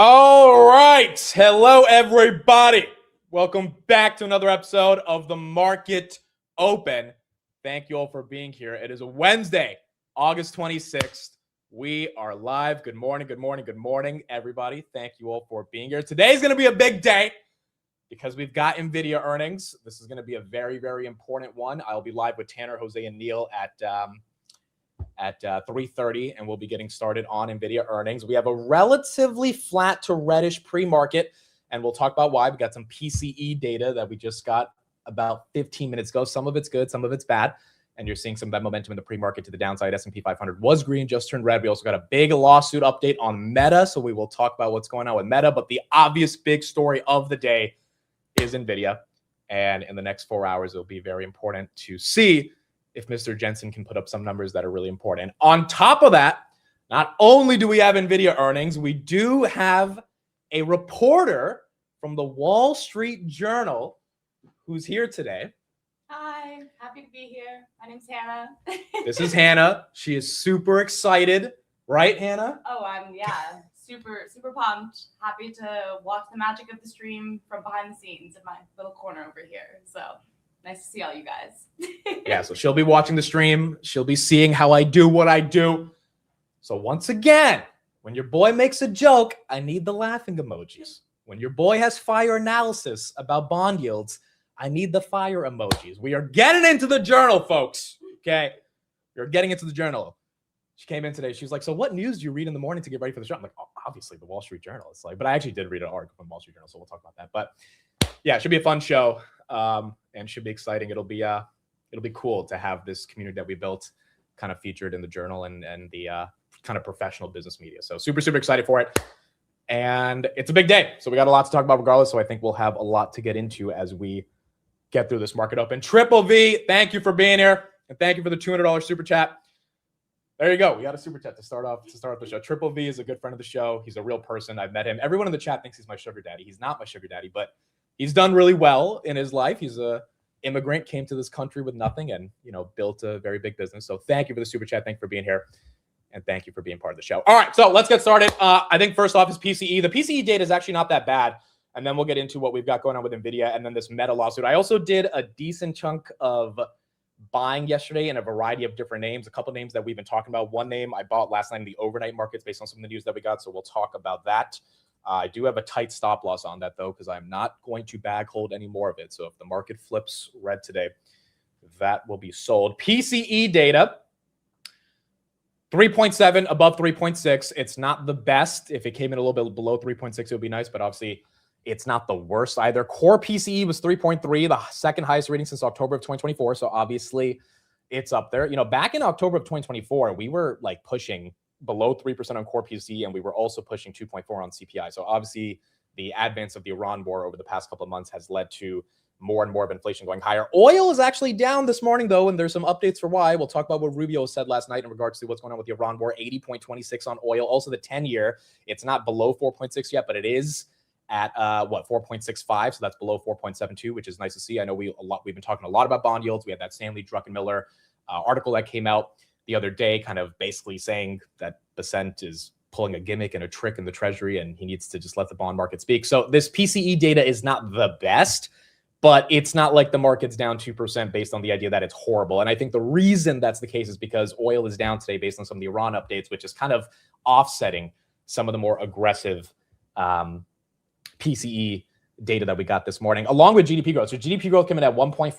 All right. Hello, everybody. Welcome back to another episode of The Market Open. Thank you all for being here. It is a Wednesday, August 26th. We are live. Good morning, everybody. Thank you all for being here. Today's going to be a big day because we've got Nvidia earnings. This is going to be a very, very important one. I'll be live with Tanner, Jose, and Neil at 3:30, and we'll be getting started on Nvidia earnings. We have a relatively flat to reddish pre-market, and we'll talk about why. We got some PCE data that we just got about 15 minutes ago. Some of it's good, some of it's bad, and you're seeing some of that momentum in the pre-market to the downside. S&P 500 was green, just turned red. We also got a big lawsuit update on Meta, so we will talk about what's going on with Meta, but the obvious big story of the day is Nvidia, and in the next 4 hours, it'll be very important to see if Mr. Jensen can put up some numbers that are really important. On top of that, not only do we have Nvidia earnings, we do have a reporter from the Wall Street Journal who's here today. Hi, happy to be here. My name's Hannah. This is Hannah. She is super excited, right, Hannah? Oh, I'm super pumped. Happy to watch the magic of the stream from behind the scenes in my little corner over here. So nice to see all you guys. Yeah, so she'll be watching the stream. She'll be seeing how I do what I do. So once again, when your boy makes a joke, I need the laughing emojis. When your boy has fire analysis about bond yields, I need the fire emojis. We are getting into the journal, folks. Okay? We're getting into the journal. She came in today. She was like, so what news do you read in the morning to get ready for the show? I'm like, oh, obviously the Wall Street Journal. It's like, but I actually did read an article from the Wall Street Journal, so we'll talk about that. But yeah, it should be a fun show. And should be exciting. It'll be cool to have this community that we built kind of featured in the journal and the kind of professional business media. So super excited for it. And it's a big day. So we got a lot to talk about regardless. So I think we'll have a lot to get into as we get through this market open. Triple V, thank you for being here. And thank you for the $200 super chat. There you go. We got a super chat to start off the show. Triple V is a good friend of the show. He's a real person. I've met him. Everyone in the chat thinks he's my sugar daddy. He's not my sugar daddy, but he's done really well in his life. He's a immigrant, came to this country with nothing and, built a very big business. So thank you for the super chat. Thank you for being here. And thank you for being part of the show. All right, so let's get started. I think first off is PCE. The PCE data is actually not that bad. And then we'll get into what we've got going on with Nvidia and then this Meta lawsuit. I also did a decent chunk of buying yesterday in a variety of different names, a couple of names that we've been talking about. One name I bought last night in the overnight markets based on some of the news that we got. So we'll talk about that. I do have a tight stop loss on that, though, because I'm not going to bag hold any more of it. So if the market flips red today, that will be sold. PCE data, 3.7 above 3.6. It's not the best. If it came in a little bit below 3.6, it would be nice, but obviously it's not the worst either. Core PCE was 3.3, the second highest reading since October of 2024. So obviously it's up there. Back in October of 2024, we were like pushing below 3% on core PCE, and we were also pushing 2.4 on CPI. So obviously the advance of the Iran war over the past couple of months has led to more and more of inflation going higher. Oil is actually down this morning, though, and there's some updates for why. We'll talk about what Rubio said last night in regards to what's going on with the Iran war. 80.26 on oil. Also the 10-year, it's not below 4.6 yet, but it is at 4.65, so that's below 4.72, which is nice to see. I know we've been talking a lot about bond yields. We had that Stanley Druckenmiller article that came out the other day, kind of basically saying that Besant is pulling a gimmick and a trick in the treasury, and he needs to just let the bond market speak. So this PCE data is not the best, but it's not like the market's down 2% based on the idea that it's horrible. And I think the reason that's the case is because oil is down today based on some of the Iran updates, which is kind of offsetting some of the more aggressive PCE data that we got this morning, along with GDP growth. So GDP growth came in at 1.5%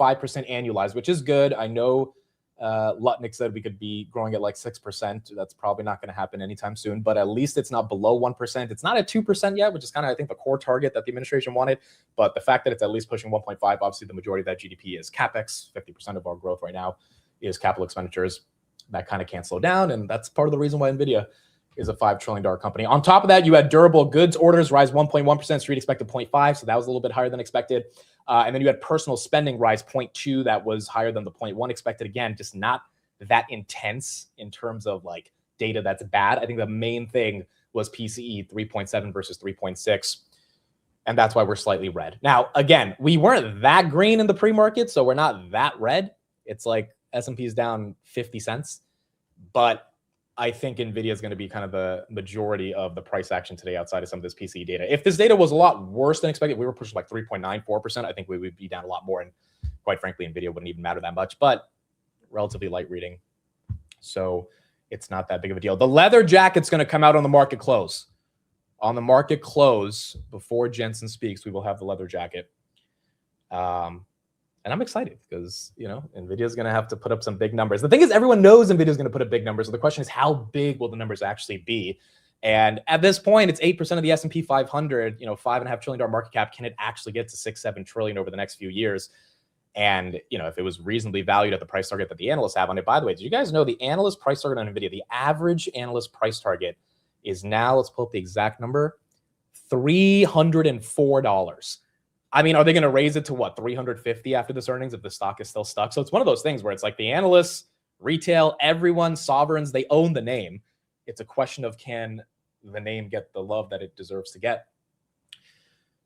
annualized, which is good. I know Lutnick said we could be growing at like 6%. That's probably not going to happen anytime soon, but at least it's not below 1%. It's not at 2% yet, which is kind of, I think, the core target that the administration wanted. But the fact that it's at least pushing 1.5, obviously the majority of that GDP is CapEx. 50% of our growth right now is capital expenditures. That kind of can't slow down. And that's part of the reason why Nvidia is a $5 trillion company. On top of that, you had durable goods orders rise 1.1%. Street expected 0.5, so that was a little bit higher than expected. And then you had personal spending rise 0.2. That was higher than the 0.1 expected. Again, just not that intense in terms of like data that's bad. I think the main thing was PCE 3.7 versus 3.6. And that's why we're slightly red. Now, again, we weren't that green in the pre-market, so we're not that red. It's like S&P is down 50 cents. But I think Nvidia is going to be kind of the majority of the price action today outside of some of this PCE data. If this data was a lot worse than expected, we were pushing like 3.94%. I think we would be down a lot more. And quite frankly, Nvidia wouldn't even matter that much, but relatively light reading. So it's not that big of a deal. The leather jacket's going to come out on the market close. On the market close, before Jensen speaks, we will have the leather jacket. And I'm excited because, you know, NVIDIA is going to have to put up some big numbers. The thing is, everyone knows NVIDIA is going to put up big numbers. So the question is, how big will the numbers actually be? And at this point, it's 8% of the S&P 500, you know, $5.5 trillion market cap. Can it actually get to 6-7 trillion over the next few years? And, you know, if it was reasonably valued at the price target that the analysts have on it, by the way, did you guys know the analyst price target on NVIDIA, the average analyst price target is now, let's pull up the exact number, $304. I mean, are they going to raise it to what, 350 after this earnings if the stock is still stuck? So it's one of those things where it's like the analysts, retail, everyone, sovereigns, they own the name. It's a question of, can the name get the love that it deserves to get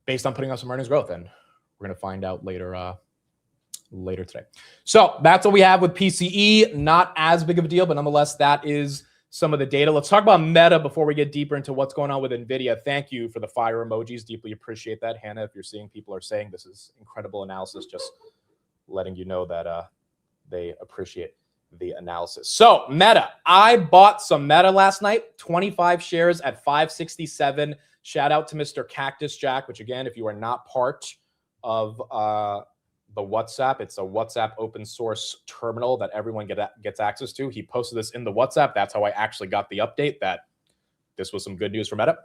based on putting up some earnings growth? And we're going to find out later today. So that's what we have with PCE. Not as big of a deal, but nonetheless, that is some of the data. Let's talk about Meta before we get deeper into what's going on with NVIDIA. Thank you for the fire emojis. Deeply appreciate that. Hannah, if you're seeing people are saying this is incredible analysis, just letting you know that they appreciate the analysis. So Meta, I bought some Meta last night, 25 shares at 567. Shout out to Mr. Cactus Jack, which again, if you are not part of the WhatsApp, it's a WhatsApp open source terminal that everyone gets access to. He posted this in the WhatsApp. That's how I actually got the update that this was some good news for Meta.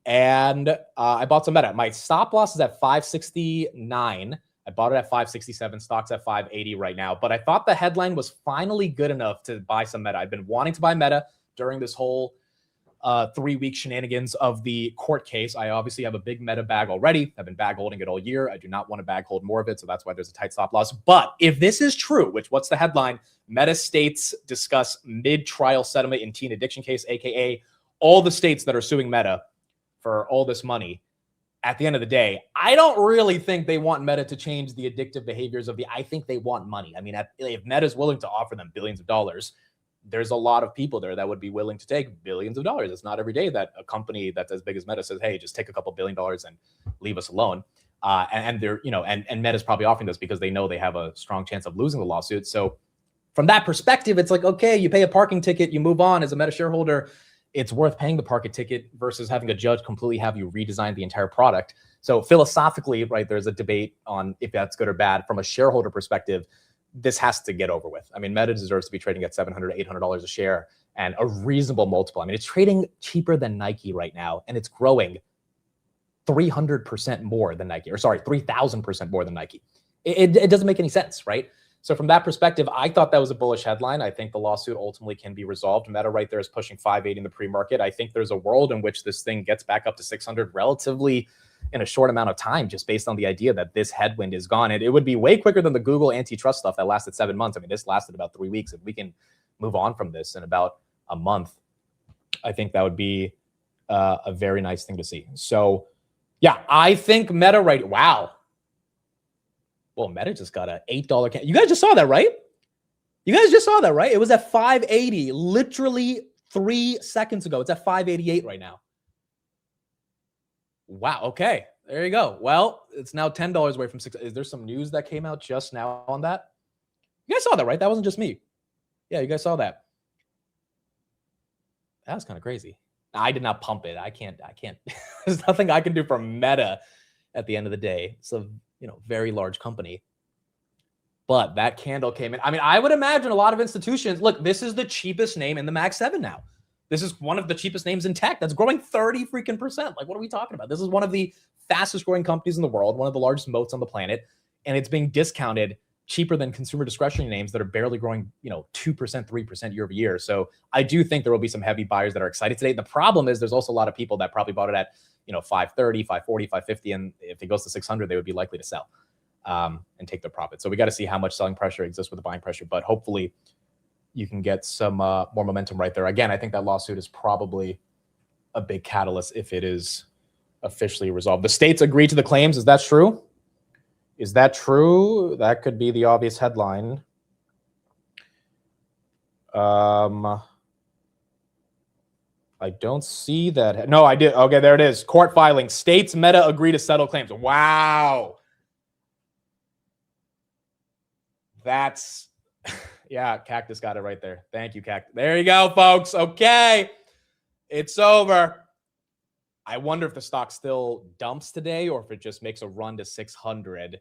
And I bought some Meta. My stop loss is at 569. I bought it at 567. Stock's at 580 right now. But I thought the headline was finally good enough to buy some Meta. I've been wanting to buy Meta during this whole 3-week shenanigans of the court case. I obviously have a big Meta bag already. I've been bag holding it all year. I do not want to bag hold more of it, so that's why there's a tight stop loss. But if this is true, which what's the headline? Meta states discuss mid-trial settlement in teen addiction case, aka all the states that are suing Meta for all this money. At the end of the day, I don't really think they want Meta to change the addictive behaviors of I think they want money. I mean, if Meta is willing to offer them billions of dollars, there's a lot of people there that would be willing to take billions of dollars. It's not every day that a company that's as big as Meta says, hey, just take a couple $1 billion and leave us alone. And they're, you know, and Meta's probably offering this because they know they have a strong chance of losing the lawsuit. So from that perspective, it's like, okay, you pay a parking ticket, you move on. As a Meta shareholder, it's worth paying the parking ticket versus having a judge completely have you redesign the entire product. So philosophically, right, there's a debate on if that's good or bad. From a shareholder perspective, this has to get over with. I mean, Meta deserves to be trading at $700, $800 a share and a reasonable multiple. I mean, it's trading cheaper than Nike right now, and it's growing 300% more than Nike, or sorry, 3,000% more than Nike. It doesn't make any sense, right? So from that perspective, I thought that was a bullish headline. I think the lawsuit ultimately can be resolved. Meta right there is pushing 580 in the pre-market. I think there's a world in which this thing gets back up to 600 relatively in a short amount of time, just based on the idea that this headwind is gone. And it would be way quicker than the Google antitrust stuff that lasted 7 months. I mean, this lasted about 3 weeks. If we can move on from this in about a month, I think that would be a very nice thing to see. So yeah, I think Meta right. Wow. Well, Meta just got an $8. You guys just saw that, right? You guys just saw that, right? It was at 580 literally 3 seconds ago. It's at 588 right now. Wow. Okay. There you go. Well, it's now $10 away from 6. Is there some news that came out just now on that? You guys saw that, right? That wasn't just me. Yeah, you guys saw that. That was kind of crazy. I did not pump it. I can't. There's nothing I can do for Meta at the end of the day. It's a, you know, very large company. But that candle came in. I mean, I would imagine a lot of institutions, look, this is the cheapest name in the Mag 7 now. This is one of the cheapest names in tech that's growing 30%. Like, what are we talking about? This is one of the fastest growing companies in the world, one of the largest moats on the planet, and it's being discounted cheaper than consumer discretionary names that are barely growing, you know, 2%, 3% year over year. So I do think there will be some heavy buyers that are excited today. The problem is there's also a lot of people that probably bought it at, you know, 530, 540, 550, and if it goes to 600, they would be likely to sell and take their profit. So we got to see how much selling pressure exists with the buying pressure, but hopefully you can get some more momentum right there. Again, I think that lawsuit is probably a big catalyst if it is officially resolved. The states agreed to the claims. Is that true? Is that true? That could be the obvious headline. I don't see that. No, I did. Okay, there it is. Court filing. States Meta agree to settle claims. Wow. That's, yeah, Cactus got it right there. Thank you, Cactus. There you go, folks. Okay. It's over. I wonder if the stock still dumps today or if it just makes a run to 600.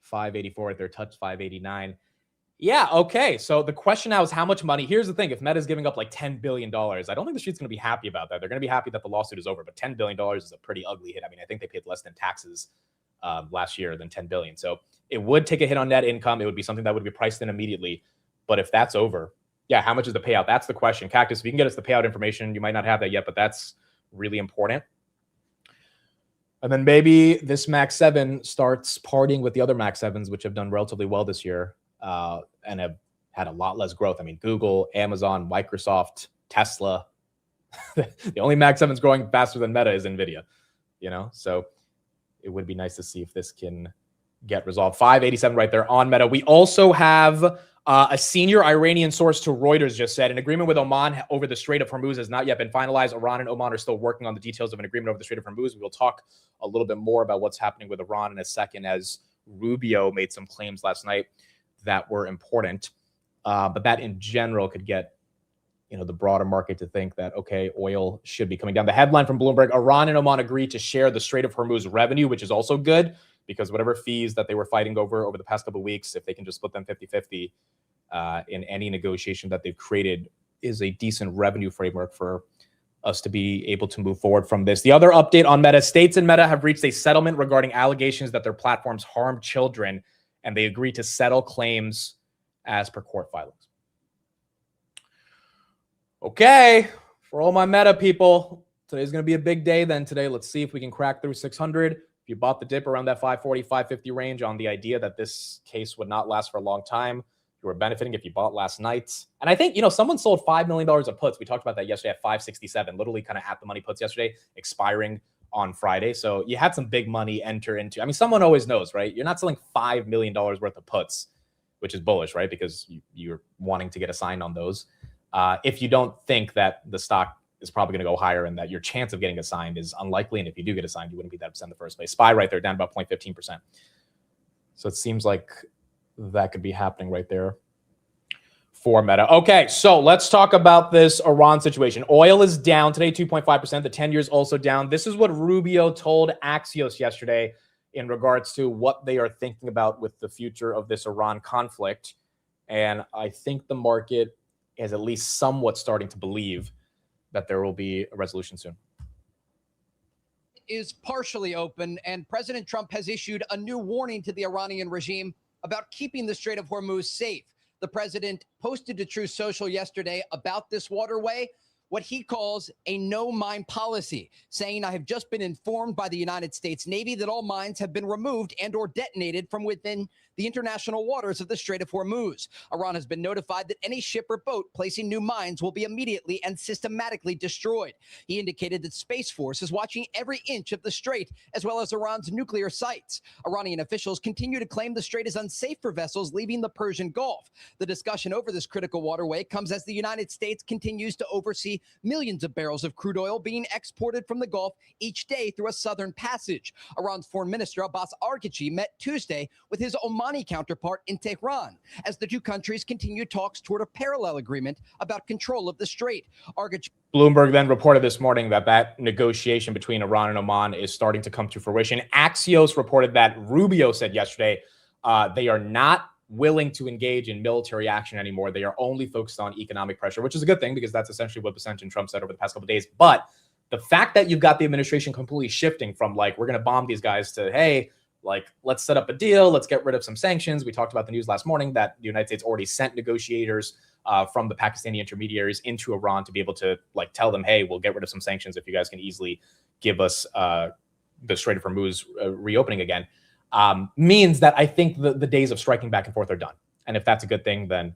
584 right there, touch 589. Yeah, okay. So the question now is how much money? Here's the thing. If Meta is giving up like $10 billion, I don't think the street's going to be happy about that. They're going to be happy that the lawsuit is over, but $10 billion is a pretty ugly hit. I mean, I think they paid less than taxes last year than $10 billion. So it would take a hit on net income. It would be something that would be priced in immediately. But if that's over, yeah, how much is the payout? That's the question. Cactus, if you can get us the payout information, you might not have that yet, but that's really important. And then maybe this Max 7 starts partying with the other Max 7s, which have done relatively well this year and have had a lot less growth. I mean, Google, Amazon, Microsoft, Tesla. The only Max 7's growing faster than Meta is Nvidia, you know? So it would be nice to see if this can get resolved. 587 right there on Meta. We also have a senior Iranian source to Reuters just said an agreement with Oman over the Strait of Hormuz has not yet been finalized. Iran and Oman are still working on the details of an agreement over the Strait of Hormuz. We will talk a little bit more about what's happening with Iran in a second, as Rubio made some claims last night that were important. But that in general could get, you know, the broader market to think that, okay, oil should be coming down. The headline from Bloomberg, Iran and Oman agreed to share the Strait of Hormuz revenue, which is also good because whatever fees that they were fighting over the past couple of weeks, if they can just split them 50-50 in any negotiation that they've created, is a decent revenue framework for us to be able to move forward from this. The other update on Meta, states and Meta have reached a settlement regarding allegations that their platforms harm children, and they agreed to settle claims as per court filings. Okay, for all my Meta people, today's going to be a big day then today. Let's see if we can crack through 600. If you bought the dip around that 540, 550 range on the idea that this case would not last for a long time, you were benefiting if you bought last night. And I think, you know, someone sold $5 million of puts. We talked about that yesterday at 567, literally kind of at the money puts yesterday, expiring on Friday. So you had some big money enter into, I mean, someone always knows, right? You're not selling $5 million worth of puts, which is bullish, right? Because you're wanting to get a sign on those. If you don't think that the stock is probably going to go higher and that your chance of getting assigned is unlikely, and if you do get assigned, you wouldn't be that upset in the first place. SPY right there, down about 0.15%. So it seems like that could be happening right there for Meta. Okay, so let's talk about this Iran situation. Oil is down today, 2.5%. The 10 years also down. This is what Rubio told Axios yesterday in regards to what they are thinking about with the future of this Iran conflict. And I think the market is at least somewhat starting to believe that there will be a resolution soon. Is partially open, and President Trump has issued a new warning to the Iranian regime about keeping the Strait of Hormuz safe. The president posted to Truth Social yesterday about this waterway, what he calls a no-mine policy, saying, I have just been informed by the United States Navy that all mines have been removed and or detonated from within the international waters of the Strait of Hormuz. Iran has been notified that any ship or boat placing new mines will be immediately and systematically destroyed. He indicated that Space Force is watching every inch of the strait, as well as Iran's nuclear sites. Iranian officials continue to claim the strait is unsafe for vessels leaving the Persian Gulf. The discussion over this critical waterway comes as the United States continues to oversee millions of barrels of crude oil being exported from the Gulf each day through a southern passage. Iran's foreign minister Abbas Araghchi met Tuesday with his Omani counterpart in Tehran as the two countries continue talks toward a parallel agreement about control of the strait. Bloomberg then reported this morning that that negotiation between Iran and Oman is starting to come to fruition. Axios reported that Rubio said yesterday they are not willing to engage in military action anymore. They are only focused on economic pressure, which is a good thing because that's essentially what President Trump said over the past couple of days. But the fact that you've got the administration completely shifting from like, we're going to bomb these guys to, hey, like, let's set up a deal. Let's get rid of some sanctions. We talked about the news last morning that the United States already sent negotiators from the Pakistani intermediaries into Iran to be able to like tell them, hey, we'll get rid of some sanctions if you guys can easily give us the Strait of Hormuz reopening again. Means that I think the days of striking back and forth are done. And if that's a good thing, then,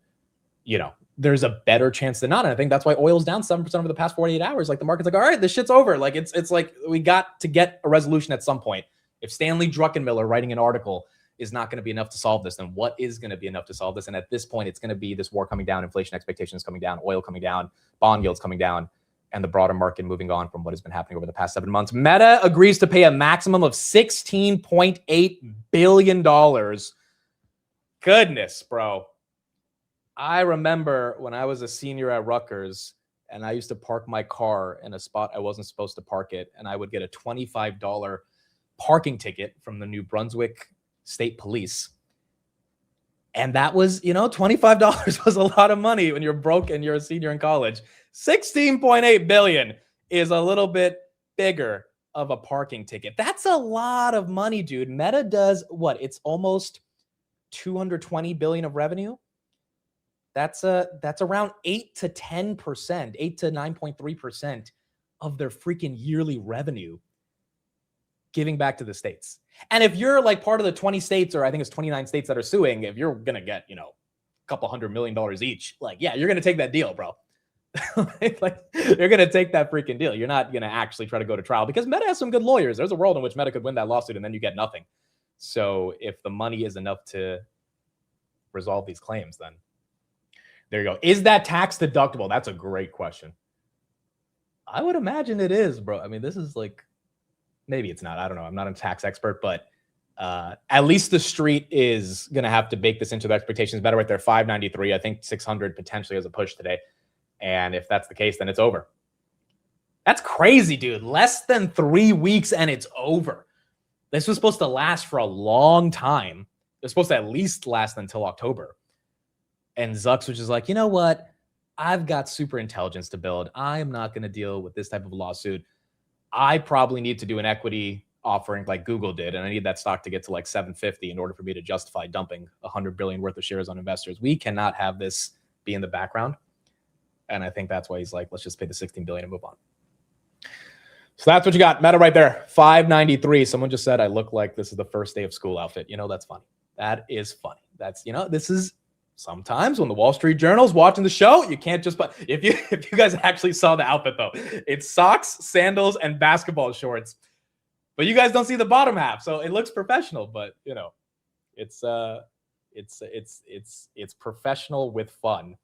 you know, there's a better chance than not. And I think that's why oil's down 7% over the past 48 hours. Like the market's like, all right, this shit's over. Like it's like we got to get a resolution at some point. If Stanley Druckenmiller writing an article is not going to be enough to solve this, then what is going to be enough to solve this? And at this point, it's going to be this war coming down, inflation expectations coming down, oil coming down, bond yields coming down. and the broader market moving on from what has been happening over the past 7 months. Meta agrees to pay a maximum of $16.8 billion. Goodness, bro. I remember when I was a senior at Rutgers and I used to park my car in a spot I wasn't supposed to park it, and I would get a $25 parking ticket from the New Brunswick State Police. And that was, $25 was a lot of money when you're broke and you're a senior in college. 16.8 billion is a little bit bigger of a parking ticket. That's a lot of money, dude. Meta does what? It's almost 220 billion of revenue. That's around 8 to 10%, 8 to 9.3% of their freaking yearly revenue giving back to the states. And if you're like part of the 20 states, or I think it's 29 states that are suing, if you're going to get, a couple $100 million each, like, yeah, you're going to take that deal, bro. Like, you're going to take that freaking deal. You're not going to actually try to go to trial because Meta has some good lawyers. There's a world in which Meta could win that lawsuit and then you get nothing. So if the money is enough to resolve these claims, then there you go. Is that tax deductible? That's a great question. I would imagine it is, bro. I mean, this is like, maybe it's not. I don't know. I'm not a tax expert, but at least the street is going to have to bake this into the expectations. Better right there, 593. I think 600 potentially as a push today. And if that's the case, then it's over. That's crazy, dude. Less than 3 weeks and it's over. This was supposed to last for a long time. It was supposed to at least last until October. And Zucks was just like, you know what? I've got super intelligence to build. I am not going to deal with this type of lawsuit. I probably need to do an equity offering like Google did, and I need that stock to get to like 750 in order for me to justify dumping 100 billion worth of shares on investors. We cannot have this be in the background. And I think that's why he's like, let's just pay the 16 billion and move on. So that's what you got. Meta right there, 593. Someone just said I look like this is the first day of school outfit. That's funny. That is funny. That's, this is sometimes when the Wall Street Journal's watching the show, you can't just put, if you guys actually saw the outfit though, it's socks, sandals, and basketball shorts. But you guys don't see the bottom half, so it looks professional, but it's professional with fun.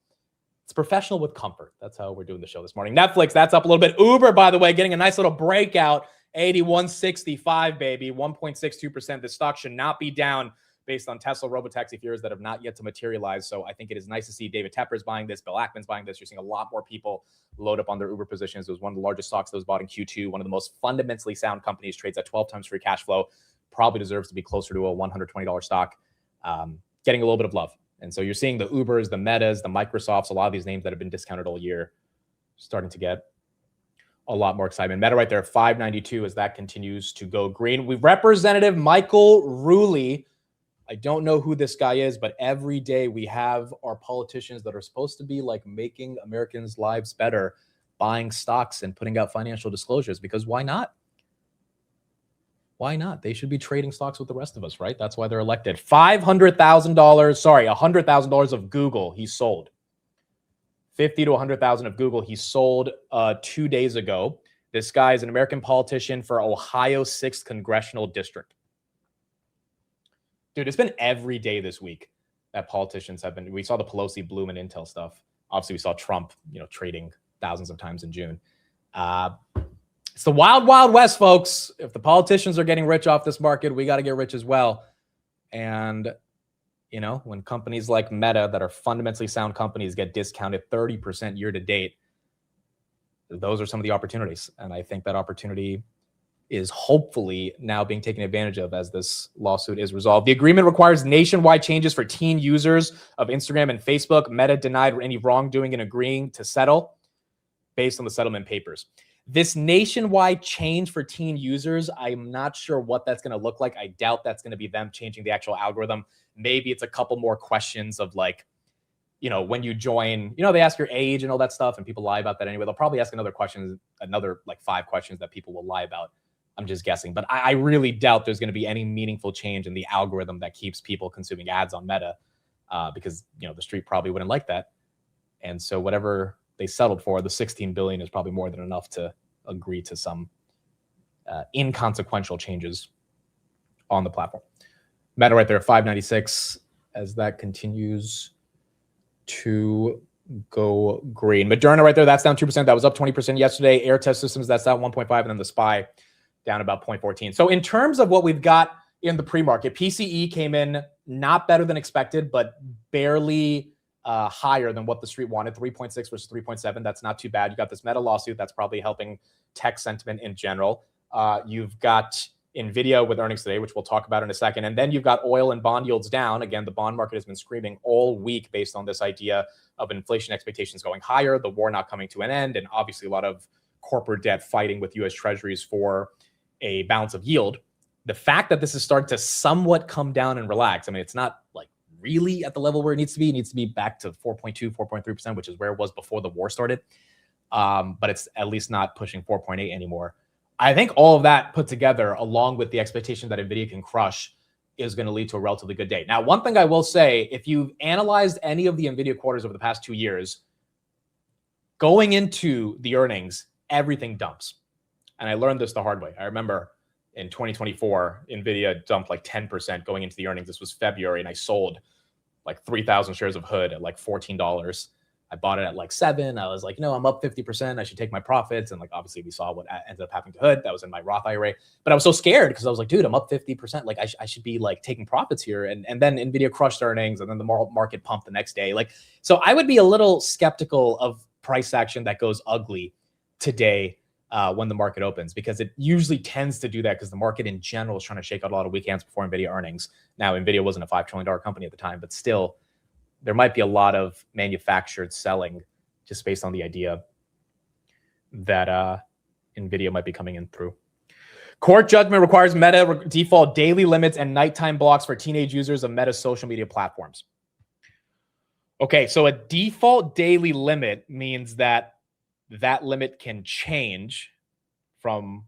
It's professional with comfort. That's how we're doing the show this morning. Netflix, that's up a little bit. Uber, by the way, getting a nice little breakout. 81.65, baby, 1.62%. The stock should not be down based on Tesla robotaxi fears that have not yet to materialize. So I think it is nice to see David Tepper's buying this, Bill Ackman's buying this. You're seeing a lot more people load up on their Uber positions. It was one of the largest stocks that was bought in Q2. One of the most fundamentally sound companies, trades at 12 times free cash flow. Probably deserves to be closer to a $120 stock. Getting a little bit of love. And so you're seeing the Ubers, the Metas, the Microsofts, a lot of these names that have been discounted all year starting to get a lot more excitement. Meta right there, 592 as that continues to go green. We've Representative Michael Ruley. I don't know who this guy is, but every day we have our politicians that are supposed to be like making Americans' lives better, buying stocks and putting out financial disclosures, because why not? Why not? They should be trading stocks with the rest of us, right? That's why they're elected. $100,000 of Google he sold. 50 to 100,000 of Google he sold 2 days ago. This guy is an American politician for Ohio 6th Congressional District. Dude, it's been every day this week that politicians have been. We saw the Pelosi, Bloom, and Intel stuff. Obviously, we saw Trump, trading thousands of times in June. It's the wild, wild west, folks. If the politicians are getting rich off this market, we got to get rich as well. And, when companies like Meta that are fundamentally sound companies get discounted 30% year to date, those are some of the opportunities. And I think that opportunity is hopefully now being taken advantage of as this lawsuit is resolved. The agreement requires nationwide changes for teen users of Instagram and Facebook. Meta denied any wrongdoing in agreeing to settle based on the settlement papers. This nationwide change for teen users, I'm not sure what that's going to look like. I doubt that's going to be them changing the actual algorithm. Maybe it's a couple more questions of like, when you join, they ask your age and all that stuff, and people lie about that anyway. They'll probably ask another like 5 questions that people will lie about. I'm just guessing. But I really doubt there's going to be any meaningful change in the algorithm that keeps people consuming ads on Meta because, the street probably wouldn't like that. And so whatever they settled for, the 16 billion is probably more than enough to agree to some inconsequential changes on the platform. Meta right there, 596, as that continues to go green. Moderna right there, that's down 2%. That was up 20% yesterday. Air Test Systems, that's down 1.5, and then the SPY down about 0.14. So in terms of what we've got in the pre-market, PCE came in not better than expected, but barely higher than what the street wanted, 3.6 versus 3.7. That's not too bad. You got this Meta lawsuit that's probably helping tech sentiment in general. You've got Nvidia with earnings today, which we'll talk about in a second. And then you've got oil and bond yields down. Again, the bond market has been screaming all week based on this idea of inflation expectations going higher, the war not coming to an end, and obviously a lot of corporate debt fighting with U.S. treasuries for a balance of yield. The fact that this has started to somewhat come down and relax, I mean, it's not like really at the level where it needs to be. It needs to be back to 4.2, 4.3%, which is where it was before the war started. But it's at least not pushing 4.8 anymore. I think all of that put together, along with the expectation that Nvidia can crush, is going to lead to a relatively good day. Now, one thing I will say, if you've analyzed any of the Nvidia quarters over the past 2 years, going into the earnings, everything dumps. And I learned this the hard way. I remember in 2024, Nvidia dumped like 10% going into the earnings. This was February, and I sold like 3,000 shares of Hood at like $14. I bought it at like $7. I was like, I'm up 50%. I should take my profits. And like, obviously we saw what ended up happening to Hood. That was in my Roth IRA. But I was so scared because I was like, dude, I'm up 50%. Like I should be like taking profits here. And then Nvidia crushed earnings, and then the market pumped the next day. Like, so I would be a little skeptical of price action that goes ugly today when the market opens, because it usually tends to do that because the market in general is trying to shake out a lot of weak hands before Nvidia earnings. Now, Nvidia wasn't a $5 trillion company at the time, but still, there might be a lot of manufactured selling just based on the idea that Nvidia might be coming in through. Court judgment requires Meta default daily limits and nighttime blocks for teenage users of Meta's social media platforms. Okay, so a default daily limit means that limit can change from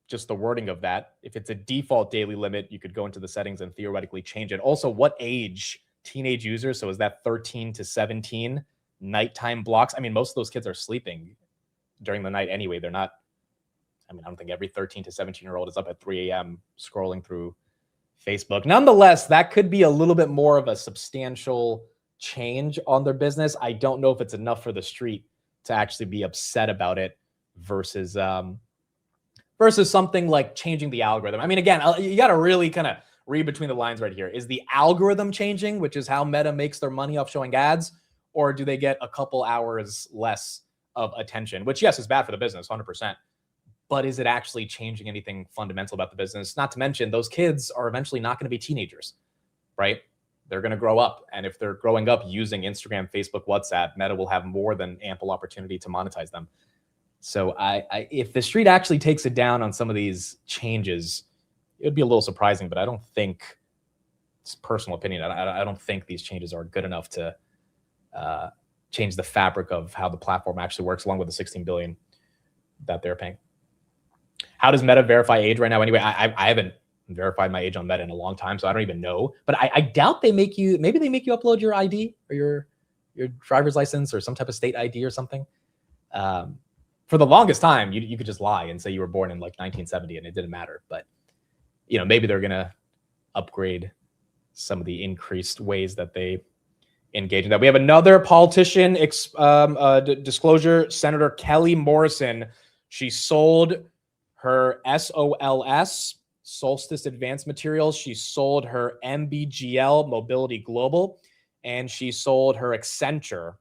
just the wording of that. If it's a default daily limit, you could go into the settings and theoretically change it. Also, what age teenage users? So is that 13 to 17 nighttime blocks? I mean, most of those kids are sleeping during the night anyway. They're not, I don't think every 13 to 17-year-old is up at 3 a.m. scrolling through Facebook. Nonetheless, that could be a little bit more of a substantial change on their business. I don't know if it's enough for the street to actually be upset about it versus something like changing the algorithm. I mean, again, you got to really kind of read between the lines right here. Is the algorithm changing, which is how Meta makes their money off showing ads, or do they get a couple hours less of attention, which, yes, is bad for the business, 100%. But is it actually changing anything fundamental about the business? Not to mention, those kids are eventually not going to be teenagers, right? They're going to grow up. And if they're growing up using Instagram, Facebook, WhatsApp, Meta will have more than ample opportunity to monetize them. So if the street actually takes it down on some of these changes, it would be a little surprising, but I don't think, it's personal opinion, I don't think these changes are good enough to change the fabric of how the platform actually works, along with the $16 billion that they're paying. How does Meta verify age right now? Anyway, I haven't verified my age on Meta in a long time, so I don't even know. But I doubt maybe they make you upload your ID or your driver's license or some type of state ID or something. For the longest time, you could just lie and say you were born in like 1970 and it didn't matter. But maybe they're gonna upgrade some of the increased ways that they engage in that. We have another politician disclosure. Senator Kelly Morrison. She sold her SOLS, Solstice Advanced Materials. She sold her MBGL, Mobility Global, and she sold her Accenture,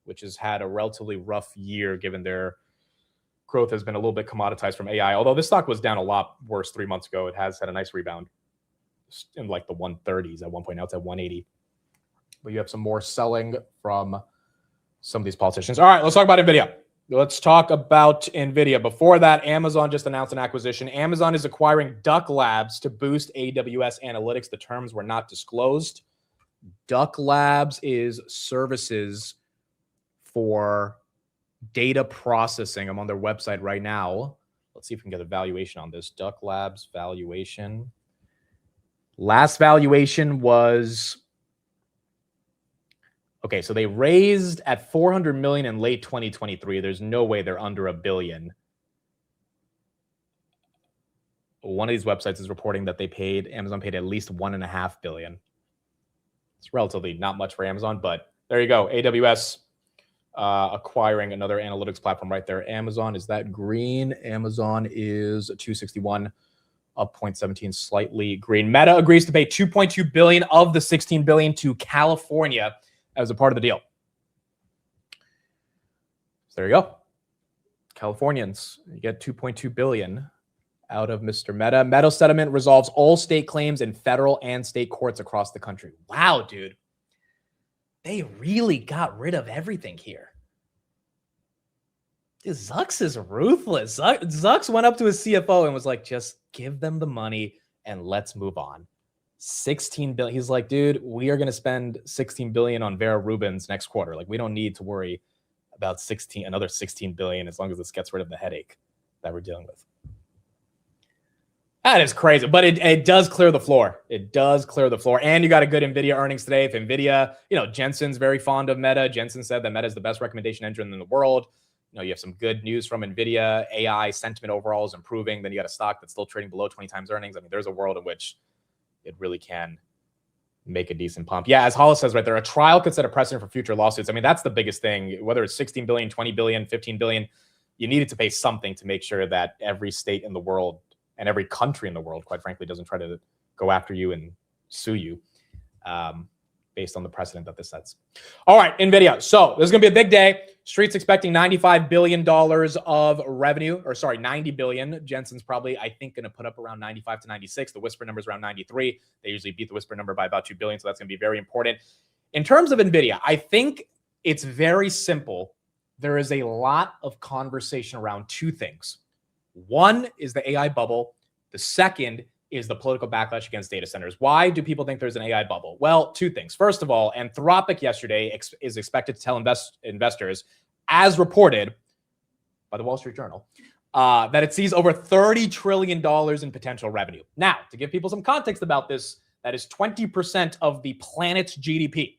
which has had a relatively rough year given their growth has been a little bit commoditized from AI. Although this stock was down a lot worse 3 months ago, it has had a nice rebound in like the 130s at one point. Now it's at 180. But you have some more selling from some of these politicians. All right, let's talk about Nvidia. Let's talk about Nvidia. Before that, Amazon just announced an acquisition. Amazon is acquiring Duck Labs to boost AWS analytics. The terms were not disclosed. Duck Labs is services for data processing. I'm on their website right now. Let's see if we can get a valuation on this. Duck Labs valuation. Last valuation was, okay, so they raised at $400 million in late 2023. There's no way they're under $1 billion. One of these websites is reporting that Amazon paid at least $1.5 billion. It's relatively not much for Amazon, but there you go. AWS acquiring another analytics platform right there. Amazon, is that green? Amazon is 261, up 0.17, slightly green. Meta agrees to pay 2.2 billion of the 16 billion to California as a part of the deal. So there you go. Californians, you get 2.2 billion out of Mr. Meta. Meta settlement resolves all state claims in federal and state courts across the country. Wow, dude. They really got rid of everything here. Dude, Zucks is ruthless. Zucks went up to his CFO and was like, just give them the money and let's move on. 16 billion. He's like, dude, we are going to spend 16 billion on Vera Rubin's next quarter. Like, we don't need to worry about another 16 billion as long as this gets rid of the headache that we're dealing with. That is crazy, but it does clear the floor. It does clear the floor. And you got a good NVIDIA earnings today. If NVIDIA, Jensen's very fond of Meta. Jensen said that Meta is the best recommendation engine in the world. You have some good news from NVIDIA. AI sentiment overall is improving. Then you got a stock that's still trading below 20 times earnings. I mean, there's a world in which it really can make a decent pump. Yeah, as Hollis says right there, a trial could set a precedent for future lawsuits. I mean, that's the biggest thing. Whether it's 16 billion, 20 billion, 15 billion, you needed to pay something to make sure that every state in the world and every country in the world, quite frankly, doesn't try to go after you and sue you based on the precedent that this sets. All right, NVIDIA. So this is going to be a big day. Street's expecting $95 billion of revenue, or sorry, 90 billion. Jensen's probably, I think, going to put up around 95 to 96. The whisper number is around 93. They usually beat the whisper number by about 2 billion, so that's going to be very important. In terms of NVIDIA, I think it's very simple. There is a lot of conversation around two things. One is the AI bubble. The second is the political backlash against data centers. Why do people think there's an AI bubble? Well, two things. First of all, Anthropic yesterday is expected to tell investors, as reported by the Wall Street Journal, that it sees over $30 trillion in potential revenue. Now, to give people some context about this, that is 20% of the planet's GDP.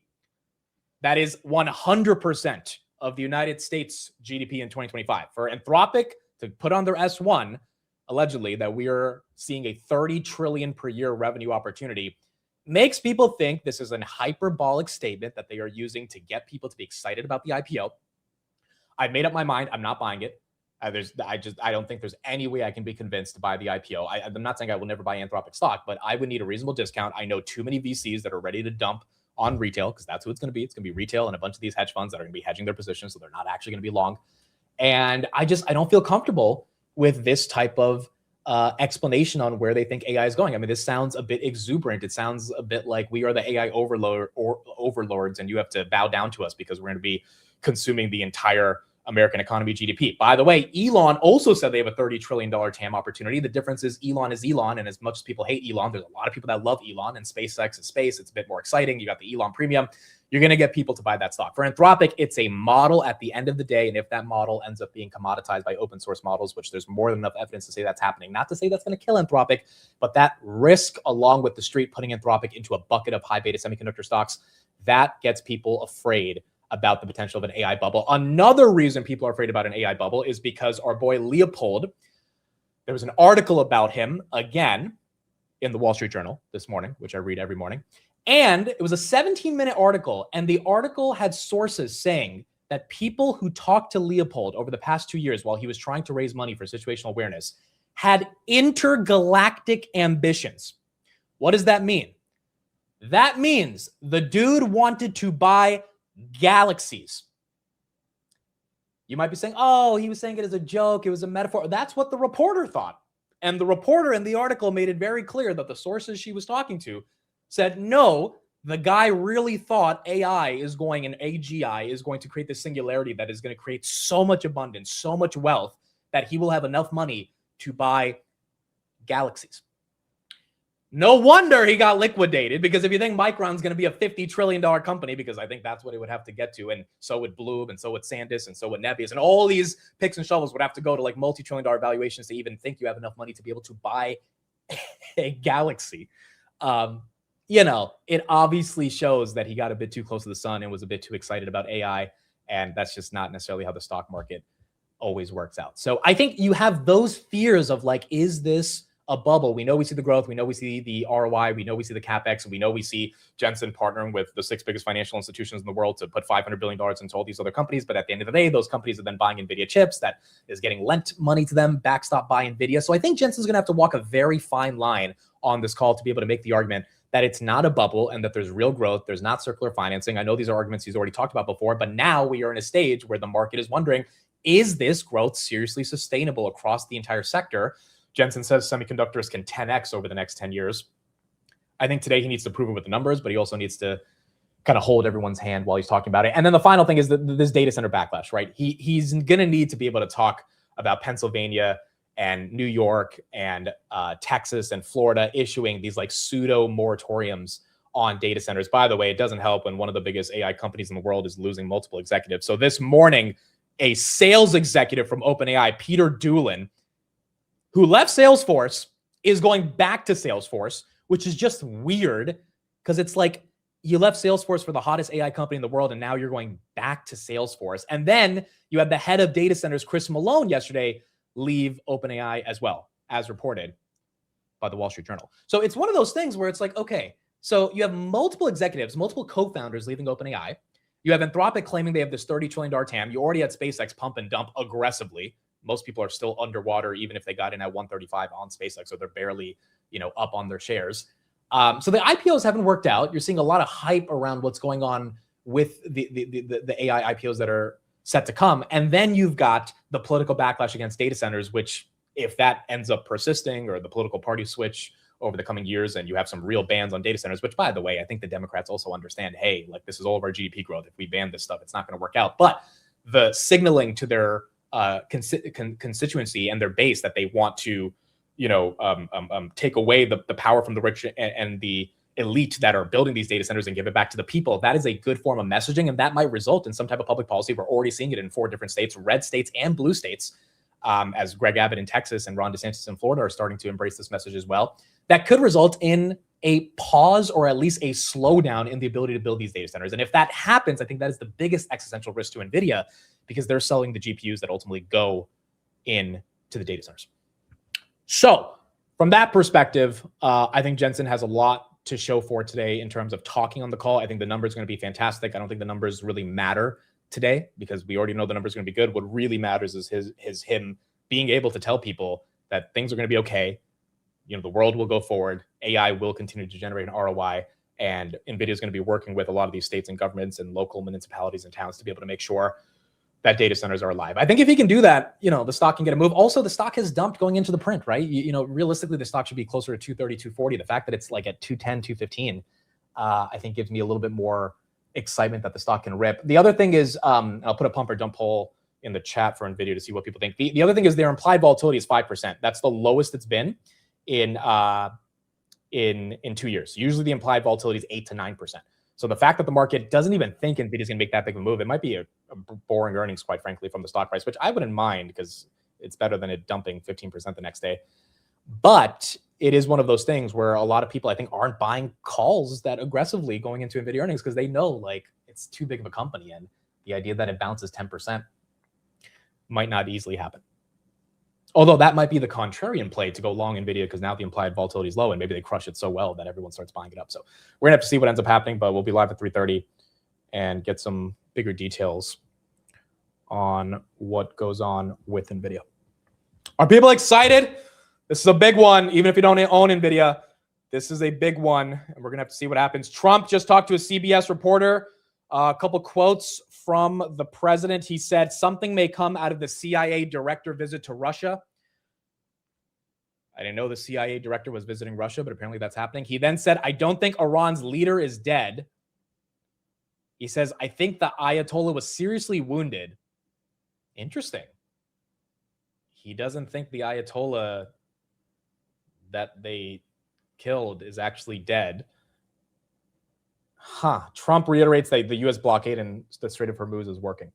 That is 100% of the United States GDP in 2025. For Anthropic to put on their S1, allegedly, that we are seeing a 30 trillion per year revenue opportunity, makes people think this is an hyperbolic statement that they are using to get people to be excited about the IPO. I've made up my mind. I'm not buying it. I don't think there's any way I can be convinced to buy the IPO. I'm not saying I will never buy Anthropic stock, but I would need a reasonable discount. I know too many VCs that are ready to dump on retail, because that's who it's going to be. It's going to be retail and a bunch of these hedge funds that are going to be hedging their positions, so they're not actually going to be long. And I don't feel comfortable with this type of explanation on where they think AI is going. I mean, this sounds a bit exuberant. It sounds a bit like we are the AI overlords, and you have to bow down to us because we're going to be consuming the entire American economy GDP. By the way, Elon also said they have a $30 trillion TAM opportunity. The difference is Elon is Elon, and as much as people hate Elon, there's a lot of people that love Elon, and SpaceX is space. It's a bit more exciting. You got the Elon premium. You're going to get people to buy that stock. For Anthropic, it's a model at the end of the day, and if that model ends up being commoditized by open source models, which there's more than enough evidence to say that's happening, not to say that's going to kill Anthropic, but that risk, along with the street putting Anthropic into a bucket of high beta semiconductor stocks, that gets people afraid about the potential of an AI bubble. Another reason people are afraid about an AI bubble is because our boy Leopold, there was an article about him, again, in the Wall Street Journal this morning, which I read every morning. And it was a 17-minute article, and the article had sources saying that people who talked to Leopold over the past 2 years while he was trying to raise money for situational awareness had intergalactic ambitions. What does that mean? That means the dude wanted to buy galaxies. You might be saying, oh, he was saying it as a joke. It was a metaphor. That's what the reporter thought. And the reporter in the article made it very clear that the sources she was talking to said, no, the guy really thought AI is going and AGI is going to create this singularity that is going to create so much abundance, so much wealth that he will have enough money to buy galaxies. No wonder he got liquidated, because if you think Micron's going to be a $50 trillion company, because I think that's what it would have to get to, and so would Bloom, and so would SanDisk, and so would Nebius, and all these picks and shovels would have to go to like multi-trillion-dollar valuations to even think you have enough money to be able to buy a galaxy. It obviously shows that he got a bit too close to the sun and was a bit too excited about AI, and that's just not necessarily how the stock market always works out. So I think you have those fears of like, is this a bubble. We know we see the growth. We know we see the ROI. We know we see the CapEx. And we know we see Jensen partnering with the 6 biggest financial institutions in the world to put $500 billion into all these other companies. But at the end of the day, those companies are then buying NVIDIA chips that is getting lent money to them, backstop by NVIDIA. So I think Jensen's going to have to walk a very fine line on this call to be able to make the argument that it's not a bubble and that there's real growth. There's not circular financing. I know these are arguments he's already talked about before, but now we are in a stage where the market is wondering, is this growth seriously sustainable across the entire sector? Jensen says semiconductors can 10x over the next 10 years. I think today he needs to prove it with the numbers, but he also needs to kind of hold everyone's hand while he's talking about it. And then the final thing is this data center backlash, right? He's going to need to be able to talk about Pennsylvania and New York and Texas and Florida issuing these like pseudo moratoriums on data centers. By the way, it doesn't help when one of the biggest AI companies in the world is losing multiple executives. So this morning, a sales executive from OpenAI, Peter Doolin, who left Salesforce, is going back to Salesforce, which is just weird because it's like you left Salesforce for the hottest AI company in the world, and now you're going back to Salesforce. And then you had the head of data centers, Chris Malone, yesterday leave OpenAI as well, as reported by the Wall Street Journal. So it's one of those things where it's like, okay, so you have multiple executives, multiple co-founders leaving OpenAI. You have Anthropic claiming they have this $30 trillion TAM. You already had SpaceX pump and dump aggressively. Most people are still underwater, even if they got in at 135 on SpaceX, so they're barely, up on their shares. So the IPOs haven't worked out. You're seeing a lot of hype around what's going on with the AI IPOs that are set to come. And then you've got the political backlash against data centers, which if that ends up persisting or the political party switch over the coming years and you have some real bans on data centers, which by the way, I think the Democrats also understand, hey, like this is all of our GDP growth. If we ban this stuff, it's not going to work out. But the signaling to their constituency and their base that they want to, take away the power from the rich and the elite that are building these data centers and give it back to the people. That is a good form of messaging, and that might result in some type of public policy. We're already seeing it in 4 different states, red states and blue states, as Greg Abbott in Texas and Ron DeSantis in Florida are starting to embrace this message as well. That could result in a pause or at least a slowdown in the ability to build these data centers. And if that happens, I think that is the biggest existential risk to NVIDIA because they're selling the GPUs that ultimately go into the data centers. So from that perspective, I think Jensen has a lot to show for today in terms of talking on the call. I think the numbers are going to be fantastic. I don't think the numbers really matter today because we already know the numbers are going to be good. What really matters is him being able to tell people that things are going to be okay. The world will go forward. AI will continue to generate an ROI, and NVIDIA is going to be working with a lot of these states and governments and local municipalities and towns to be able to make sure that data centers are alive. I think if he can do that, the stock can get a move. Also, the stock has dumped going into the print, right? Realistically, the stock should be closer to 230, 240. The fact that it's like at 210, 215, I think gives me a little bit more excitement that the stock can rip. The other thing is, I'll put a pump or dump poll in the chat for NVIDIA to see what people think. The other thing is their implied volatility is 5%. That's the lowest it's been in 2 years. Usually the implied volatility is 8 to 9%. So the fact that the market doesn't even think NVIDIA is going to make that big of a move, it might be a boring earnings, quite frankly, from the stock price, which I wouldn't mind because it's better than it dumping 15% the next day. But it is one of those things where a lot of people, I think, aren't buying calls that aggressively going into NVIDIA earnings because they know like it's too big of a company, and the idea that it bounces 10% might not easily happen. Although that might be the contrarian play to go long NVIDIA because now the implied volatility is low and maybe they crush it so well that everyone starts buying it up. So we're going to have to see what ends up happening, but we'll be live at 3:30 and get some bigger details on what goes on with NVIDIA. Are people excited? This is a big one. Even if you don't own NVIDIA, this is a big one, and we're going to have to see what happens. Trump just talked to a CBS reporter. A couple quotes from the president. He said something may come out of the CIA director visit to Russia. I didn't know the CIA director was visiting Russia, but apparently that's happening. He then said, I don't think Iran's leader is dead. He says, I think the Ayatollah was seriously wounded. Interesting. He doesn't think the Ayatollah that they killed is actually dead. Trump reiterates that the U.S. blockade in the Strait of Hormuz is working.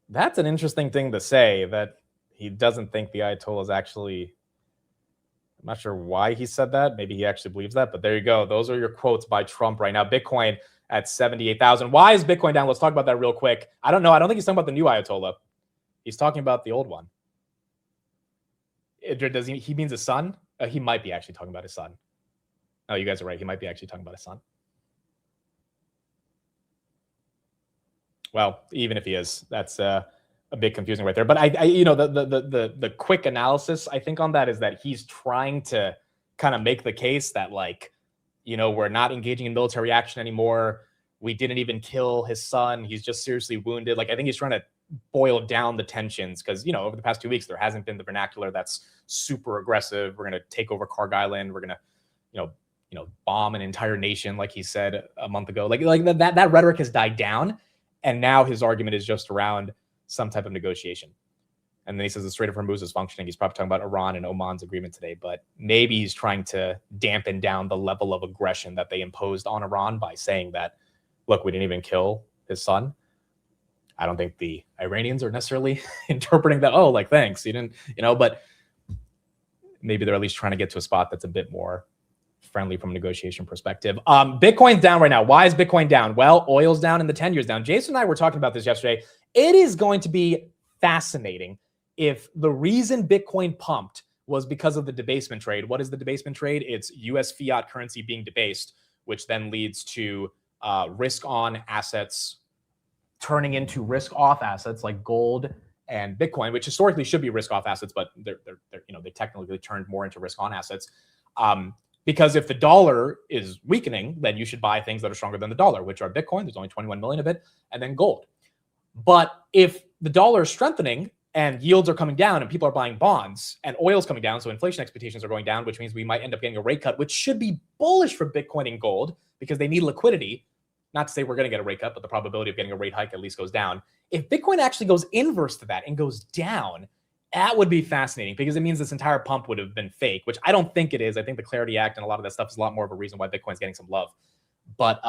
That's an interesting thing to say, that he doesn't think the Ayatollah is actually... I'm not sure why he said that. Maybe he actually believes that, but there you go. Those are your quotes by Trump right now. Bitcoin at 78,000. Why is Bitcoin down? Let's talk about that real quick. I don't know. I don't think he's talking about the new Ayatollah. He's talking about the old one. does he means his son? He might be actually talking about his son. Oh, you guys are right. He might be actually talking about his son. Well, even if he is, that's a bit confusing right there. But I you know, the quick analysis I think on that is that he's trying to kind of make the case that, like, you know, we're not engaging in military action anymore. We didn't even kill his son. He's just seriously wounded. Like, I think he's trying to boil down the tensions because, you know, over the past 2 weeks, there hasn't been the vernacular that's super aggressive. We're going to take over Kharg Island. We're going to, you know, bomb an entire nation, like he said a month ago. Like that rhetoric has died down. And now his argument is just around some type of negotiation. And then he says the Strait of Hormuz is functioning. He's probably talking about Iran and Oman's agreement today, but maybe he's trying to dampen down the level of aggression that they imposed on Iran by saying that, look, we didn't even kill his son. I don't think the Iranians are necessarily interpreting that, oh, like, thanks, you didn't, you know, but maybe they're at least trying to get to a spot that's a bit more friendly from a negotiation perspective. Bitcoin's down right now. Why is Bitcoin down? Well, oil's down and the 10 years down. Jason and I were talking about this yesterday. It is going to be fascinating if the reason Bitcoin pumped was because of the debasement trade. What is the debasement trade? It's US fiat currency being debased, which then leads to risk-on assets turning into risk-off assets like gold and Bitcoin, which historically should be risk-off assets, but they're you know, they technically turned more into risk-on assets. Because if the dollar is weakening, then you should buy things that are stronger than the dollar, which are Bitcoin. There's only 21 million of it, and then gold. But if the dollar is strengthening and yields are coming down and people are buying bonds and oil's coming down, so inflation expectations are going down, which means we might end up getting a rate cut, which should be bullish for Bitcoin and gold because they need liquidity. Not to say we're going to get a rate cut, but the probability of getting a rate hike at least goes down. If Bitcoin actually goes inverse to that and goes down, that would be fascinating because it means this entire pump would have been fake, which I don't think it is. I think the Clarity Act and a lot of that stuff is a lot more of a reason why Bitcoin's getting some love. But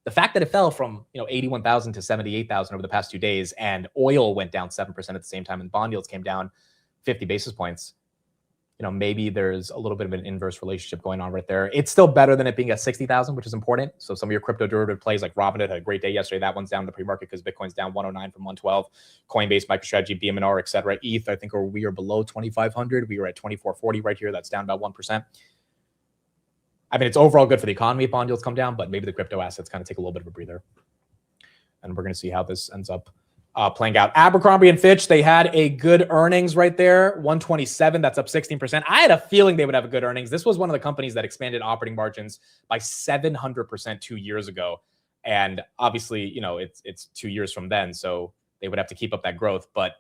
the fact that it fell from 81,000 to 78,000 over the past 2 days, and oil went down 7% at the same time, and bond yields came down 50 basis points. Maybe there's a little bit of an inverse relationship going on right there. It's still better than it being at 60,000, which is important. So some of your crypto derivative plays like Robinhood had a great day yesterday. That one's down in the pre-market because Bitcoin's down 109 from 112. Coinbase, MicroStrategy, BMNR, et cetera. ETH, I think we are below 2,500. We were at 2440 right here. That's down about 1%. I mean, it's overall good for the economy if bond yields come down, but maybe the crypto assets kind of take a little bit of a breather. And we're going to see how this ends up playing out. Abercrombie and Fitch, they had a good earnings right there, 127. That's up 16%. I had a feeling they would have a good earnings. This was one of the companies that expanded operating margins by 700% 2 years ago. And obviously, it's 2 years from then, so they would have to keep up that growth. But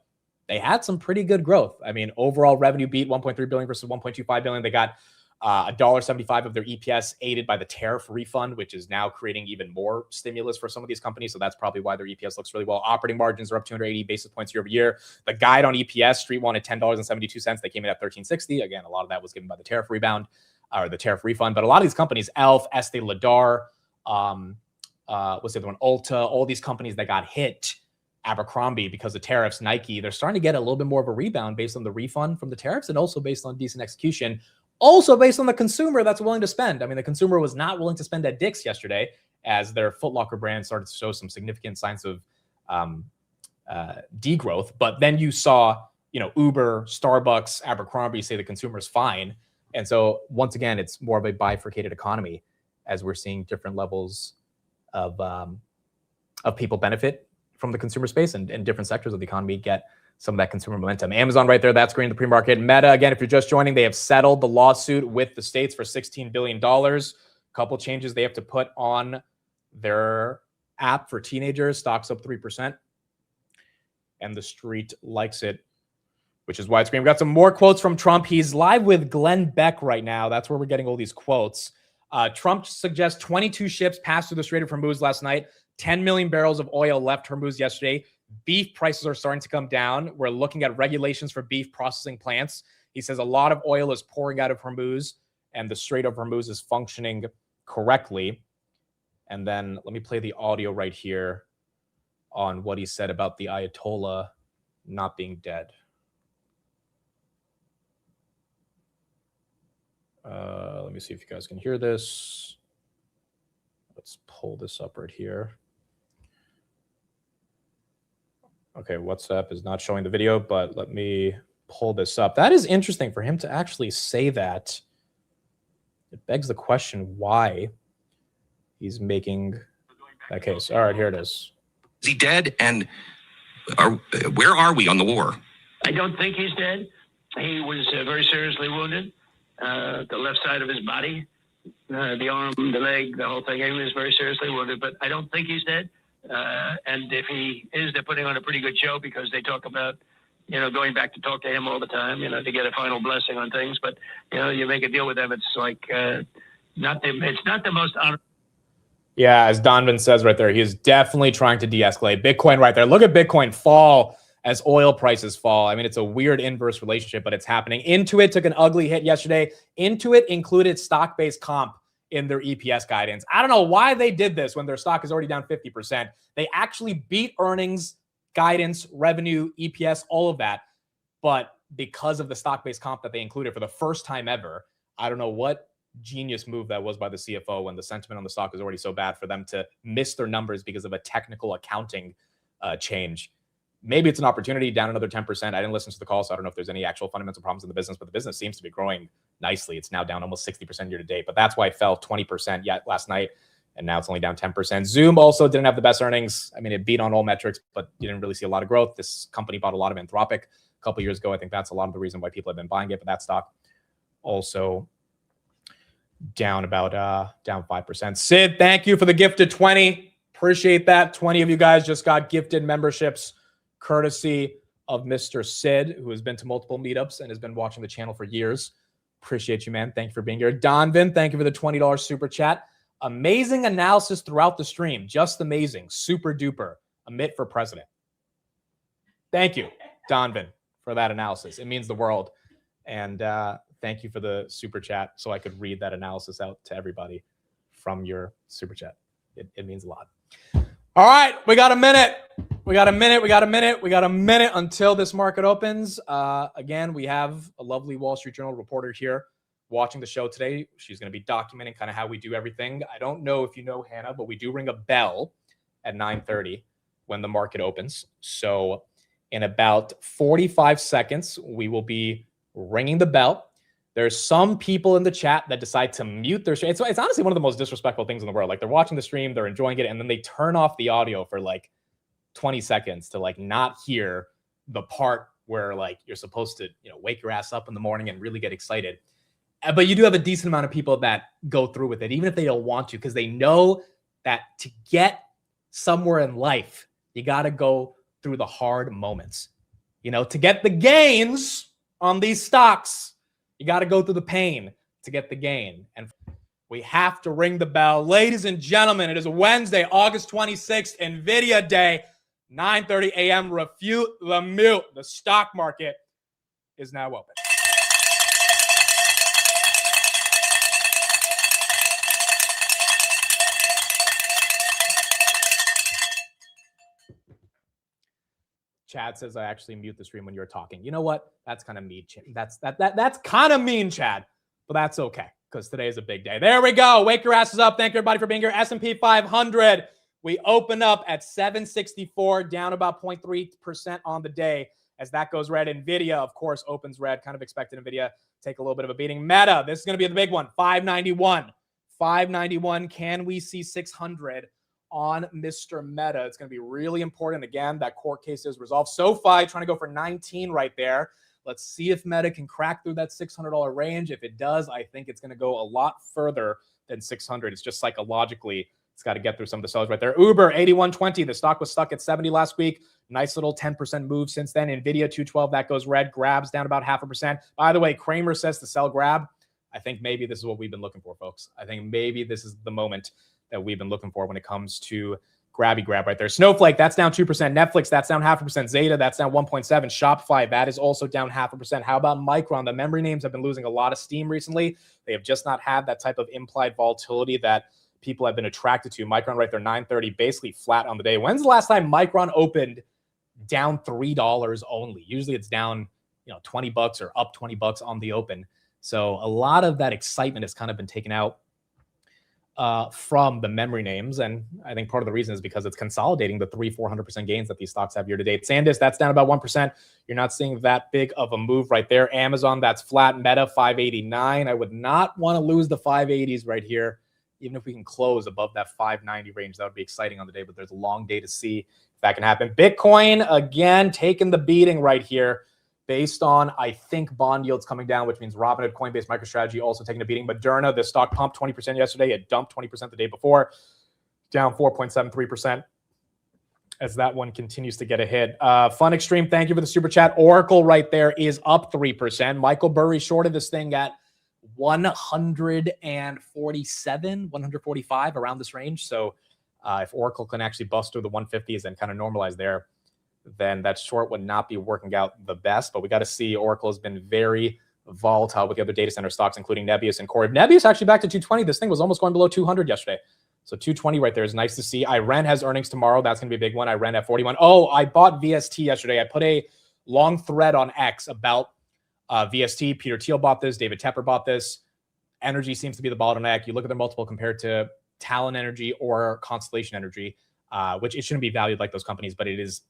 they had some pretty good growth. I mean, overall revenue beat 1.3 billion versus 1.25 billion. They got $1.75 of their EPS aided by the tariff refund, which is now creating even more stimulus for some of these companies. So that's probably why their EPS looks really well. Operating margins are up 280 basis points year over year. The guide on EPS, Street wanted $10.72. They came in at $13.60. Again, a lot of that was given by the tariff rebound or the tariff refund. But a lot of these companies, Elf, Estee Lauder, what's the other one? Ulta, all these companies that got hit, Abercrombie, because of tariffs, Nike, they're starting to get a little bit more of a rebound based on the refund from the tariffs and also based on decent execution. Also based on the consumer that's willing to spend. I mean, the consumer was not willing to spend at Dick's yesterday as their Foot Locker brand started to show some significant signs of degrowth. But then you saw, Uber, Starbucks, Abercrombie say the consumer is fine. And so once again, it's more of a bifurcated economy as we're seeing different levels of people benefit from the consumer space and different sectors of the economy get some of that consumer momentum. Amazon right there, that's green in the pre-market. Meta, again, if you're just joining, they have settled the lawsuit with the states for $16 billion. Couple changes they have to put on their app for teenagers. Stock's up 3%. And the street likes it, which is why it's green. We've got some more quotes from Trump. He's live with Glenn Beck right now. That's where we're getting all these quotes. Trump suggests 22 ships passed through the Strait of Hormuz last night. 10 million barrels of oil left Hormuz yesterday. Beef prices are starting to come down. We're looking at regulations for beef processing plants. He says a lot of oil is pouring out of Hormuz and the Strait of Hormuz is functioning correctly. And then let me play the audio right here on what he said about the Ayatollah not being dead. Let me see if you guys can hear this. Let's pull this up right here. Okay, WhatsApp is not showing the video, but let me pull this up. That is interesting for him to actually say that. It begs the question why he's making that case. All right, here it is. Is he dead? And where are we on the war? I don't think he's dead. He was very seriously wounded. The left side of his body, the arm, the leg, the whole thing. He was very seriously wounded, but I don't think he's dead. And if he is, they're putting on a pretty good show because they talk about, going back to talk to him all the time, to get a final blessing on things. But, you make a deal with them. It's like it's not the most honorable. Yeah, as Donovan says right there, he is definitely trying to de-escalate. Bitcoin right there. Look at Bitcoin fall as oil prices fall. I mean, it's a weird inverse relationship, but it's happening. Intuit took an ugly hit yesterday. Intuit included stock-based comp in their EPS guidance. I don't know why they did this when their stock is already down 50%. They actually beat earnings, guidance, revenue, EPS, all of that. But because of the stock-based comp that they included for the first time ever, I don't know what genius move that was by the CFO when the sentiment on the stock is already so bad for them to miss their numbers because of a technical accounting change. Maybe it's an opportunity down another 10%. I didn't listen to the call, so I don't know if there's any actual fundamental problems in the business, but the business seems to be growing nicely. It's now down almost 60% year to date, but that's why it fell 20% yet last night, and now it's only down 10%. Zoom also didn't have the best earnings. I mean, it beat on all metrics, but you didn't really see a lot of growth. This company bought a lot of Anthropic a couple of years ago. I think that's a lot of the reason why people have been buying it, but that stock also down about down 5%. Sid, thank you for the gifted 20. Appreciate that. 20 of you guys just got gifted memberships courtesy of Mr. Sid, who has been to multiple meetups and has been watching the channel for years. Appreciate you, man. Thank you for being here. Donvin, thank you for the $20 super chat. Amazing analysis throughout the stream. Just amazing. Super duper. A mitt for president. Thank you, Donvin, for that analysis. It means the world. And thank you for the super chat so I could read that analysis out to everybody from your super chat. It means a lot. All right, we got a minute. We got a minute until this market opens. Again, we have a lovely Wall Street Journal reporter here watching the show today. She's going to be documenting kind of how we do everything. I don't know if you know Hannah, but we do ring a bell at 9:30 when the market opens. So in about 45 seconds, we will be ringing the bell. There's some people in the chat that decide to mute their stream. It's honestly one of the most disrespectful things in the world. Like, they're watching the stream, they're enjoying it, and then they turn off the audio for like 20 seconds to like not hear the part where like you're supposed to, wake your ass up in the morning and really get excited. But you do have a decent amount of people that go through with it, even if they don't want to, because they know that to get somewhere in life, you got to go through the hard moments. To get the gains on these stocks, you got to go through the pain to get the gain. And we have to ring the bell. Ladies and gentlemen, it is Wednesday, August 26th, NVIDIA Day, 9:30 a.m. Refute the mute. The stock market is now open. Chad says I actually mute the stream when you're talking. You know what? That's kind of mean. That's kind of mean, Chad. But that's okay, because today is a big day. There we go. Wake your asses up. Thank you, everybody, for being here. S&P 500. We open up at 764, down about 0.3% on the day. As that goes red, NVIDIA, of course, opens red. Kind of expected NVIDIA take a little bit of a beating. Meta, this is going to be the big one. 591. 591. Can we see 600? On Mr. Meta? It's going to be really important. Again, that court case is resolved. SoFi trying to go for 19 right there. Let's see if Meta can crack through that $600 range. If it does, I think it's going to go a lot further than 600. It's just psychologically, it's got to get through some of the sellers right there. Uber, 81.20. The stock was stuck at 70 last week. Nice little 10% move since then. Nvidia, 212. That goes red. Grab's down about 0.5%. By the way, Kramer says to sell Grab. I think maybe this is what we've been looking for, folks. I think maybe this is the moment that we've been looking for when it comes to grab right there. Snowflake, that's down 2%. Netflix, that's down 0.5%. Zeta, that's down 1.7%. Shopify, that is also down 0.5%. How about Micron? The memory names have been losing a lot of steam recently. They have just not had that type of implied volatility that people have been attracted to. Micron right there, 930, basically flat on the day. When's the last time Micron opened down $3 only? Usually it's down, $20 or up $20 on the open. So a lot of that excitement has kind of been taken out from the memory names. And I think part of the reason is because it's consolidating the 400% gains that these stocks have year to date. SanDisk, that's down about 1%. You're not seeing that big of a move right there. Amazon, that's flat. Meta, 589. I would not want to lose the 580s right here. Even if we can close above that 590 range, that would be exciting on the day, but there's a long day to see if that can happen. Bitcoin, again, taking the beating right here based on, I think, bond yields coming down, which means Robinhood, Coinbase, MicroStrategy also taking a beating. Moderna, the stock pumped 20% yesterday. It dumped 20% the day before, down 4.73% as that one continues to get a hit. Fun Extreme, thank you for the super chat. Oracle right there is up 3%. Michael Burry shorted this thing at 147, 145, around this range. So if Oracle can actually bust through the 150s and kind of normalize there, then that short would not be working out the best. But we got to see. Oracle has been very volatile with the other data center stocks, including Nebius and Core. Nebius actually back to 220. This thing was almost going below 200 yesterday. So 220 right there is nice to see. Iran has earnings tomorrow. That's going to be a big one. Iran at 41. Oh, I bought VST yesterday. I put a long thread on X about VST. Peter Thiel bought this. David Tepper bought this. Energy seems to be the bottleneck. You look at their multiple compared to Talon Energy or Constellation Energy, which it shouldn't be valued like those companies, but it is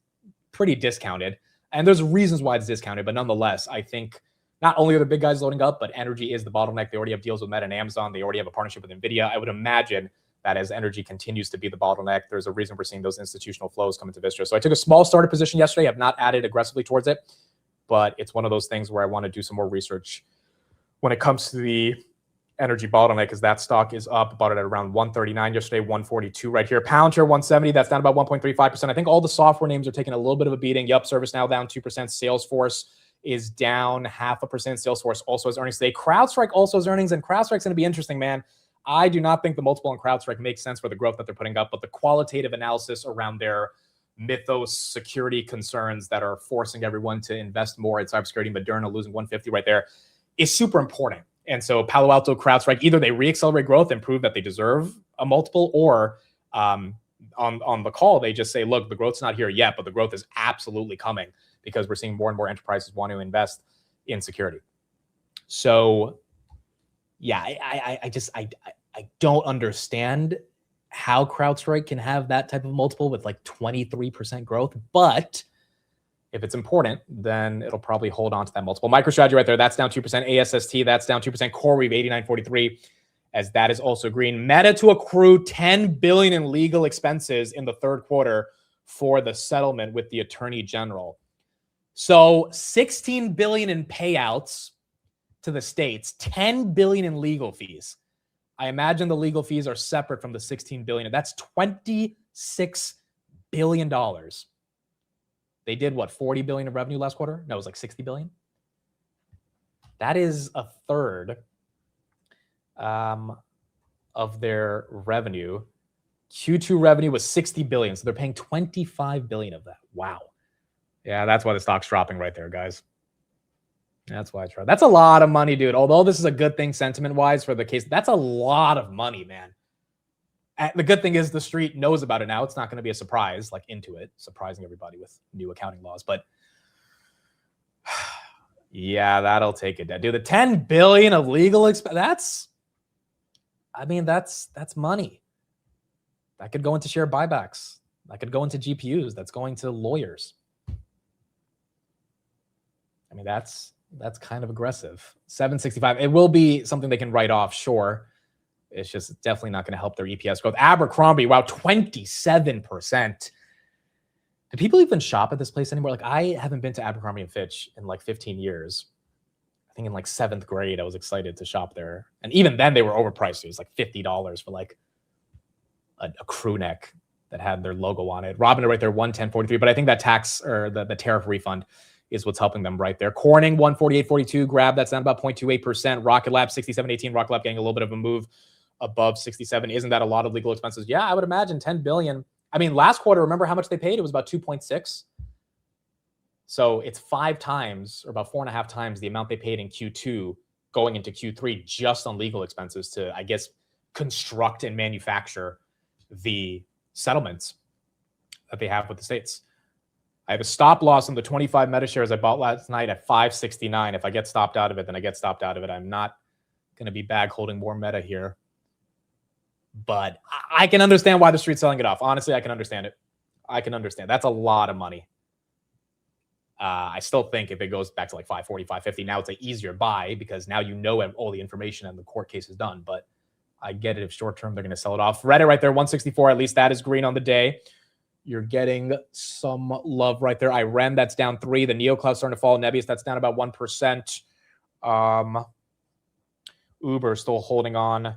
pretty discounted. And there's reasons why it's discounted, but nonetheless, I think not only are the big guys loading up, but energy is the bottleneck. They already have deals with Meta and Amazon. They already have a partnership with Nvidia. I would imagine that as energy continues to be the bottleneck, there's a reason we're seeing those institutional flows come into Vistra. So I took a small starter position yesterday. I've not added aggressively towards it, but it's one of those things where I want to do some more research when it comes to the energy bottleneck, because that stock is up. Bought it at around 139 yesterday, 142 right here. Palantir 170, that's down about 1.35%. I think all the software names are taking a little bit of a beating. Yup, ServiceNow down 2%. Salesforce is down 0.5%. Salesforce also has earnings today. CrowdStrike also has earnings, and CrowdStrike's going to be interesting, man. I do not think the multiple on CrowdStrike makes sense for the growth that they're putting up, but the qualitative analysis around their mythos security concerns that are forcing everyone to invest more in cybersecurity, Moderna losing 150 right there, is super important. And so Palo Alto, CrowdStrike, either they reaccelerate growth and prove that they deserve a multiple, or on the call, they just say, look, the growth's not here yet, but the growth is absolutely coming because we're seeing more and more enterprises want to invest in security. So yeah, I don't understand how CrowdStrike can have that type of multiple with like 23% growth, but if it's important, then it'll probably hold on to that multiple. MicroStrategy right there, that's down 2%. ASST, that's down 2%. CoreWeave, 89.43, as that is also green. Meta to accrue $10 billion in legal expenses in the third quarter for the settlement with the Attorney General. So $16 billion in payouts to the states, $10 billion in legal fees. I imagine the legal fees are separate from the $16 billion. That's $26 billion. They did what, 40 billion in revenue last quarter? No, it was like 60 billion. That is a third of their revenue. Q2 revenue was 60 billion, so they're paying 25 billion of that. Wow. Yeah, that's why the stock's dropping right there, guys. That's why it's right. That's a lot of money, dude. Although this is a good thing sentiment-wise for the case, that's a lot of money, man. The good thing is the street knows about it now. It's not going to be a surprise, like Intuit, surprising everybody with new accounting laws. But yeah, that'll take it down. Dude, the 10 billion of legal expense, that's money. That could go into share buybacks. That could go into GPUs. That's going to lawyers. I mean, that's kind of aggressive. 765. It will be something they can write off, sure. It's just definitely not going to help their EPS growth. Abercrombie, wow, 27%. Do people even shop at this place anymore? Like, I haven't been to Abercrombie & Fitch in like 15 years. I think in like 7th grade, I was excited to shop there. And even then, they were overpriced. It was like $50 for like a crew neck that had their logo on it. Robinhood right there, 110.43. But I think that tax or the tariff refund is what's helping them right there. Corning, 148.42. Grab, that's down about 0.28%. Rocket Lab, 67.18. Rocket Lab getting a little bit of a move above 67. Isn't that a lot of legal expenses? Yeah, I would imagine 10 billion. I mean, last quarter, remember how much they paid? It was about 2.6. So it's 5 times or about 4.5 times the amount they paid in Q2 going into Q3 just on legal expenses to, I guess, construct and manufacture the settlements that they have with the states. I have a stop loss on the 25 Meta shares I bought last night at 569. If I get stopped out of it, then I get stopped out of it. I'm not going to be bag holding more Meta here. But I can understand why the street's selling it off. Honestly, I can understand it. I can understand. That's a lot of money. I still think if it goes back to like 540, 550, now it's an easier buy because now you know all the information and the court case is done. But I get it if short term they're going to sell it off. Reddit right there, 164. At least that is green on the day. You're getting some love right there. IREN, that's down 3. The NeoCloud starting to fall. Nebius, that's down about 1%. Uber still holding on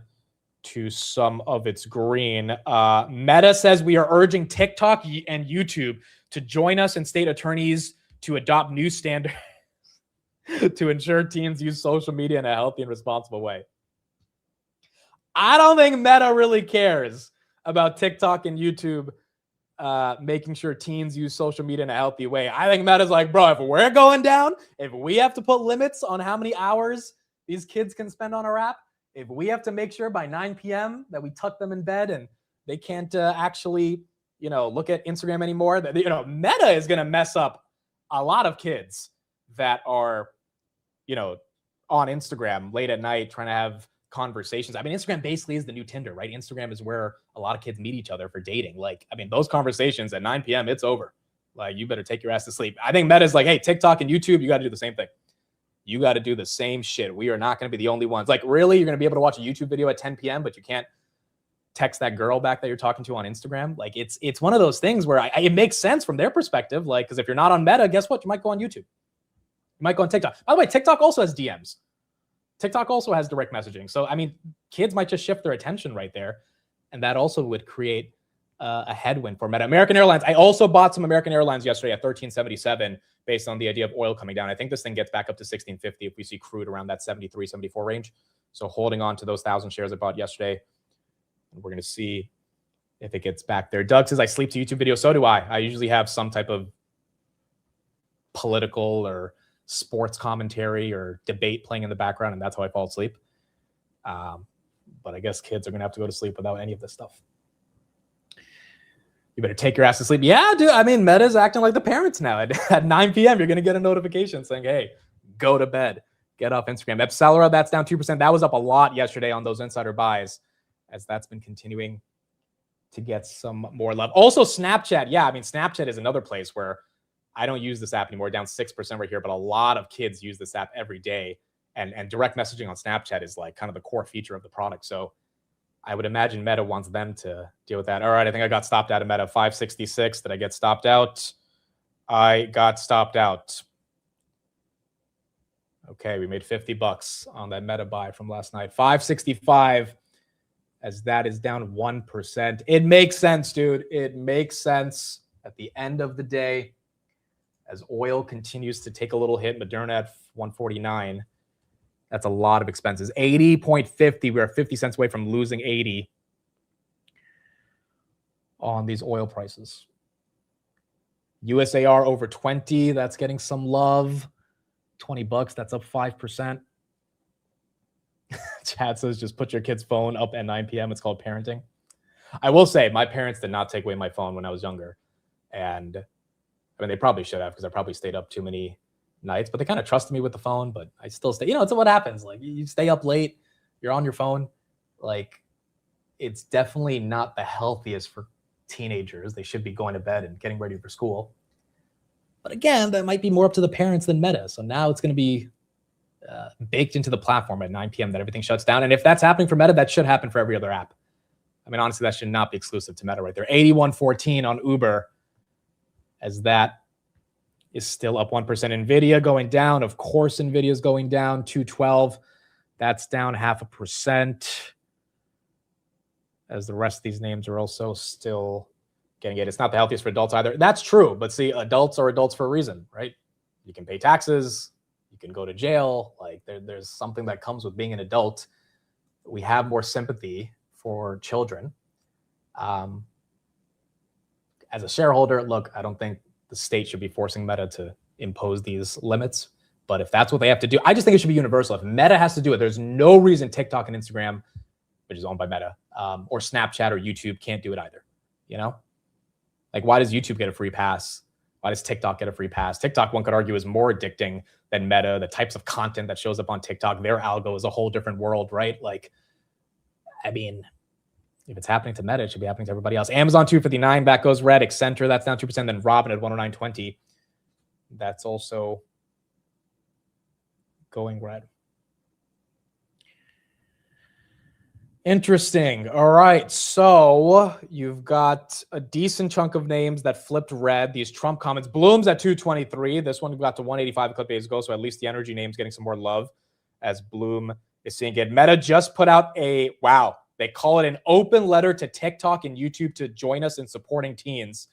to some of its green. Meta says we are urging TikTok and YouTube to join us and state attorneys to adopt new standards to ensure teens use social media in a healthy and responsible way. I don't think Meta really cares about TikTok and YouTube making sure teens use social media in a healthy way. I think Meta's like, bro, if we're going down, if we have to put limits on how many hours these kids can spend on our app, if we have to make sure by 9 p.m. that we tuck them in bed and they can't actually, look at Instagram anymore, that, Meta is going to mess up a lot of kids that are, on Instagram late at night trying to have conversations. I mean, Instagram basically is the new Tinder, right? Instagram is where a lot of kids meet each other for dating. Those conversations at 9 p.m., it's over. You better take your ass to sleep. I think Meta's like, hey, TikTok and YouTube, you got to do the same thing. You got to do the same shit. We are not going to be the only ones. Really? You're going to be able to watch a YouTube video at 10 p.m., but you can't text that girl back that you're talking to on Instagram? It's one of those things where it makes sense from their perspective. Because if you're not on Meta, guess what? You might go on YouTube. You might go on TikTok. By the way, TikTok also has DMs. TikTok also has direct messaging. So, kids might just shift their attention right there. And that also would create a headwind for Meta. American Airlines. I also bought some American Airlines yesterday at $13.77 based on the idea of oil coming down. I think this thing gets back up to $16.50 if we see crude around that 73, 74 range. So holding on to those 1,000 shares I bought yesterday. And we're going to see if it gets back there. Doug says, I sleep to YouTube videos. So do I. I usually have some type of political or sports commentary or debate playing in the background, and that's how I fall asleep. But I guess kids are going to have to go to sleep without any of this stuff. You better take your ass to sleep. Yeah, dude. Meta's acting like the parents now. At 9 p.m., you're going to get a notification saying, hey, go to bed. Get off Instagram. Epsilera, that's down 2%. That was up a lot yesterday on those insider buys, as that's been continuing to get some more love. Also, Snapchat. Yeah, Snapchat is another place where I don't use this app anymore, down 6% right here, but a lot of kids use this app every day. And direct messaging on Snapchat is kind of the core feature of the product. So I would imagine Meta wants them to deal with that. All right, I think I got stopped out of Meta. 566. Did I get stopped out? I got stopped out. Okay, we made $50 on that Meta buy from last night. 565, as that is down 1%. It makes sense, dude. It makes sense at the end of the day. As oil continues to take a little hit, Moderna at 149. That's a lot of expenses. 80.50. We're 50 cents away from losing 80 on these oil prices. USAR over 20. That's getting some love. $20. That's up 5%. Chad says just put your kid's phone up at 9 p.m. It's called parenting. I will say my parents did not take away my phone when I was younger. And they probably should have, because I probably stayed up too many nights, but they kind of trusted me with the phone. But I still stay, it's what happens. You stay up late, you're on your phone. It's definitely not the healthiest for teenagers. They should be going to bed and getting ready for school. But again, that might be more up to the parents than Meta. So now it's going to be baked into the platform at 9 p.m. that everything shuts down. And if that's happening for Meta, that should happen for every other app. Honestly, that should not be exclusive to Meta right there. 81.14 on Uber, as that is still up 1%. Nvidia going down. Of course, Nvidia is going down. 212. That's down 0.5%. As the rest of these names are also still getting it. It's not the healthiest for adults either. That's true. But see, adults are adults for a reason, right? You can pay taxes. You can go to jail. There's something that comes with being an adult. We have more sympathy for children. As a shareholder, look, I don't think the state should be forcing Meta to impose these limits. But if that's what they have to do, I just think it should be universal. If Meta has to do it, there's no reason TikTok and Instagram, which is owned by Meta, or Snapchat or YouTube can't do it either. Why does YouTube get a free pass? Why does TikTok get a free pass? TikTok, one could argue, is more addicting than Meta. The types of content that shows up on TikTok, their algo is a whole different world, right? If it's happening to Meta, it should be happening to everybody else. Amazon 259, that goes red. Accenture, that's down 2%. Then Robin at 109.20. That's also going red. Interesting. All right. So you've got a decent chunk of names that flipped red. These Trump comments. Bloom's at 223. This one got to 185 a couple days ago. So at least the energy name's getting some more love as Bloom is seeing it. Meta just put out a, wow, they call it an open letter to TikTok and YouTube to join us in supporting teens.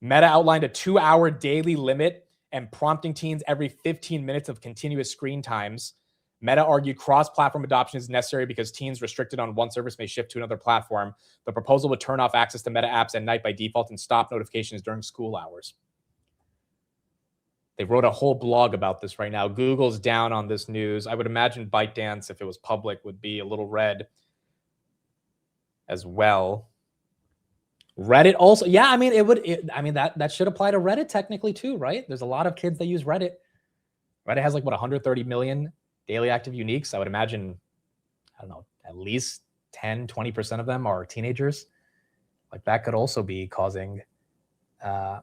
Meta outlined a 2-hour daily limit and prompting teens every 15 minutes of continuous screen times. Meta argued cross-platform adoption is necessary because teens restricted on one service may shift to another platform. The proposal would turn off access to Meta apps at night by default and stop notifications during school hours. They wrote a whole blog about this right now. Google's down on this news. I would imagine ByteDance, if it was public, would be a little red as well. Reddit also, yeah, I mean, that should apply to Reddit technically too, right? There's a lot of kids that use Reddit. Reddit has like, what, 130 million daily active uniques. I would imagine, I don't know, at least 10, 20% of them are teenagers. Like that could also be causing a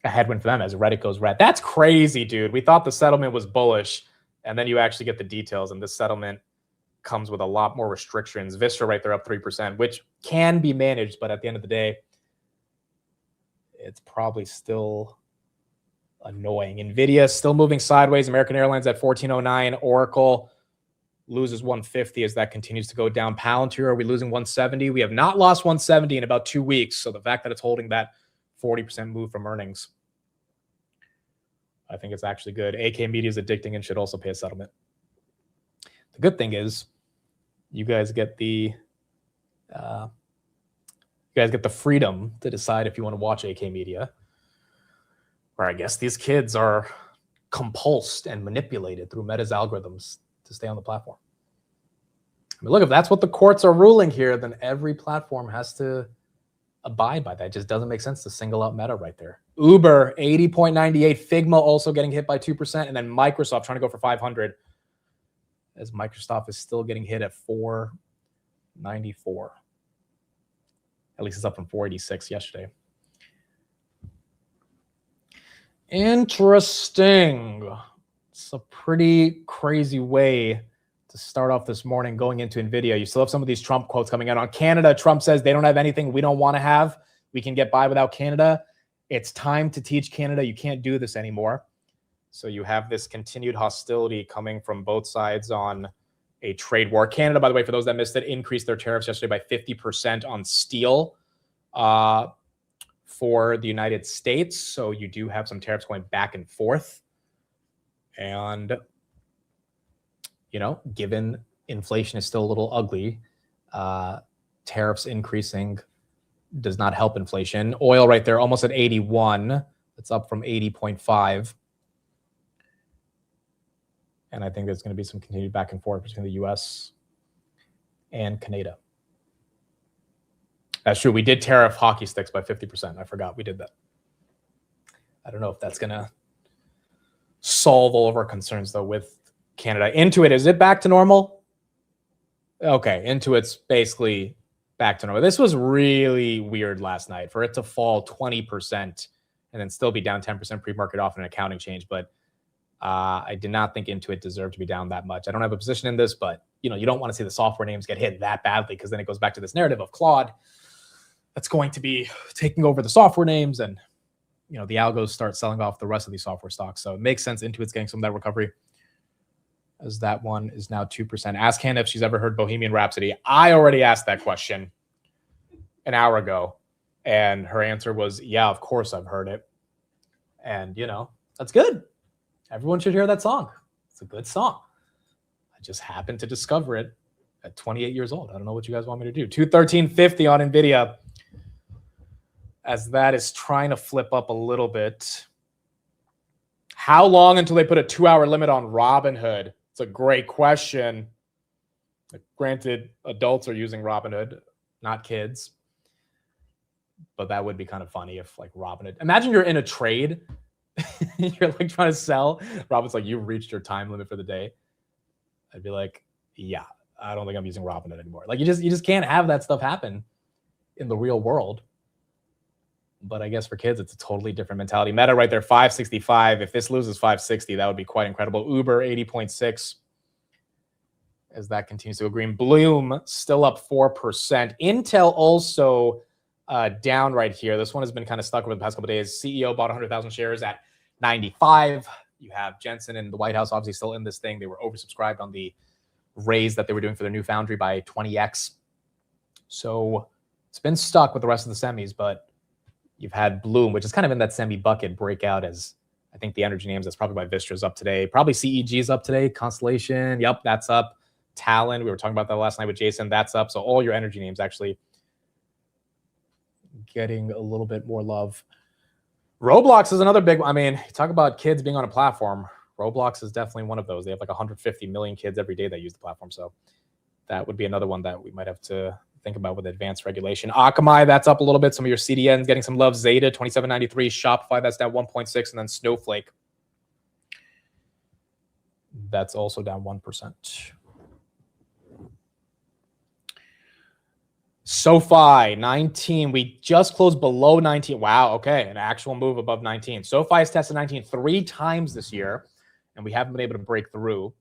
headwind for them as Reddit goes red. That's crazy, dude. We thought the settlement was bullish, and then you actually get the details, and this settlement comes with a lot more restrictions. Vistra right there up 3%, which can be managed, but at the end of the day, it's probably still annoying. Nvidia still moving sideways. American Airlines at 1409. Oracle loses 150 as that continues to go down. Palantir, are we losing 170? We have not lost 170 in about 2 weeks. So the fact that it's holding that 40% move from earnings, I think it's actually good. AK Media is addicting and should also pay a settlement. The good thing is you guys get the freedom to decide if you want to watch AK Media. Or I guess these kids are compulsed and manipulated through Meta's algorithms to stay on the platform. I mean, look, if that's what the courts are ruling here, then every platform has to abide by that. It just doesn't make sense to single out Meta right there. Uber, 80.98. Figma also getting hit by 2%. And then Microsoft trying to go for 500 as Microsoft is still getting hit at 494. At least it's up from 486 yesterday. Interesting. It's a pretty crazy way to start off this morning going into NVIDIA. You still have some of these Trump quotes coming out on Canada. Trump says they don't have anything we don't want to have. We can get by without Canada. It's time to teach Canada you can't do this anymore. So you have this continued hostility coming from both sides on a trade war. Canada, by the way, for those that missed it, increased their tariffs yesterday by 50% on steel for the United States. So you do have some tariffs going back and forth. And, you know, given inflation is still a little ugly, tariffs increasing does not help inflation. Oil right there, almost at 81. It's up from 80.5. And I think there's going to be some continued back and forth between the U.S. and Canada. That's true. We did tariff hockey sticks by 50%. I forgot we did that. I don't know if that's going to solve all of our concerns, though, with Canada. Intuit, is it back to normal? Okay, Intuit's basically back to normal. This was really weird last night for it to fall 20% and then still be down 10% pre-market off an accounting change. But I did not think Intuit deserved to be down that much. I don't have a position in this, but you know, you don't want to see the software names get hit that badly because then it goes back to this narrative of Claude that's going to be taking over the software names, and you know, the algos start selling off the rest of these software stocks. So it makes sense Intuit's getting some of that recovery, as that one is now 2%. Ask Hannah if she's ever heard Bohemian Rhapsody. I already asked that question an hour ago, and her answer was, yeah, of course I've heard it. And you know, that's good. Everyone should hear that song. It's a good song. I just happened to discover it at 28 years old. I don't know what you guys want me to do. 213.50 on NVIDIA as that is trying to flip up a little bit. How long until they put a 2-hour limit on Robinhood? It's a great question. Granted, adults are using Robinhood, not kids. But that would be kind of funny if like Robinhood. Imagine you're in a trade. You're like trying to sell. Robin's like, you've reached your time limit for the day. I'd be like, yeah, I don't think I'm using Robinhood anymore. Like you just can't have that stuff happen in the real world. But I guess for kids, it's a totally different mentality. Meta right there, 565. If this loses 560, that would be quite incredible. Uber, 80.6. As that continues to go green. Bloom still up 4%. Intel also down right here. This one has been kind of stuck over the past couple of days. CEO bought 100,000 shares at 95. You have Jensen and the White House obviously still in this thing. They were oversubscribed on the raise that they were doing for their new foundry by 20x. So it's been stuck with the rest of the semis, but you've had Bloom, which is kind of in that semi bucket, breakout as I think the energy names. That's probably why Vistra's up today. Probably CEG is up today. Constellation, yep, that's up. Talon, we were talking about that last night with Jason. That's up. So all your energy names actually getting a little bit more love. Roblox is another big one. I mean, talk about kids being on a platform. Roblox is definitely one of those. They have like 150 million kids every day that use the platform. So that would be another one that we might have to think about with advanced regulation. Akamai, that's up a little bit. Some of your CDNs getting some love. Zeta, 2793. Shopify, that's down 1.6. And then Snowflake, that's also down 1%. SoFi, 19. We just closed below 19. Wow, okay, an actual move above 19. SoFi has tested 19 3 times this year, and we haven't been able to break through.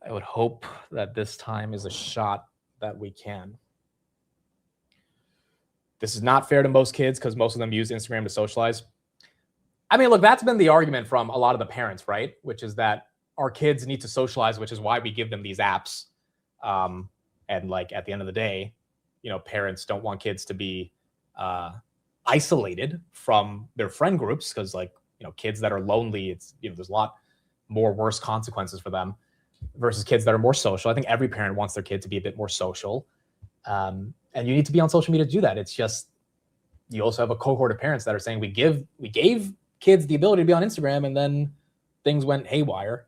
I would hope that this time is a shot that we can. This is not fair to most kids because most of them use Instagram to socialize. I mean, look, that's been the argument from a lot of the parents, right? Which is that our kids need to socialize, which is why we give them these apps. And like at the end of the day, you know, parents don't want kids to be isolated from their friend groups because, like, you know, kids that are lonely, it's, you know, there's a lot more worse consequences for them versus kids that are more social. I think every parent wants their kid to be a bit more social. And you need to be on social media to do that. It's just, you also have a cohort of parents that are saying we gave kids the ability to be on Instagram and then things went haywire.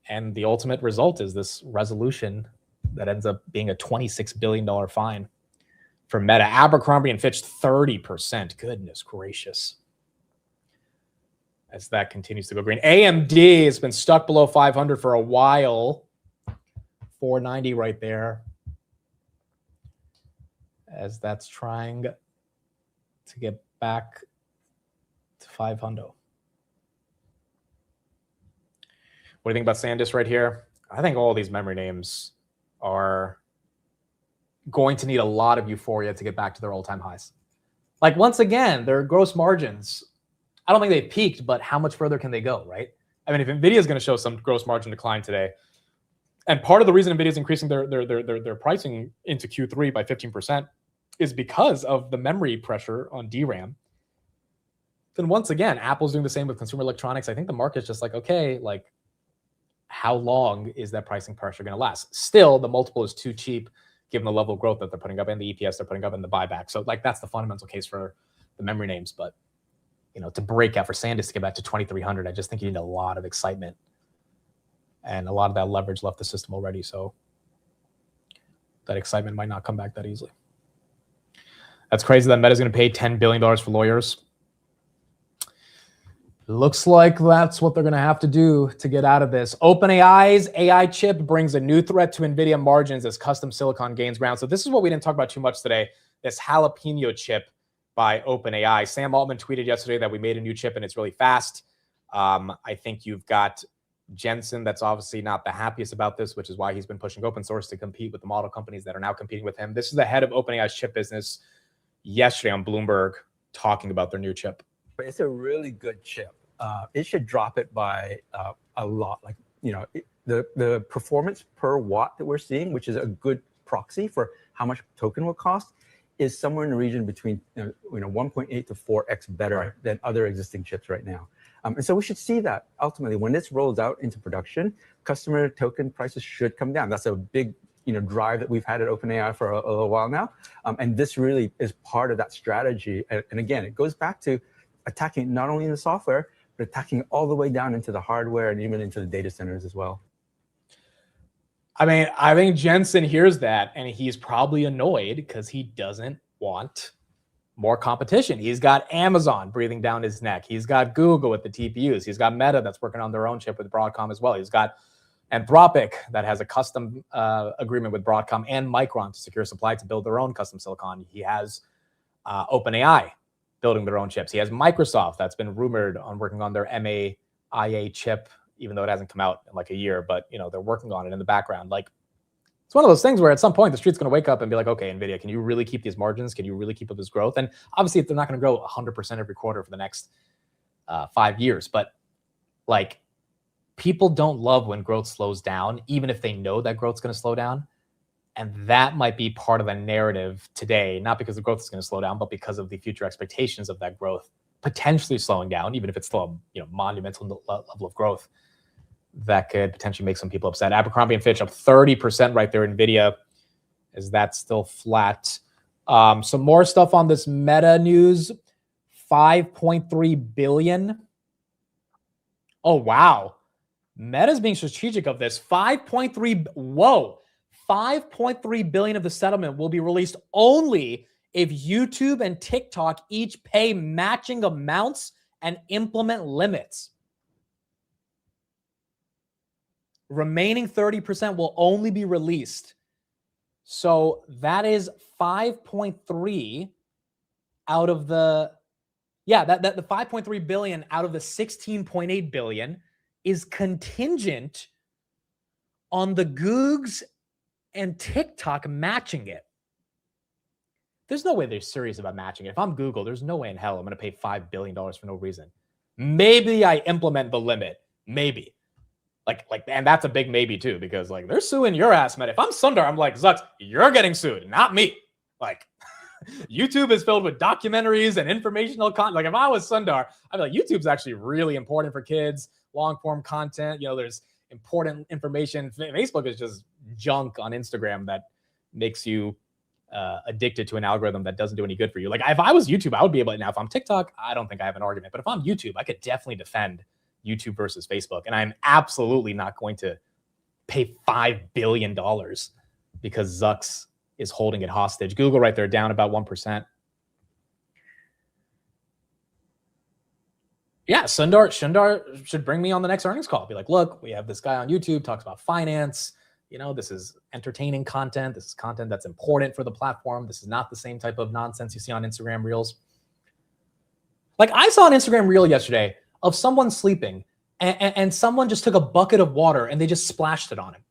And the ultimate result is this resolution that ends up being a $26 billion fine for Meta. Abercrombie and Fitch, 30%. Goodness gracious. As that continues to go green. AMD has been stuck below 500 for a while. 490 right there. As that's trying to get back to 500. What do you think about SanDisk right here? I think all these memory names are going to need a lot of euphoria to get back to their all-time highs. Like, once again, their gross margins, I don't think they've peaked, but how much further can they go, right? I mean, if NVIDIA is going to show some gross margin decline today, and part of the reason NVIDIA is increasing their pricing into Q3 by 15% is because of the memory pressure on DRAM, then once again, Apple's doing the same with consumer electronics. I think the market's just like, okay, like, how long is that pricing pressure going to last? Still, the multiple is too cheap given the level of growth that they're putting up and the EPS they're putting up and the buyback. So, like, that's the fundamental case for the memory names. But, you know, to break out for SanDisk to get back to 2,300, I just think you need a lot of excitement. And a lot of that leverage left the system already. So that excitement might not come back that easily. That's crazy that Meta's going to pay $10 billion for lawyers. Looks like that's what they're going to have to do to get out of this. OpenAI's AI chip brings a new threat to NVIDIA margins as custom silicon gains ground. So this is what we didn't talk about too much today, this jalapeno chip by OpenAI. Sam Altman tweeted yesterday that we made a new chip and it's really fast. I think you've got Jensen that's obviously not the happiest about this, which is why he's been pushing open source to compete with the model companies that are now competing with him. This is the head of OpenAI's chip business yesterday on Bloomberg talking about their new chip. But it's a really good chip. It should drop it by a lot. Like, you know, the performance per watt that we're seeing, which is a good proxy for how much token will cost, is somewhere in the region between 1.8 to 4x better than other existing chips right now. And so we should see that ultimately when this rolls out into production, customer token prices should come down. That's a big drive that we've had at OpenAI for a little while now. And this really is part of that strategy. And again, it goes back to attacking not only in the software, but attacking all the way down into the hardware and even into the data centers as well. I mean, I think Jensen hears that and he's probably annoyed because he doesn't want more competition. He's got Amazon breathing down his neck. He's got Google with the TPUs. He's got Meta that's working on their own chip with Broadcom as well. He's got Anthropic, that has a custom agreement with Broadcom and Micron to secure supply to build their own custom silicon. He has OpenAI building their own chips. He has Microsoft, that's been rumored on working on their MAIA chip, even though it hasn't come out in like a year, but they're working on it in the background. Like, it's one of those things where at some point the street's going to wake up and be like, okay, NVIDIA, can you really keep these margins? Can you really keep up this growth? And obviously they're not going to grow 100% every quarter for the next 5 years, but like, people don't love when growth slows down, even if they know that growth's going to slow down. And that might be part of the narrative today, not because the growth is going to slow down, but because of the future expectations of that growth potentially slowing down, even if it's still a monumental level of growth. That could potentially make some people upset. Abercrombie & Fitch up 30% right there. NVIDIA, is that still flat? Some more stuff on this Meta news. 5.3 billion. Oh, wow. Meta's being strategic of this. 5.3 billion of the settlement will be released only if YouTube and TikTok each pay matching amounts and implement limits. Remaining 30% will only be released. So that is 5.3 out of the, the 5.3 billion out of the 16.8 billion is contingent on the Googs and TikTok matching it. There's no way they're serious about matching it. If I'm Google, there's no way in hell I'm going to pay $5 billion for no reason. Maybe I implement the limit. Maybe. And that's a big maybe too, because like they're suing your ass, man. If I'm Sundar, I'm like, Zucks, you're getting sued, not me. Like, YouTube is filled with documentaries and informational content. Like, if I was Sundar, I'd be like, YouTube's actually really important for kids, long form content. There's important information. Facebook is just junk on Instagram that makes you addicted to an algorithm that doesn't do any good for you. Like, if I was YouTube, I would be able to. Now, if I'm TikTok, I don't think I have an argument. But if I'm YouTube, I could definitely defend YouTube versus Facebook. And I'm absolutely not going to pay $5 billion because Zucks is holding it hostage. Google right there, down about 1%. Yeah, Sundar should bring me on the next earnings call. Be like, look, we have this guy on YouTube, talks about finance. This is entertaining content. This is content that's important for the platform. This is not the same type of nonsense you see on Instagram Reels. Like, I saw an Instagram Reel yesterday of someone sleeping and someone just took a bucket of water and they just splashed it on him.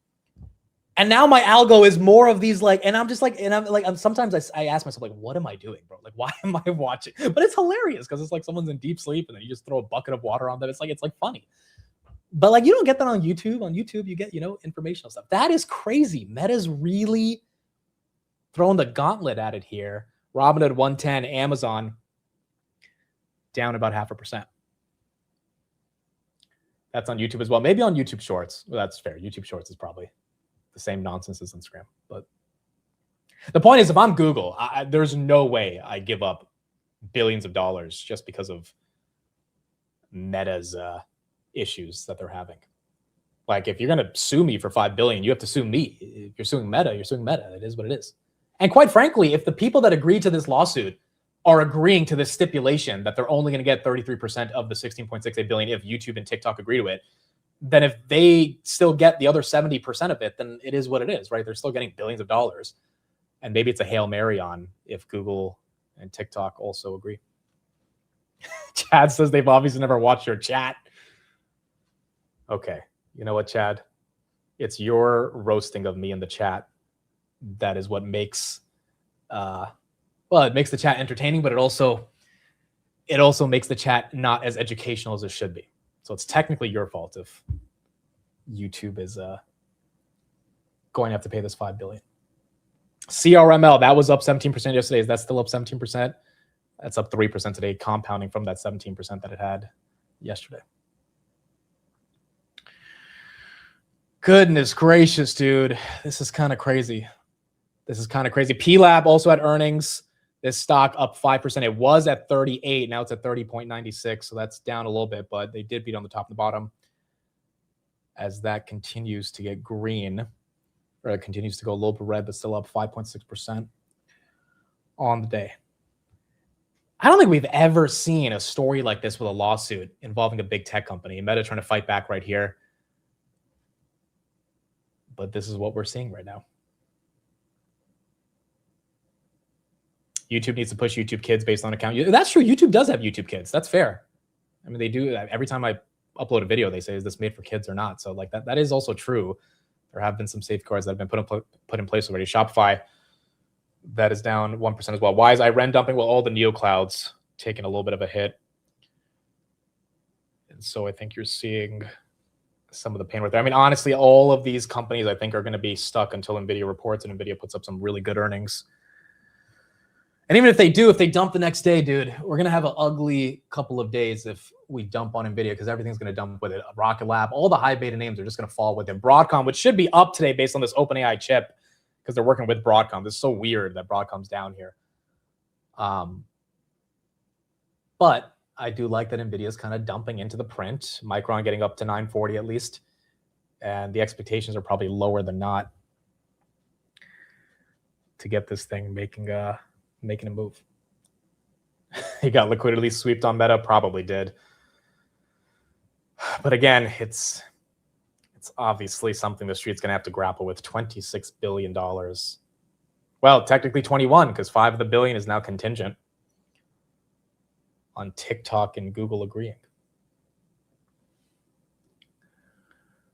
And now my algo is more of these, like, and I'm just like, sometimes I ask myself, like, what am I doing, bro? Like, why am I watching? But it's hilarious because it's like someone's in deep sleep and then you just throw a bucket of water on them. It's like funny. But like, you don't get that on YouTube. On YouTube, you get, informational stuff. That is crazy. Meta's really throwing the gauntlet at it here. Robinhood 110, Amazon down about 0.5%. That's on YouTube as well. Maybe on YouTube Shorts. Well, that's fair. YouTube Shorts is probably the same nonsense as Instagram. But the point is, if I'm Google, there's no way I give up billions of dollars just because of Meta's issues that they're having. Like, if you're going to sue me for $5 billion, you have to sue me. If you're suing Meta, you're suing Meta. It is what it is. And quite frankly, if the people that agreed to this lawsuit are agreeing to this stipulation that they're only going to get 33% of the 16.68 billion if YouTube and TikTok agree to it, then if they still get the other 70% of it, then it is what it is, right? They're still getting billions of dollars. And maybe it's a Hail Mary on if Google and TikTok also agree. Chad says they've obviously never watched your chat. Okay. You know what, Chad? It's your roasting of me in the chat that is what makes it makes the chat entertaining, but it also makes the chat not as educational as it should be. So it's technically your fault if YouTube is going to have to pay this $5 billion. CRML, that was up 17% yesterday. Is that still up 17%? That's up 3% today, compounding from that 17% that it had yesterday. Goodness gracious, dude. This is kind of crazy. P-Lab also had earnings. This stock up 5%. It was at 38. Now it's at 30.96. So that's down a little bit, but they did beat on the top and the bottom as that continues to get green, or it continues to go a little bit red, but still up 5.6% on the day. I don't think we've ever seen a story like this with a lawsuit involving a big tech company. Meta trying to fight back right here. But this is what we're seeing right now. YouTube needs to push YouTube Kids based on account. That's true. YouTube does have YouTube Kids. That's fair. I mean, they do. Every time I upload a video, they say, is this made for kids or not? So like that is also true. There have been some safeguards that have been put in place already. Shopify, that is down 1% as well. Why is Iran dumping? Well, all the neoclouds taking a little bit of a hit. And so I think you're seeing some of the pain right there. I mean, honestly, all of these companies I think are going to be stuck until NVIDIA reports and NVIDIA puts up some really good earnings. And even if they do, if they dump the next day, dude, we're going to have an ugly couple of days if we dump on NVIDIA because everything's going to dump with it. Rocket Lab, all the high beta names are just going to fall with it. Broadcom, which should be up today based on this OpenAI chip because they're working with Broadcom. This is so weird that Broadcom's down here. But I do like that NVIDIA is kind of dumping into the print. Micron getting up to 940 at least. And the expectations are probably lower than not to get this thing making a move. He got liquidity swept on Meta, probably did. But again, it's obviously something the street's going to have to grapple with. $26 billion. Well, technically 21 because 5 of the billion is now contingent on TikTok and Google agreeing.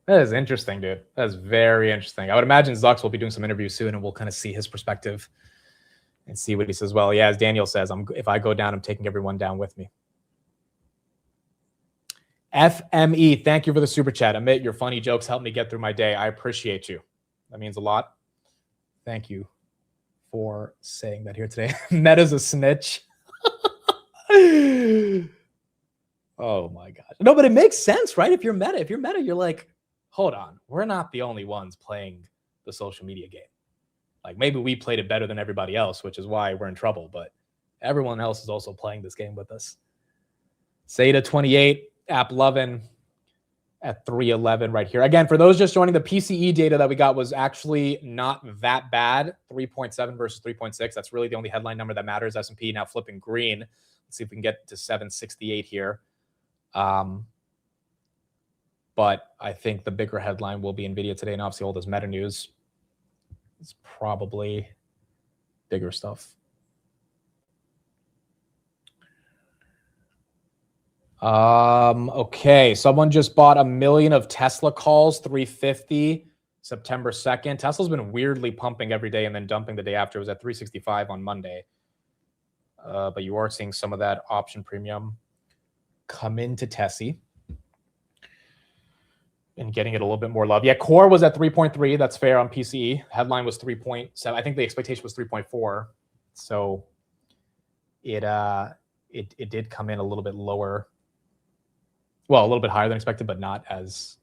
That is interesting, dude. That is very interesting. I would imagine Zucks will be doing some interviews soon and we'll kind of see his perspective and see what he says. Well, yeah, as Daniel says, if I go down, I'm taking everyone down with me. FME, thank you for the super chat. Amit, your funny jokes help me get through my day. I appreciate you. That means a lot. Thank you for saying that here today. Meta's a snitch. Oh my God. No, but it makes sense, right? If you're Meta, you're like, hold on, we're not the only ones playing the social media game. Like maybe we played it better than everybody else, which is why we're in trouble, but everyone else is also playing this game with us. Zeta 28, App Lovin at 311 right here. Again, for those just joining, the PCE data that we got was actually not that bad. 3.7 versus 3.6. That's really the only headline number that matters. S&P now flipping green. Let's see if we can get to 768 here. But I think the bigger headline will be NVIDIA today, and obviously all this meta news. It's probably bigger stuff. Okay, someone just bought 1 million of Tesla calls, 350, September 2nd. Tesla's been weirdly pumping every day and then dumping the day after. It was at 365 on Monday. But you are seeing some of that option premium come into Tessie and getting it a little bit more love. Yeah, core was at 3.3. That's fair on PCE. Headline was 3.7. I think the expectation was 3.4. So it did come in a little bit lower. Well, a little bit higher than expected, but not as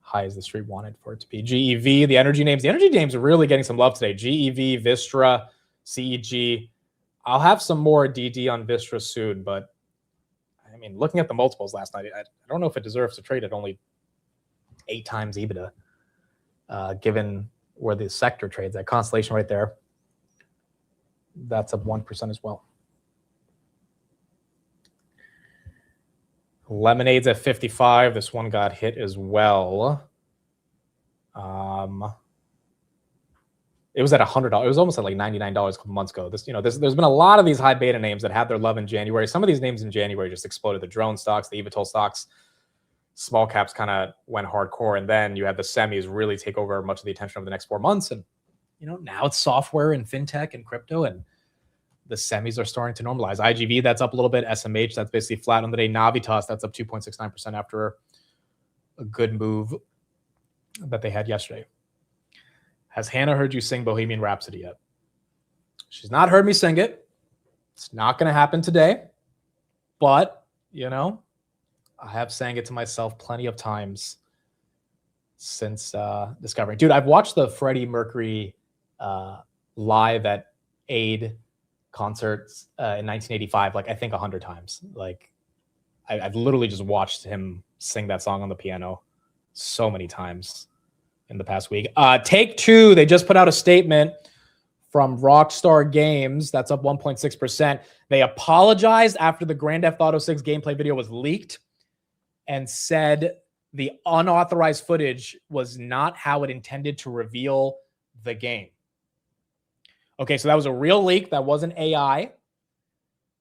high as the street wanted for it to be. GEV, the energy names. The energy names are really getting some love today. GEV, Vistra, CEG. I'll have some more DD on Vistra soon, but I mean, looking at the multiples last night, I don't know if it deserves to trade at only 8 times EBITDA, given where the sector trades. That Constellation right there, that's up 1% as well. Lemonade's at 55. This one got hit as well. It was at $100. It was almost at like $99 a couple months ago. There's been a lot of these high beta names that had their love in January. Some of these names in January just exploded. The drone stocks, the eVTOL stocks, small caps kind of went hardcore, and then you had the semis really take over much of the attention over the next 4 months. And now it's software and fintech and crypto, and the semis are starting to normalize. IGV, that's up a little bit. SMH, that's basically flat on the day. Navitas, that's up 2.69% after a good move that they had yesterday. Has Hannah heard you sing Bohemian Rhapsody yet? She's not heard me sing it. It's not going to happen today. But, I have sang it to myself plenty of times since discovering. Dude, I've watched the Freddie Mercury live at Aid concerts in 1985, like I think 100 times. Like I've literally just watched him sing that song on the piano so many times in the past week. Take-Two, they just put out a statement from Rockstar Games that's up 1.6%. They apologized after the Grand Theft Auto 6 gameplay video was leaked and said the unauthorized footage was not how it intended to reveal the game. Okay, so that was a real leak. That wasn't AI.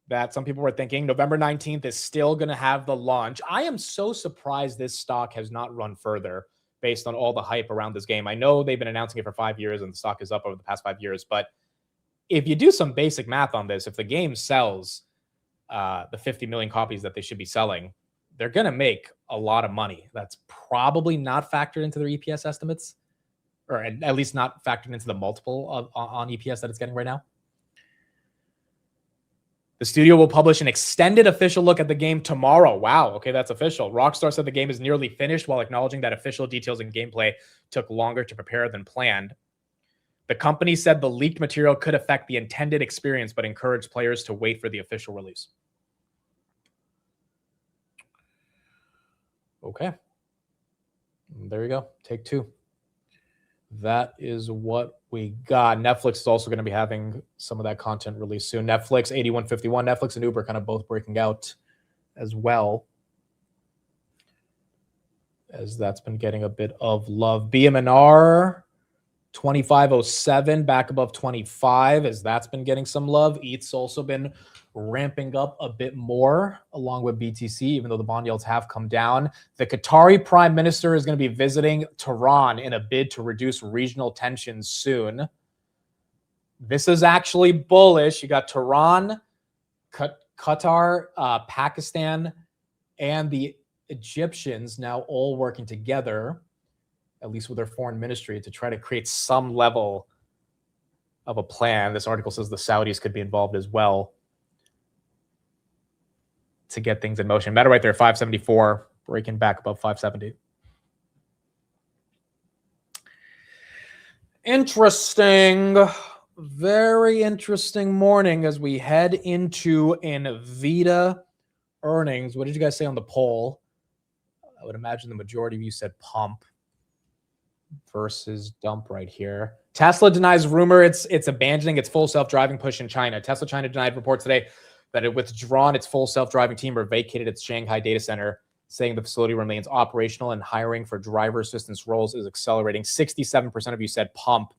That some people were thinking. November 19th is still going to have the launch. I am so surprised this stock has not run further based on all the hype around this game. I know they've been announcing it for 5 years and the stock is up over the past 5 years, but if you do some basic math on this, if the game sells the 50 million copies that they should be selling, they're going to make a lot of money. That's probably not factored into their EPS estimates, or at least not factored into the multiple on EPS that it's getting right now. The studio will publish an extended official look at the game tomorrow. Wow, okay, that's official. Rockstar said the game is nearly finished while acknowledging that official details and gameplay took longer to prepare than planned. The company said the leaked material could affect the intended experience, but encouraged players to wait for the official release. Okay. There you go. Take two. That is what we got. Netflix is also going to be having some of that content released soon. Netflix 8151, Netflix and Uber kind of both breaking out as well, as that's been getting a bit of love. BMNR 2507 back above 25, as that's been getting some love. ETH's also been ramping up a bit more along with BTC, even though the bond yields have come down. The Qatari prime minister is going to be visiting Tehran in a bid to reduce regional tensions soon. This is actually bullish. You got Tehran, Qatar, Pakistan, and the Egyptians now all working together, at least with their foreign ministry, to try to create some level of a plan. This article says the Saudis could be involved as well to get things in motion. Meta right there, 574, breaking back above 570. Interesting. Very interesting morning as we head into Nvidia earnings. What did you guys say on the poll? I would imagine the majority of you said pump versus dump right here. Tesla denies rumor it's abandoning its full self-driving push in China. Tesla China denied reports today that it withdrawn its full self-driving team or vacated its Shanghai data center, saying the facility remains operational and hiring for driver assistance roles is accelerating. 67% of you said pump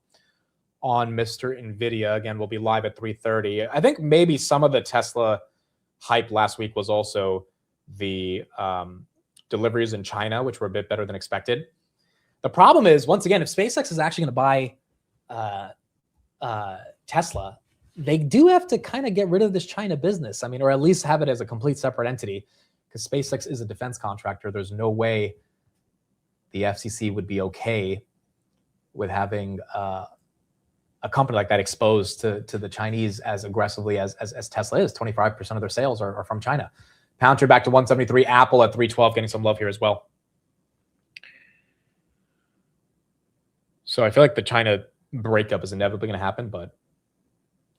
on Mr. Nvidia. Again, we'll be live at 3:30. I think maybe some of the Tesla hype last week was also the deliveries in China, which were a bit better than expected. The problem is, once again, if SpaceX is actually going to buy Tesla, they do have to kind of get rid of this China business. I mean, or at least have it as a complete separate entity, because SpaceX is a defense contractor. There's no way the FCC would be okay with having a company like that exposed to the Chinese as aggressively as Tesla is. 25% of their sales are from China. Palantir back to 173. Apple at 312, getting some love here as well. So I feel like the China breakup is inevitably going to happen, but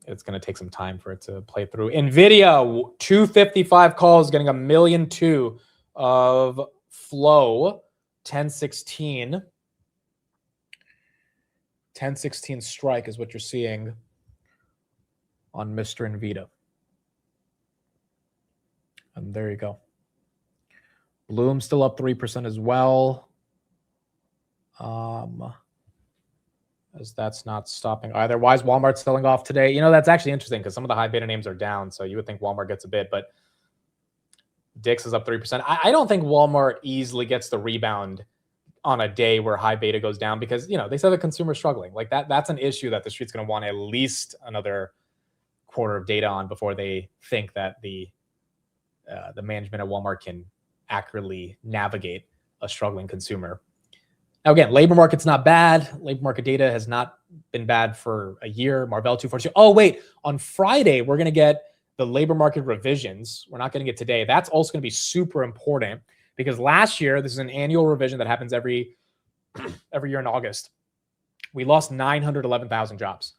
it's going to take some time for it to play through. Nvidia, 255 calls, getting 1.2 million of flow. 1016. 1016 strike is what you're seeing on Mr. Nvidia. And there you go. Bloom still up 3% as well. As that's not stopping either. Why is Walmart selling off today? You know, that's actually interesting because some of the high beta names are down, so you would think Walmart gets a bit, but Dick's is up 3%. I don't think Walmart easily gets the rebound on a day where high beta goes down because, you know, they said the consumer's struggling. Like that's an issue that the street's going to want at least another quarter of data on before they think that the management at Walmart can accurately navigate a struggling consumer. Now, again, labor market's not bad. Labor market data has not been bad for a year. Marvell 242. Oh, wait. On Friday, we're going to get the labor market revisions. We're not going to get today. That's also going to be super important because last year, this is an annual revision that happens every year in August. We lost 911,000 jobs.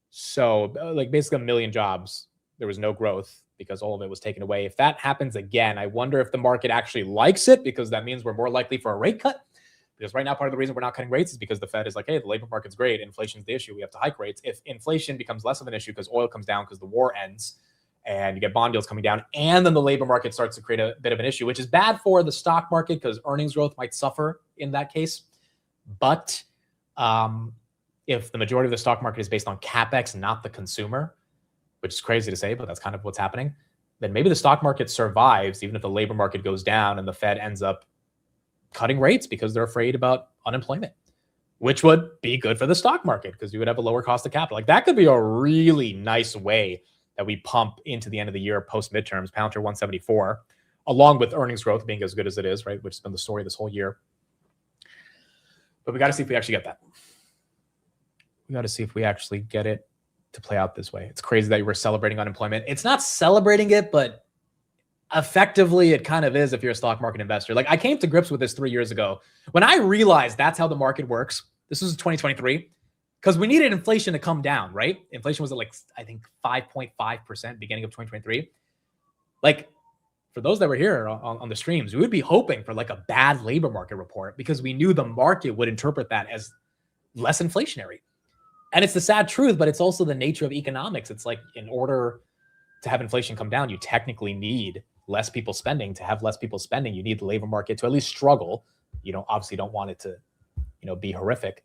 So like basically 1 million jobs. There was no growth because all of it was taken away. If that happens again, I wonder if the market actually likes it because that means we're more likely for a rate cut. Because right now, part of the reason we're not cutting rates is because the Fed is like, hey, the labor market's great. Inflation's the issue. We have to hike rates. If inflation becomes less of an issue because oil comes down because the war ends and you get bond yields coming down, and then the labor market starts to create a bit of an issue, which is bad for the stock market because earnings growth might suffer in that case. But if the majority of the stock market is based on capex, not the consumer, which is crazy to say, but that's kind of what's happening, then maybe the stock market survives even if the labor market goes down and the Fed ends up cutting rates because they're afraid about unemployment, which would be good for the stock market because you would have a lower cost of capital. Like that could be a really nice way that we pump into the end of the year post midterms, Palantir 174, along with earnings growth being as good as it is, right? Which has been the story this whole year. But we got to see if we actually get that. We got to see if we actually get it to play out this way. It's crazy that we're celebrating unemployment. It's not celebrating it, but effectively it kind of is if you're a stock market investor. Like I came to grips with this 3 years ago when I realized that's how the market works. This was 2023 because we needed inflation to come down, right? Inflation was at like, I think 5.5% beginning of 2023. Like for those that were here on the streams, we would be hoping for like a bad labor market report because we knew the market would interpret that as less inflationary. And it's the sad truth, but it's also the nature of economics. It's like in order to have inflation come down, you technically need less people spending. To have less people spending, you need the labor market to at least struggle. You don't obviously don't want it to, be horrific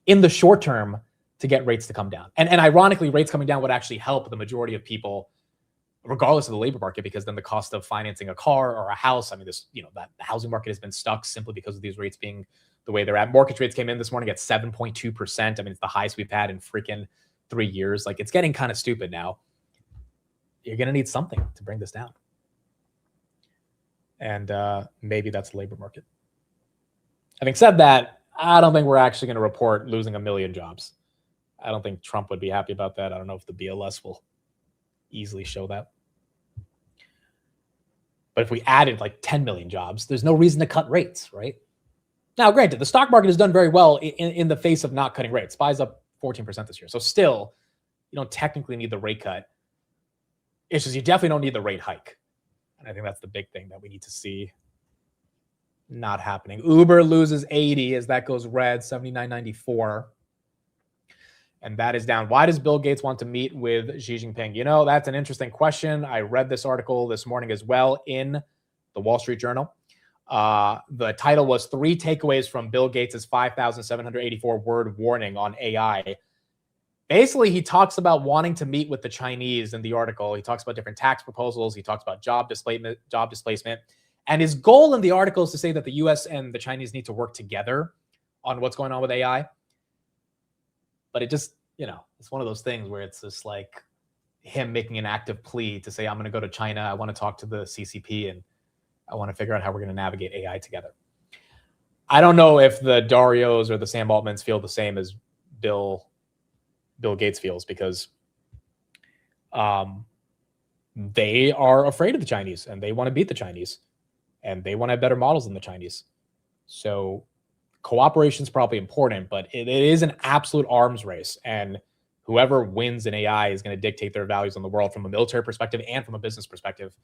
in the short term to get rates to come down. And ironically, rates coming down would actually help the majority of people, regardless of the labor market, because then the cost of financing a car or a house, I mean, that the housing market has been stuck simply because of these rates being the way they're at. Mortgage rates came in this morning at 7.2%. I mean, it's the highest we've had in freaking 3 years. Like it's getting kind of stupid now. You're going to need something to bring this down. And maybe that's the labor market. Having said that, I don't think we're actually going to report losing 1 million jobs. I don't think Trump would be happy about that. I don't know if the BLS will easily show that. But if we added like 10 million jobs, there's no reason to cut rates, right? Now, granted, the stock market has done very well in the face of not cutting rates. SPY's up 14% this year. So still, you don't technically need the rate cut. It's just you definitely don't need the rate hike. And I think that's the big thing that we need to see not happening. Uber loses 80 as that goes red, 79.94. And that is down. Why does Bill Gates want to meet with Xi Jinping? That's an interesting question. I read this article this morning as well in the Wall Street Journal. The title was 3 takeaways from Bill Gates' 5,784 word warning on AI. Basically, he talks about wanting to meet with the Chinese in the article. He talks about different tax proposals. He talks about job displacement. And his goal in the article is to say that the US and the Chinese need to work together on what's going on with AI. But it just, it's one of those things where it's just like him making an active plea to say, I'm going to go to China. I want to talk to the CCP and I want to figure out how we're going to navigate AI together. I don't know if the Darios or the Sam Altmans feel the same as Bill Gates feels, because they are afraid of the Chinese and they want to beat the Chinese and they want to have better models than the Chinese. So cooperation is probably important, but it is an absolute arms race. And whoever wins in AI is going to dictate their values in the world from a military perspective and from a business perspective.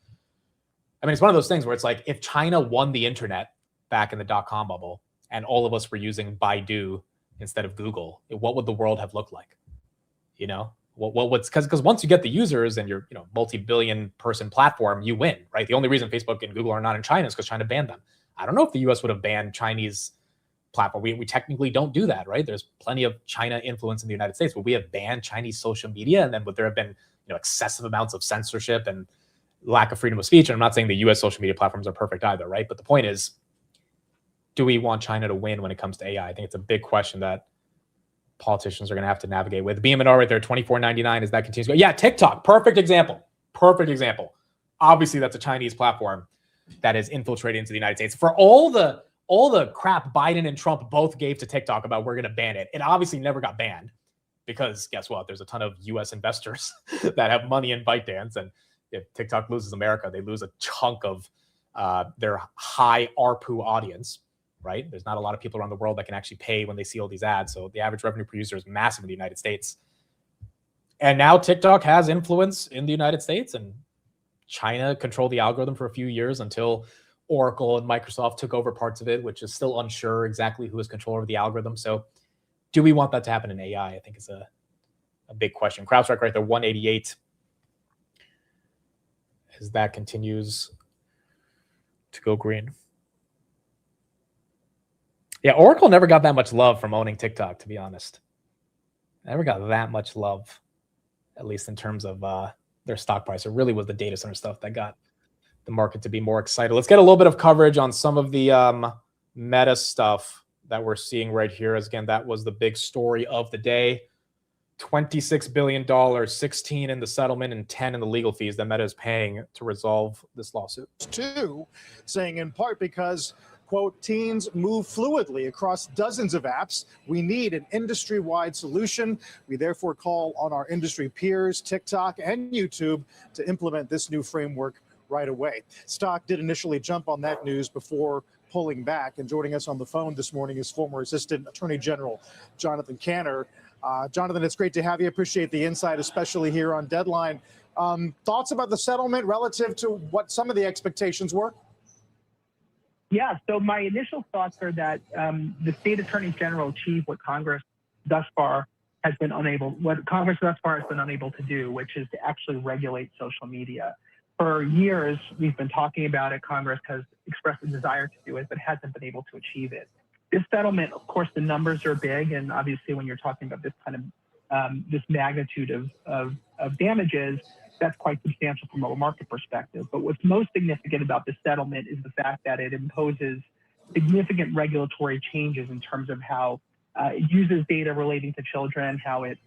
I mean, it's one of those things where it's like if China won the internet back in the dot-com bubble and all of us were using Baidu instead of Google, what would the world have looked like? What's because once you get the users and your multi-billion person platform, you win, right? The only reason Facebook and Google are not in China is because China banned them. I don't know if the US would have banned Chinese platform. We technically don't do that, right? There's plenty of China influence in the United States, but we have banned Chinese social media, and then would there have been excessive amounts of censorship and lack of freedom of speech? And I'm not saying the US social media platforms are perfect either, right? But the point is, do we want China to win when it comes to AI? I think it's a big question that politicians are going to have to navigate with. BMNR right there, $24.99 as that continues to go. Yeah, TikTok, perfect example. Obviously, that's a Chinese platform that has infiltrated into the United States. For all the crap Biden and Trump both gave to TikTok about we're going to ban it, it obviously never got banned because guess what? There's a ton of US investors that have money in ByteDance, and if TikTok loses America, they lose a chunk of their high ARPU audience. Right? There's not a lot of people around the world that can actually pay when they see all these ads. So the average revenue per user is massive in the United States. And now TikTok has influence in the United States, and China controlled the algorithm for a few years until Oracle and Microsoft took over parts of it, which is still unsure exactly who has control over the algorithm. So do we want that to happen in AI? I think is a big question. CrowdStrike right there, 188. as that continues to go green. Yeah, Oracle never got that much love from owning TikTok, to be honest. Never got that much love, at least in terms of their stock price. It really was the data center stuff that got the market to be more excited. Let's get a little bit of coverage on some of the Meta stuff that we're seeing right here. As again, that was the big story of the day. $26 billion, 16 in the settlement and 10 in the legal fees that Meta is paying to resolve this lawsuit. Too, saying in part because, quote, teens move fluidly across dozens of apps. We need an industry-wide solution. We therefore call on our industry peers, TikTok and YouTube, to implement this new framework right away. Stock did initially jump on that news before pulling back. And joining us on the phone this morning is former Assistant Attorney General Jonathan Kanter. Jonathan, it's great to have you. Appreciate the insight, especially here on Deadline. Thoughts about the settlement relative to what some of the expectations were? Yeah, so my initial thoughts are that the state attorneys general achieved what Congress thus far has been unable to do, which is to actually regulate social media. For years, we've been talking about it. Congress has expressed a desire to do it, but hasn't been able to achieve it. This settlement, of course, the numbers are big, and obviously when you're talking about this kind of this magnitude of damages, that's quite substantial from a market perspective. But what's most significant about this settlement is the fact that it imposes significant regulatory changes in terms of how it uses data relating to children, how it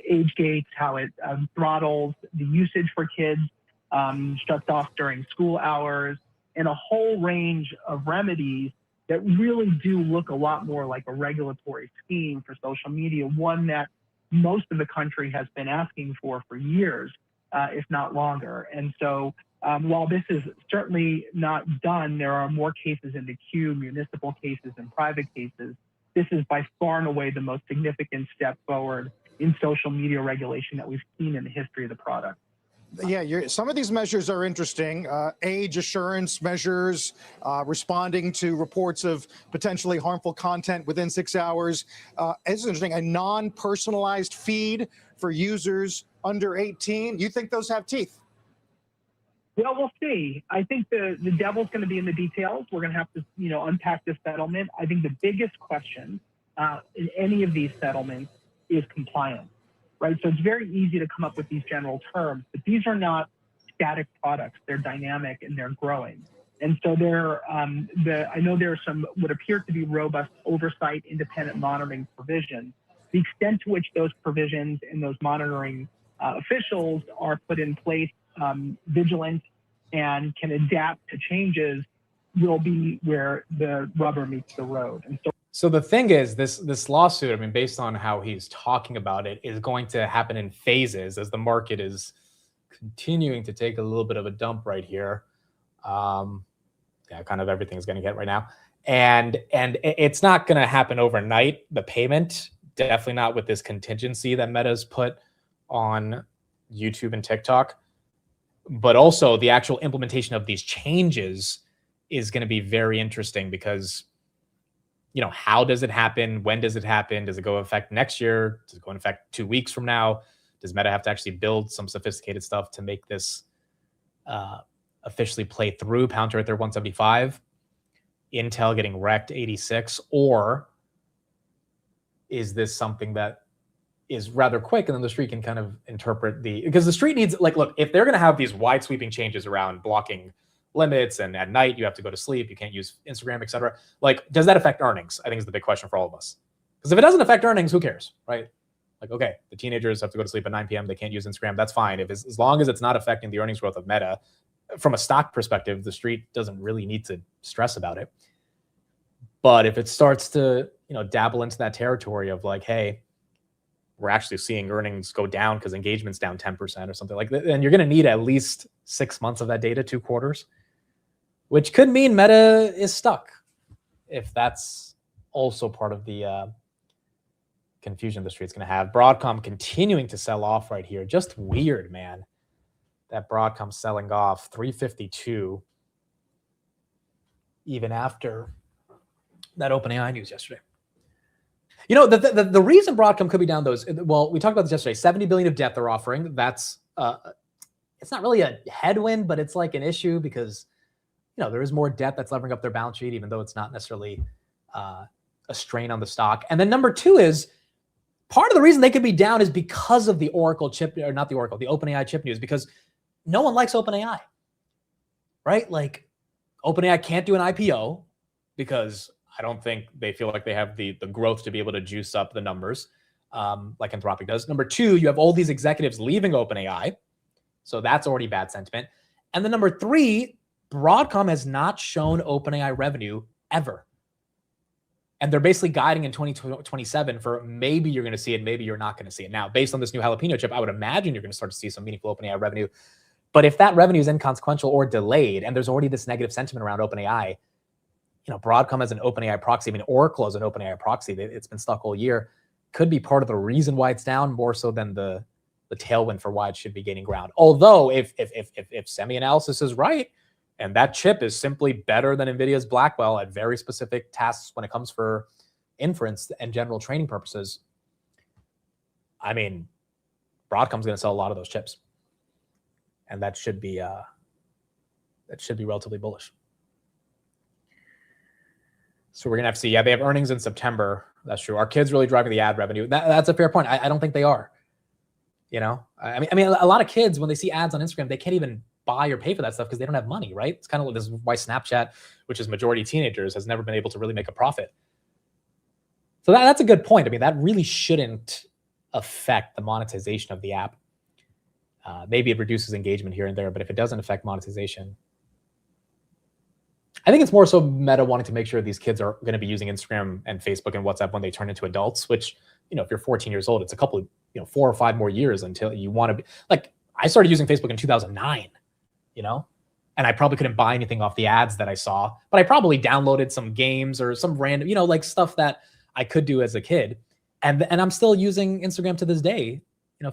age gates, how it throttles the usage for kids, shuts off during school hours, and a whole range of remedies that really do look a lot more like a regulatory scheme for social media, one that most of the country has been asking for years, if not longer. And so while this is certainly not done, there are more cases in the queue, municipal cases and private cases. This is by far and away the most significant step forward in social media regulation that we've seen in the history of the product. Yeah, some of these measures are interesting. Age assurance measures, responding to reports of potentially harmful content within 6 hours. It's interesting, a non-personalized feed for users under 18. You think those have teeth? Well, we'll see. I think the devil's going to be in the details. We're going to have to, unpack this settlement. I think the biggest question in any of these settlements is compliance. Right, so it's very easy to come up with these general terms, but these are not static products. They're dynamic and they're growing. And so I know there are some what appear to be robust oversight, independent monitoring provisions. The extent to which those provisions and those monitoring officials are put in place, vigilant, and can adapt to changes will be where the rubber meets the road. And so the thing is, this lawsuit, I mean, based on how he's talking about it, is going to happen in phases as the market is continuing to take a little bit of a dump right here. Yeah, kind of everything's going to get right now. And it's not going to happen overnight, the payment, definitely not with this contingency that Meta's put on YouTube and TikTok. But also the actual implementation of these changes is going to be very interesting because, how does it happen? When does it happen? Does it go into effect next year? Does it go into effect 2 weeks from now? Does Meta have to actually build some sophisticated stuff to make this officially play through? Palantir right there, 175. Intel getting wrecked, 86. Or is this something that is rather quick and then the street can kind of interpret because the street needs, look, if they're going to have these wide sweeping changes around blocking limits and at night you have to go to sleep, you can't use Instagram, etc. Does that affect earnings? I think is the big question for all of us. Because if it doesn't affect earnings, who cares, right? Okay, the teenagers have to go to sleep at 9 p.m. They can't use Instagram. That's fine. As long as it's not affecting the earnings growth of Meta, from a stock perspective, the street doesn't really need to stress about it. But if it starts to, dabble into that territory of hey, we're actually seeing earnings go down because engagement's down 10% or something like that, then you're going to need at least 6 months of that data, 2 quarters, which could mean Meta is stuck if that's also part of the confusion the street's going to have. Broadcom continuing to sell off right here. Just weird, man, that Broadcom selling off 352 even after that OpenAI news yesterday. The reason Broadcom could be down those, well, we talked about this yesterday, $70 billion of debt they're offering. That's it's not really a headwind, but it's like an issue because, there is more debt that's levering up their balance sheet, even though it's not necessarily a strain on the stock. And then number two is part of the reason they could be down is because of the Oracle chip, or not the Oracle, the OpenAI chip news, because no one likes OpenAI, right? Like OpenAI can't do an IPO because I don't think they feel like they have the growth to be able to juice up the numbers like Anthropic does. Number two, you have all these executives leaving OpenAI. So that's already bad sentiment. And then number three, Broadcom has not shown OpenAI revenue ever. And they're basically guiding in 2027 for maybe you're going to see it, maybe you're not going to see it. Now, based on this new jalapeno chip, I would imagine you're going to start to see some meaningful OpenAI revenue. But if that revenue is inconsequential or delayed, and there's already this negative sentiment around OpenAI, Broadcom as an OpenAI proxy, I mean, Oracle as an OpenAI proxy, it's been stuck all year, could be part of the reason why it's down more so than the tailwind for why it should be gaining ground. Although if semi-analysis is right, and that chip is simply better than NVIDIA's Blackwell at very specific tasks when it comes for inference and general training purposes, I mean, Broadcom's going to sell a lot of those chips. And that should be relatively bullish. So we're going to have to see. Yeah, they have earnings in September. That's true. Are kids really driving the ad revenue? That's a fair point. I don't think they are. I mean, a lot of kids, when they see ads on Instagram, they can't even buy or pay for that stuff because they don't have money, right? It's kind of like this is why Snapchat, which is majority teenagers, has never been able to really make a profit. So that's a good point. I mean, that really shouldn't affect the monetization of the app. Maybe it reduces engagement here and there, but if it doesn't affect monetization, I think it's more so Meta wanting to make sure these kids are going to be using Instagram and Facebook and WhatsApp when they turn into adults, which, if you're 14 years old, it's a couple of, 4 or 5 more years until you want to be like, I started using Facebook in 2009, and I probably couldn't buy anything off the ads that I saw, but I probably downloaded some games or some random, like stuff that I could do as a kid. And I'm still using Instagram to this day,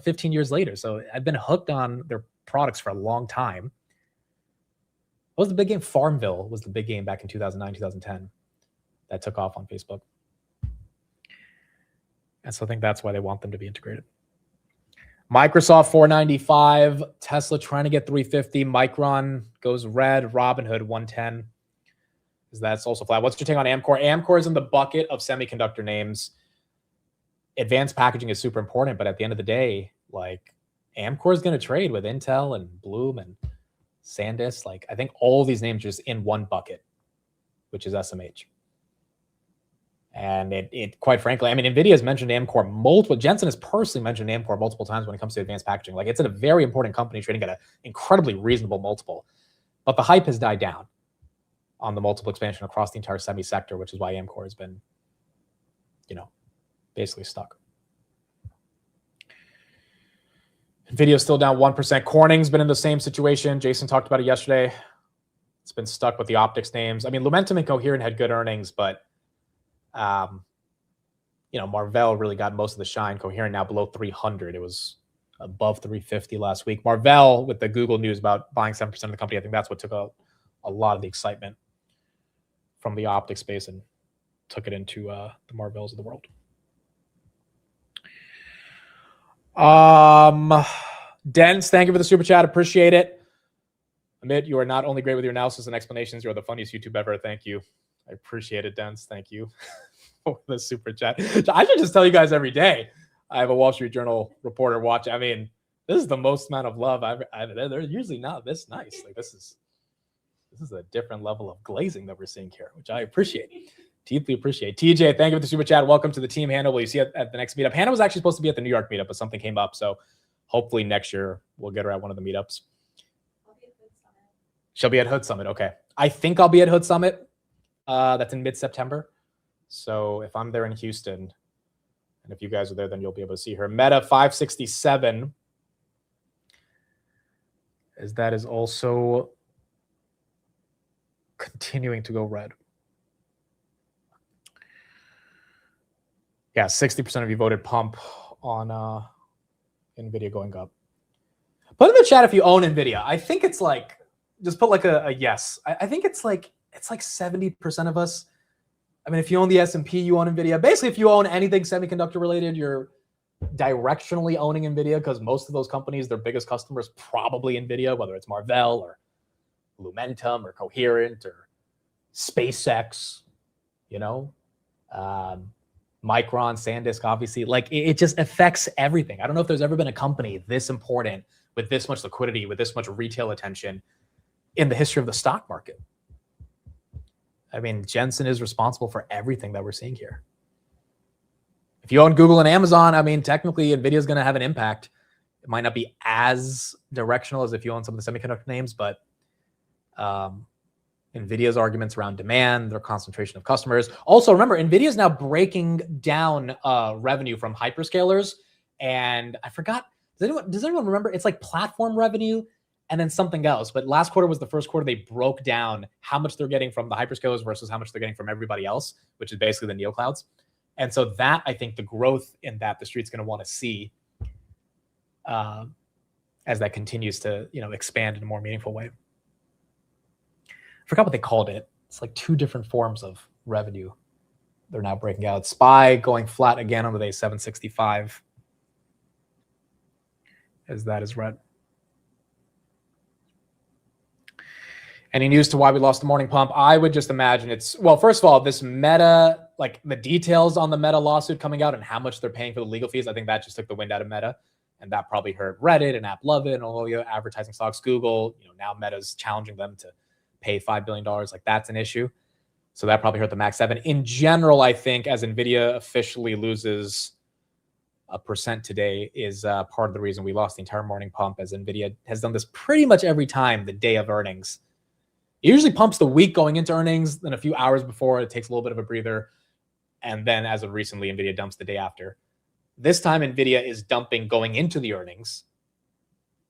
15 years later. So I've been hooked on their products for a long time. What was the big game? Farmville was the big game back in 2009, 2010 that took off on Facebook. And so I think that's why they want them to be integrated. Microsoft 495, Tesla trying to get 350, Micron goes red, Robinhood 110. That's also flat. What's your take on Amkor? Amkor is in the bucket of semiconductor names. Advanced packaging is super important, but at the end of the day, like Amkor is going to trade with Intel and Bloom and SanDisk. Like I think all these names are just in one bucket, which is SMH. And it quite frankly, I mean, NVIDIA has mentioned Amkor multiple. Jensen has personally mentioned Amkor multiple times when it comes to advanced packaging. Like it's a very important company trading at an incredibly reasonable multiple. But the hype has died down on the multiple expansion across the entire semi sector, which is why Amkor has been, basically stuck. NVIDIA is still down 1%. Corning's been in the same situation. Jason talked about it yesterday. It's been stuck with the optics names. I mean, Lumentum and Coherent had good earnings, but Marvell really got most of the shine. Coherent now below 300. It was above 350 last week. Marvell, with the Google news about buying 7% of the company, I think that's what took a lot of the excitement from the optics space and took it into the Marvells of the world. Dense, thank you for the super chat. Appreciate it. Amit, you are not only great with your analysis and explanations, you are the funniest YouTube ever. Thank you. I appreciate it, Dense. Thank you for the super chat. I should just tell you guys every day. I have a Wall Street Journal reporter watch. I mean, this is the most amount of love they're usually not this nice. Like this is a different level of glazing that we're seeing here, which I appreciate. Deeply appreciate. TJ, thank you for the super chat. Welcome to the team. Hannah, will you see you at the next meetup? Hannah was actually supposed to be at the New York meetup, but something came up. So hopefully next year we'll get her at one of the meetups. She'll be at Hood Summit. Okay. I think I'll be at Hood Summit. That's in mid-September. So if I'm there in Houston, and if you guys are there, then you'll be able to see her. Meta 567. That is also continuing to go red. Yeah, 60% of you voted pump on NVIDIA going up. Put in the chat if you own NVIDIA. I think it's like, just put like a yes. I think it's like 70% of us. I mean, if you own the S&P, you own NVIDIA. Basically, if you own anything semiconductor related, you're directionally owning Nvidia, because most of those companies, their biggest customer is probably Nvidia, whether it's Marvell or Lumentum or Coherent or SpaceX, you know, Micron, SanDisk, obviously. Like it just affects everything. I don't know if there's ever been a company this important with this much liquidity, with this much retail attention in the history of the stock market. I mean, Jensen is responsible for everything that we're seeing here. If you own Google and Amazon, I mean, technically NVIDIA is going to have an impact. It might not be as directional as if you own some of the semiconductor names, but NVIDIA's arguments around demand, their concentration of customers. Also, remember, NVIDIA is now breaking down revenue from hyperscalers. And I forgot, does anyone remember? It's like platform revenue and then something else. But last quarter was the first quarter they broke down how much they're getting from the hyperscalers versus how much they're getting from everybody else, which is basically the neoclouds. And so that, I think the growth in that the street's going to want to see as that continues to, you know, expand in a more meaningful way. I forgot what they called it. It's like two different forms of revenue they're now breaking out. SPY going flat again on the day, 765, as that is read. Any news to why we lost the morning pump? I would just imagine it's, well, first of all, this Meta, like the details on the Meta lawsuit coming out and how much they're paying for the legal fees, I think that just took the wind out of Meta. And that probably hurt Reddit and AppLovin and all the advertising stocks, Google. You know, now Meta's challenging them to pay $5 billion. Like that's an issue. So that probably hurt the Max 7. In general, I think as NVIDIA officially loses 1% today is part of the reason we lost the entire morning pump, as NVIDIA has done this pretty much every time the day of earnings. It usually pumps the week going into earnings, then a few hours before it takes a little bit of a breather. And then as of recently, NVIDIA dumps the day after. This time, NVIDIA is dumping going into the earnings,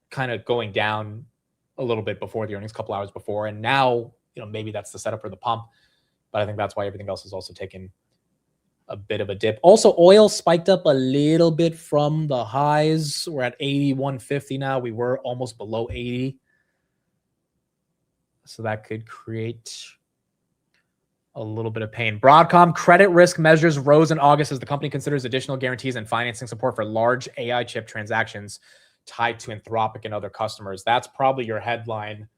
kind of going down a little bit before the earnings, a couple hours before. And now, you know, maybe that's the setup for the pump. But I think that's why everything else is also taking a bit of a dip. Also, oil spiked up a little bit from the highs. We're at 81.50 now. We were almost below 80. So that could create a little bit of pain. Broadcom credit risk measures rose in August as the company considers additional guarantees and financing support for large AI chip transactions tied to Anthropic and other customers. That's probably your headline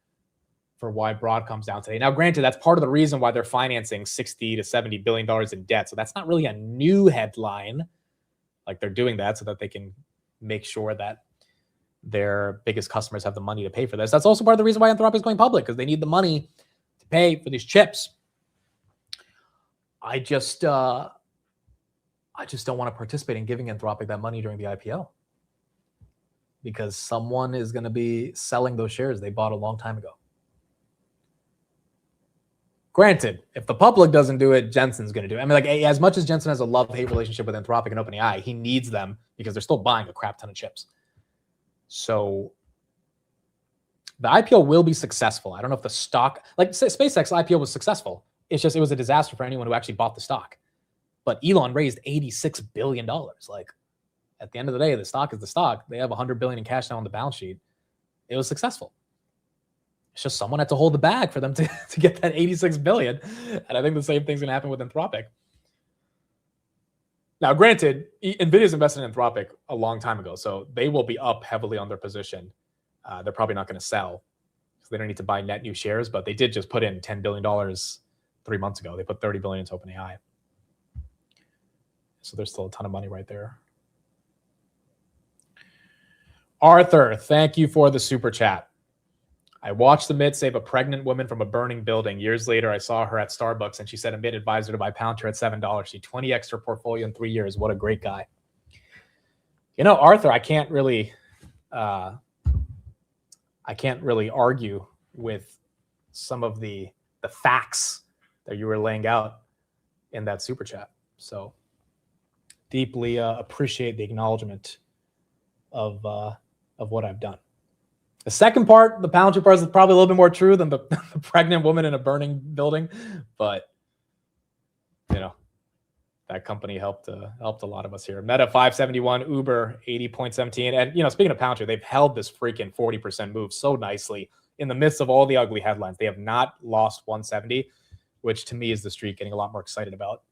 for why Broadcom's down today. Now, granted, that's part of the reason why they're financing $60 to $70 billion in debt. So that's not really a new headline. Like they're doing that so that they can make sure that their biggest customers have the money to pay for this. That's also part of the reason why Anthropic is going public, because they need the money to pay for these chips. I just don't want to participate in giving Anthropic that money during the IPO, because someone is going to be selling those shares they bought a long time ago. Granted, if the public doesn't do it, Jensen's going to do it. I mean, like, as much as Jensen has a love-hate relationship with Anthropic and OpenAI, he needs them because they're still buying a crap ton of chips. So the IPO will be successful. I don't know if the stock, like SpaceX IPO was successful. It's just, it was a disaster for anyone who actually bought the stock. But Elon raised $86 billion. Like, at the end of the day, the stock is the stock. They have $100 billion in cash now on the balance sheet. It was successful. It's just someone had to hold the bag for them to get that $86 billion. And I think the same thing's going to happen with Anthropic. Now, granted, NVIDIA's invested in Anthropic a long time ago, so they will be up heavily on their position. They're probably not going to sell, so they don't need to buy net new shares, but they did just put in $10 billion 3 months ago. They put $30 billion into OpenAI. So there's still a ton of money right there. Arthur, thank you for the super chat. I watched the MIT save a pregnant woman from a burning building. Years later, I saw her at Starbucks, and she said a MIT advised her to buy Palantir at $7. She 20x'd her portfolio in 3 years. What a great guy. You know, Arthur, I can't really argue with some of the facts that you were laying out in that super chat. So deeply appreciate the acknowledgement of what I've done. The second part, the Palantir part, is probably a little bit more true than the pregnant woman in a burning building, but you know, that company helped a lot of us here. Meta 571, Uber 80.17, and you know, speaking of Palantir, they've held this freaking 40% move so nicely in the midst of all the ugly headlines. They have not lost 170, which to me is the street getting a lot more excited about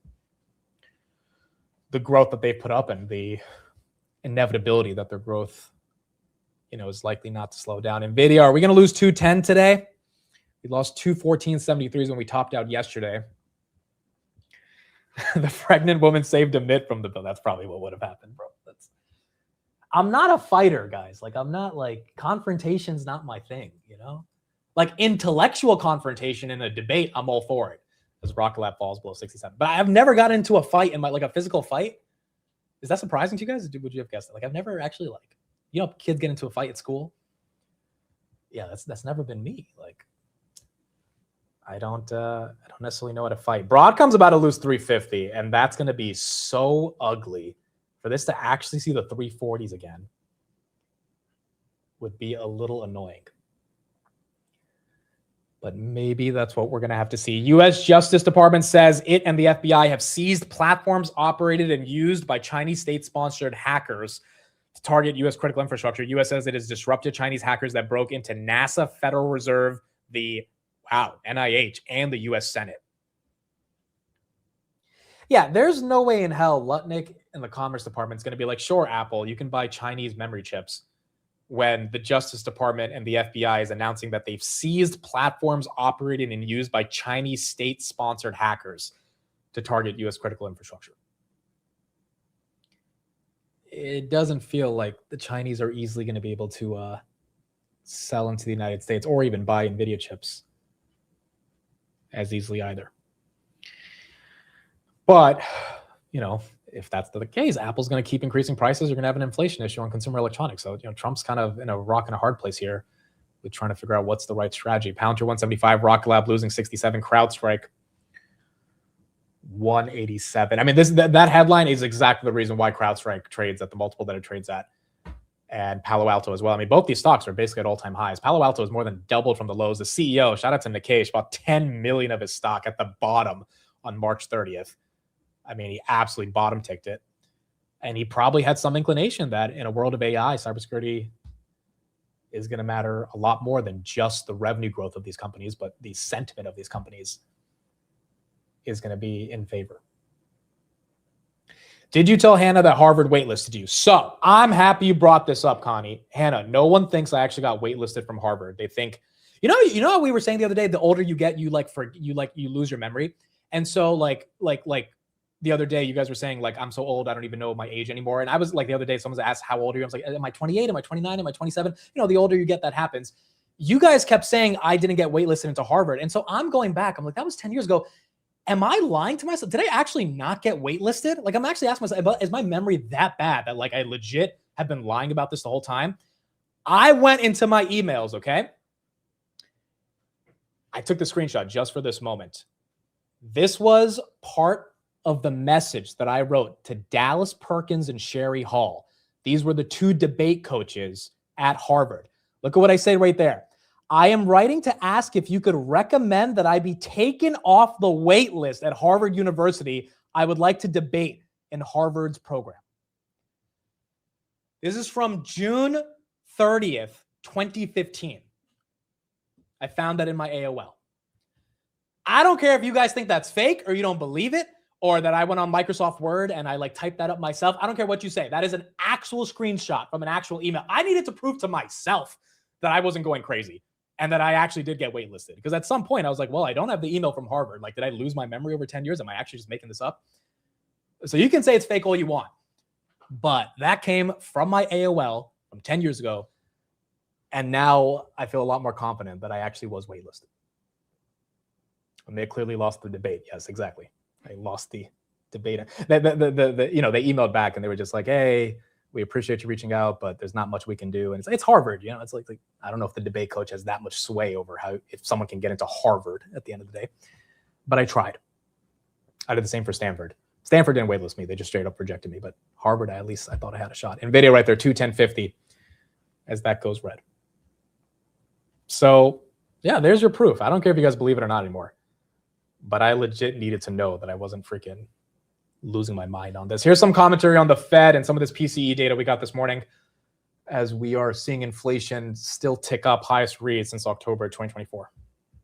the growth that they've put up and the inevitability that their growth, is likely not to slow down. Nvidia, are we going to lose 210 today? We lost 214.73s when we topped out yesterday. The pregnant woman saved a mitt from the bill. That's probably what would have happened, bro. I'm not a fighter, guys. Like, I'm not like, confrontation's not my thing, Like intellectual confrontation in a debate, I'm all for it. As Rocket Lab falls below 67. But I've never got into a fight in like a physical fight. Is that surprising to you guys? Would you have guessed that? Like, I've never actually kids get into a fight at school. Yeah, that's never been me. Like, I don't necessarily know how to fight. Broadcom's about to lose 350, and that's going to be so ugly. For this to actually see the 340s again would be a little annoying. But maybe that's what we're going to have to see. U.S. Justice Department says it and the FBI have seized platforms operated and used by Chinese state-sponsored hackers to target U.S. critical infrastructure. U.S. says it has disrupted Chinese hackers that broke into NASA, Federal Reserve, the NIH, and the U.S. Senate. Yeah, there's no way in hell Lutnick and the Commerce Department is going to be like, sure, Apple, you can buy Chinese memory chips, when the Justice Department and the FBI is announcing that they've seized platforms operated and used by Chinese state-sponsored hackers to target U.S. critical infrastructure. It doesn't feel like the Chinese are easily going to be able to sell into the United States or even buy NVIDIA chips as easily either. But, if that's the case, Apple's going to keep increasing prices. You're going to have an inflation issue on consumer electronics. So, Trump's kind of in a rock and a hard place here with trying to figure out what's the right strategy. Palantir 175, Rocket Lab losing 67, CrowdStrike 187. I mean, that headline is exactly the reason why CrowdStrike trades at the multiple that it trades at, and Palo Alto as well. I mean, both these stocks are basically at all-time highs. Palo Alto has more than doubled from the lows. The CEO, shout out to Nikesh, bought 10 million of his stock at the bottom on March 30th. I mean, he absolutely bottom ticked it. And he probably had some inclination that in a world of AI, cybersecurity is going to matter a lot more than just the revenue growth of these companies, but the sentiment of these companies is going to be in favor. Did you tell Hannah that Harvard waitlisted you? So I'm happy you brought this up, Connie. Hannah, no one thinks I actually got waitlisted from Harvard. They think, you know how we were saying the other day, the older you get, you lose your memory. And so like the other day, you guys were saying, like, I'm so old, I don't even know my age anymore. And I was like, the other day, someone asked, how old are you? I was like, am I 28? Am I 29? Am I 27? The older you get, that happens. You guys kept saying I didn't get waitlisted into Harvard. And so I'm going back. I'm like, that was 10 years ago. Am I lying to myself? Did I actually not get waitlisted? Like, I'm actually asking myself, is my memory that bad that like I legit have been lying about this the whole time? I went into my emails, okay? I took the screenshot just for this moment. This was part of the message that I wrote to Dallas Perkins and Sherry Hall. These were the two debate coaches at Harvard. Look at what I say right there. I am writing to ask if you could recommend that I be taken off the wait list at Harvard University. I would like to debate in Harvard's program. This is from June 30th, 2015. I found that in my AOL. I don't care if you guys think that's fake or you don't believe it, or that I went on Microsoft Word and I like typed that up myself. I don't care what you say. That is an actual screenshot from an actual email. I needed to prove to myself that I wasn't going crazy and that I actually did get waitlisted. Because at some point I was like, well, I don't have the email from Harvard. Like, did I lose my memory over 10 years? Am I actually just making this up? So you can say it's fake all you want, but that came from my AOL from 10 years ago. And now I feel a lot more confident that I actually was waitlisted. And they clearly lost the debate. Yes, exactly. I lost the debate. They emailed back and they were just like, hey, we appreciate you reaching out, but there's not much we can do. And it's Harvard, it's like I don't know if the debate coach has that much sway over if someone can get into Harvard at the end of the day. But I tried. I did the same for Stanford. Stanford didn't waitlist me. They just straight up rejected me. But Harvard, at least I thought I had a shot. NVIDIA right there, 210.50 as that goes red. So yeah, there's your proof. I don't care if you guys believe it or not anymore. But I legit needed to know that I wasn't freaking losing my mind on this. Here's some commentary on the Fed and some of this PCE data we got this morning as we are seeing inflation still tick up, highest read since October 2024.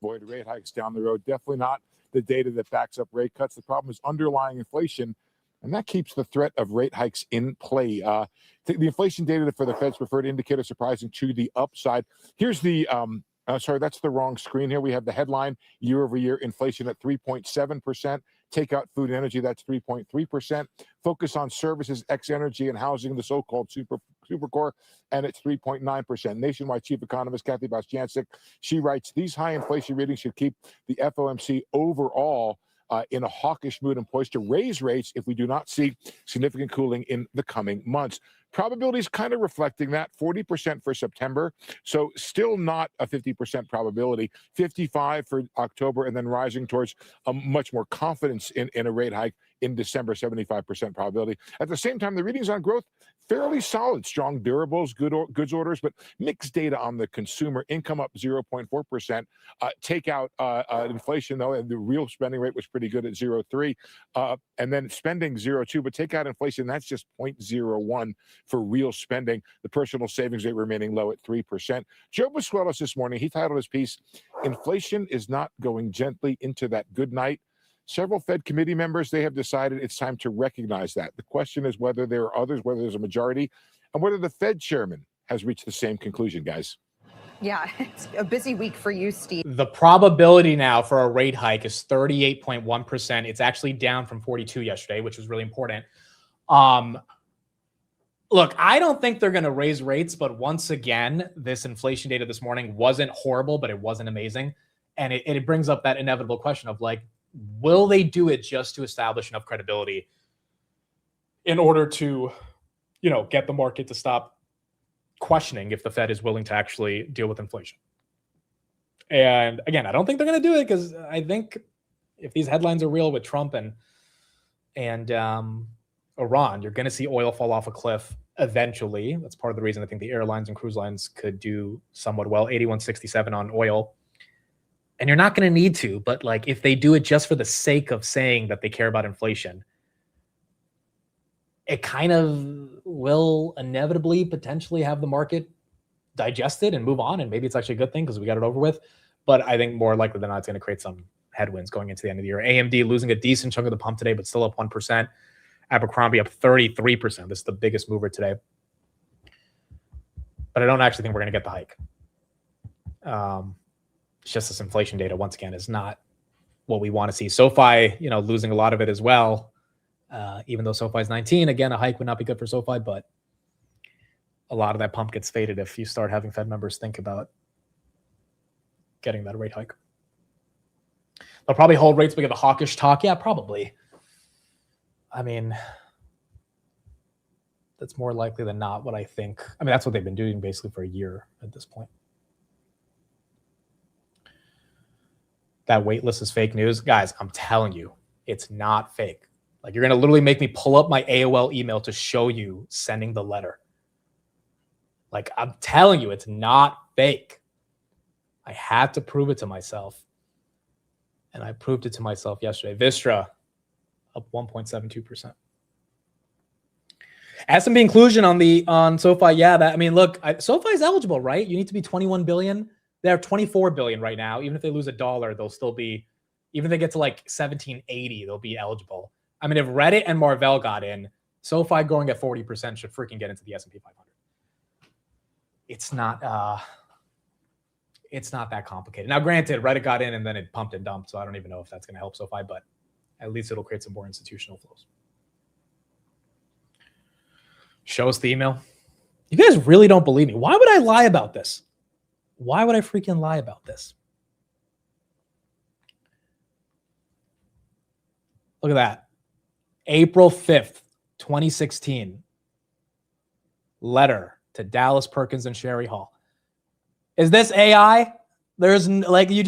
Avoid rate hikes down the road. Definitely not the data that backs up rate cuts. The problem is underlying inflation, and that keeps the threat of rate hikes in play. The inflation data for the Fed's preferred indicator surprising to the upside. Here's the sorry, that's the wrong screen here. We have the headline year-over-year inflation at 3.7%. Take out food and energy, that's 3.3%. Focus on services, energy and housing, the so-called super core, and it's 3.9%. Nationwide chief economist Kathy Bostjancic, she writes, these high inflation readings should keep the FOMC overall in a hawkish mood and poised to raise rates if we do not see significant cooling in the coming months. Probability is kind of reflecting that, 40% for September, so still not a 50% probability, 55 for October, and then rising towards a much more confidence in a rate hike in December, 75% probability. At the same time, the readings on growth, fairly solid, strong durables, goods orders, but mixed data on the consumer. Income up 0.4%. Take out inflation, though, and the real spending rate was pretty good at 0.3. And then spending 0.2, but take out inflation, that's just 0.01 for real spending. The personal savings rate remaining low at 3%. Joe Basuelos this morning, he titled his piece, Inflation is Not Going Gently into That Good Night. Several Fed committee members, they have decided it's time to recognize that. The question is whether there are others, whether there's a majority, and whether the Fed chairman has reached the same conclusion, guys. Yeah, it's a busy week for you, Steve. The probability now for a rate hike is 38.1%. It's actually down from 42 yesterday, which was really important. Look, I don't think they're going to raise rates, but once again, this inflation data this morning wasn't horrible, but it wasn't amazing. And it brings up that inevitable question of like, will they do it just to establish enough credibility in order to, get the market to stop questioning if the Fed is willing to actually deal with inflation? And again, I don't think they're going to do it because I think if these headlines are real with Trump and Iran, you're going to see oil fall off a cliff eventually. That's part of the reason I think the airlines and cruise lines could do somewhat well. 81.67 on oil. And you're not going to need to, but like if they do it just for the sake of saying that they care about inflation, it kind of will inevitably potentially have the market digest it and move on. And maybe it's actually a good thing because we got it over with. But I think more likely than not, it's going to create some headwinds going into the end of the year. AMD losing a decent chunk of the pump today, but still up 1%. Abercrombie up 33%. This is the biggest mover today. But I don't actually think we're going to get the hike. It's just this inflation data, once again, is not what we want to see. SoFi, losing a lot of it as well. Even though SoFi is 19, again, a hike would not be good for SoFi, but a lot of that pump gets faded if you start having Fed members think about getting that rate hike. They'll probably hold rates because of the hawkish talk. Yeah, probably. I mean, that's more likely than not what I think. I mean, that's what they've been doing basically for a year at this point. That wait list is fake news. Guys, I'm telling you, it's not fake. Like, you're going to literally make me pull up my AOL email to show you sending the letter. Like, I'm telling you, it's not fake. I had to prove it to myself. And I proved it to myself yesterday. Vistra up 1.72%. S&P inclusion on SoFi. Yeah, look, SoFi is eligible, right? You need to be 21 billion. They're 24 billion right now. Even if they lose $1, they'll still be, even if they get to like 1780, they'll be eligible. I mean, if Reddit and Marvell got in, SoFi going at 40% should freaking get into the S&P 500. It's not that complicated. Now, granted, Reddit got in and then it pumped and dumped, so I don't even know if that's going to help SoFi, but at least it'll create some more institutional flows. Show us the email. You guys really don't believe me. Why would I lie about this? Why would I freaking lie about this? Look at that. April 5th, 2016. Letter to Dallas Perkins and Sherry Hall. Is this AI? There's like, you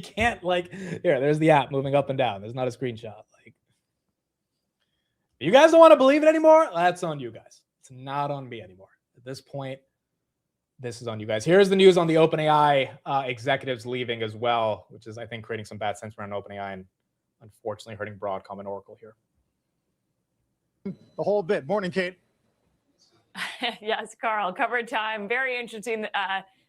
can't like, here, there's the app moving up and down. There's not a screenshot. Like, you guys don't want to believe it anymore? That's on you guys. It's not on me anymore. At this point, this is on you guys. Here's the news on the OpenAI executives leaving as well, which is, I think, creating some bad sense around OpenAI and unfortunately hurting Broadcom and Oracle here. A whole bit. Morning, Kate. Yes, Carl. Coverage time. Very interesting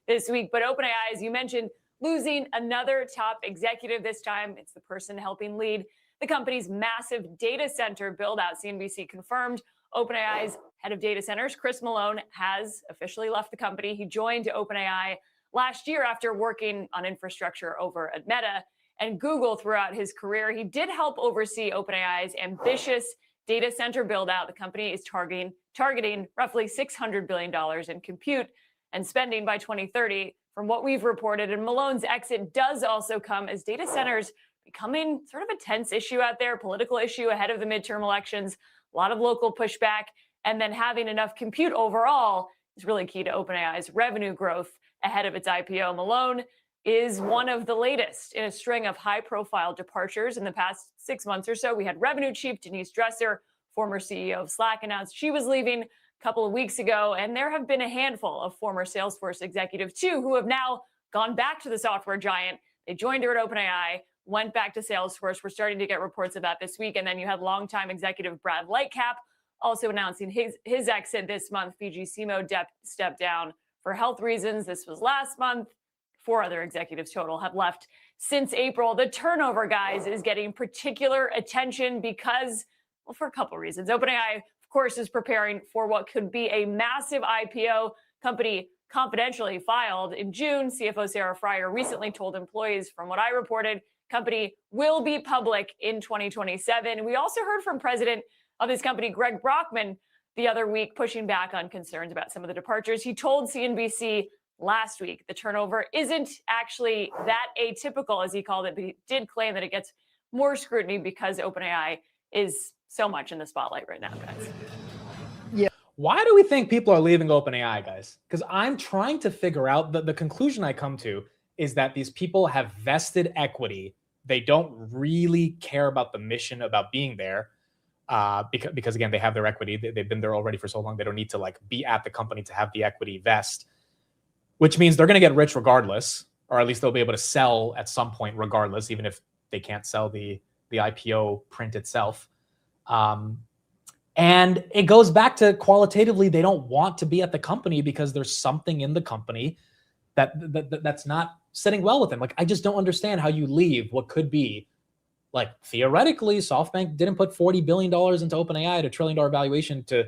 this week. But OpenAI, as you mentioned, losing another top executive this time. It's the person helping lead the company's massive data center build out. CNBC confirmed OpenAI's head of data centers, Chris Malone, has officially left the company. He joined OpenAI last year after working on infrastructure over at Meta and Google throughout his career. He did help oversee OpenAI's ambitious data center build out. The company is targeting roughly $600 billion in compute and spending by 2030 from what we've reported. And Malone's exit does also come as data centers becoming sort of a tense issue out there, political issue ahead of the midterm elections, a lot of local pushback, and then having enough compute overall is really key to OpenAI's revenue growth ahead of its IPO. Malone is one of the latest in a string of high-profile departures in the past 6 months or so. We had revenue chief Denise Dresser, former CEO of Slack, announced she was leaving a couple of weeks ago, and there have been a handful of former Salesforce executives too who have now gone back to the software giant. They joined her at OpenAI, went back to Salesforce. We're starting to get reports of that this week. And then you had longtime executive Brad Lightcap also announcing his exit this month. Fiji Simo stepped down for health reasons. This was last month. 4 other executives total have left since April. The turnover, guys, is getting particular attention because, well, for a couple of reasons. OpenAI, of course, is preparing for what could be a massive IPO. Company confidentially filed in June. CFO Sarah Fryer recently told employees, from what I reported, company will be public in 2027. We also heard from president of this company, Greg Brockman, the other week, pushing back on concerns about some of the departures. He told CNBC last week the turnover isn't actually that atypical, as he called it, but he did claim that it gets more scrutiny because OpenAI is so much in the spotlight right now, guys. Why do we think people are leaving OpenAI, guys? Because I'm trying to figure out the conclusion I come to is that these people have vested equity. They don't really care about the mission, about being there, because again, they have their equity. They've been there already for so long. They don't need to like be at the company to have the equity vest, which means they're going to get rich regardless, or at least they'll be able to sell at some point regardless, even if they can't sell the IPO print itself. And it goes back to qualitatively, they don't want to be at the company because there's something in the company that's not sitting well with them. Like, I just don't understand how you leave what could be, like, theoretically, SoftBank didn't put $40 billion into OpenAI at $1 trillion valuation to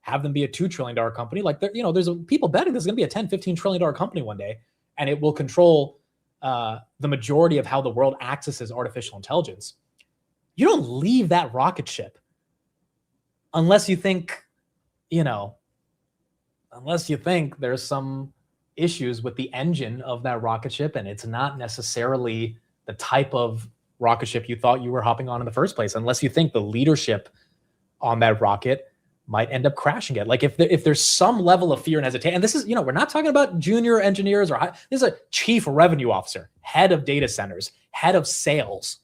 have them be a $2 trillion company. Like, there's people betting there's going to be a $10, $15 trillion company one day, and it will control the majority of how the world accesses artificial intelligence. You don't leave that rocket ship unless you think, there's some issues with the engine of that rocket ship, and it's not necessarily the type of rocket ship you thought you were hopping on in the first place, unless you think the leadership on that rocket might end up crashing it. Like, if there's some level of fear and hesitation, and this is, we're not talking about junior engineers or this is a chief revenue officer, head of data centers, head of sales.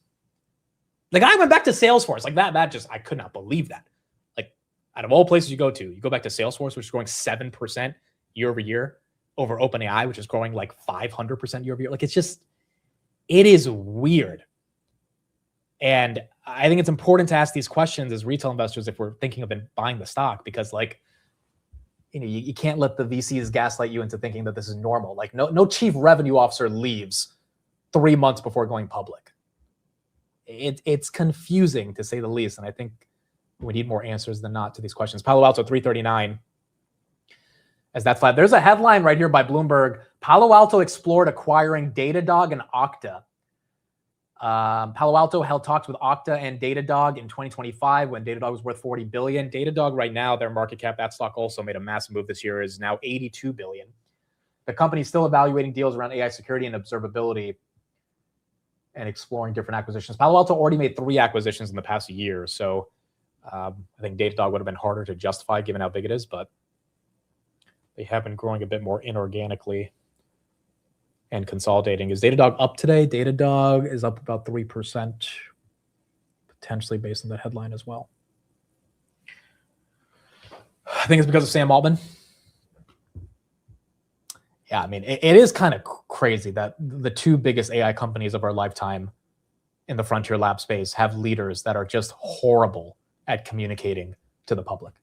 Like, I went back to Salesforce, like that just, I could not believe that. Like, out of all places you go back to Salesforce, which is growing 7% year over year, over OpenAI, which is growing like 500% year over year. Like, it is weird. And I think it's important to ask these questions as retail investors if we're thinking of buying the stock, because you can't let the VCs gaslight you into thinking that this is normal. Like, no chief revenue officer leaves 3 months before going public. It's confusing, to say the least. And I think we need more answers than not to these questions. Palo Alto 339. As that's flat. There's a headline right here by Bloomberg. Palo Alto explored acquiring Datadog and Okta. Palo Alto held talks with Okta and Datadog in 2025 when Datadog was worth $40 billion. Datadog right now, their market cap, that stock also made a massive move this year, is now $82 billion. The company's still evaluating deals around AI security and observability and exploring different acquisitions. Palo Alto already made 3 acquisitions in the past year. So I think Datadog would have been harder to justify given how big it is, but they have been growing a bit more inorganically and consolidating. Is Datadog up today? Datadog is up about 3%, potentially based on that headline as well. I think it's because of Sam Altman. Yeah, I mean, it is kind of crazy that the 2 biggest AI companies of our lifetime in the frontier lab space have leaders that are just horrible at communicating to the public.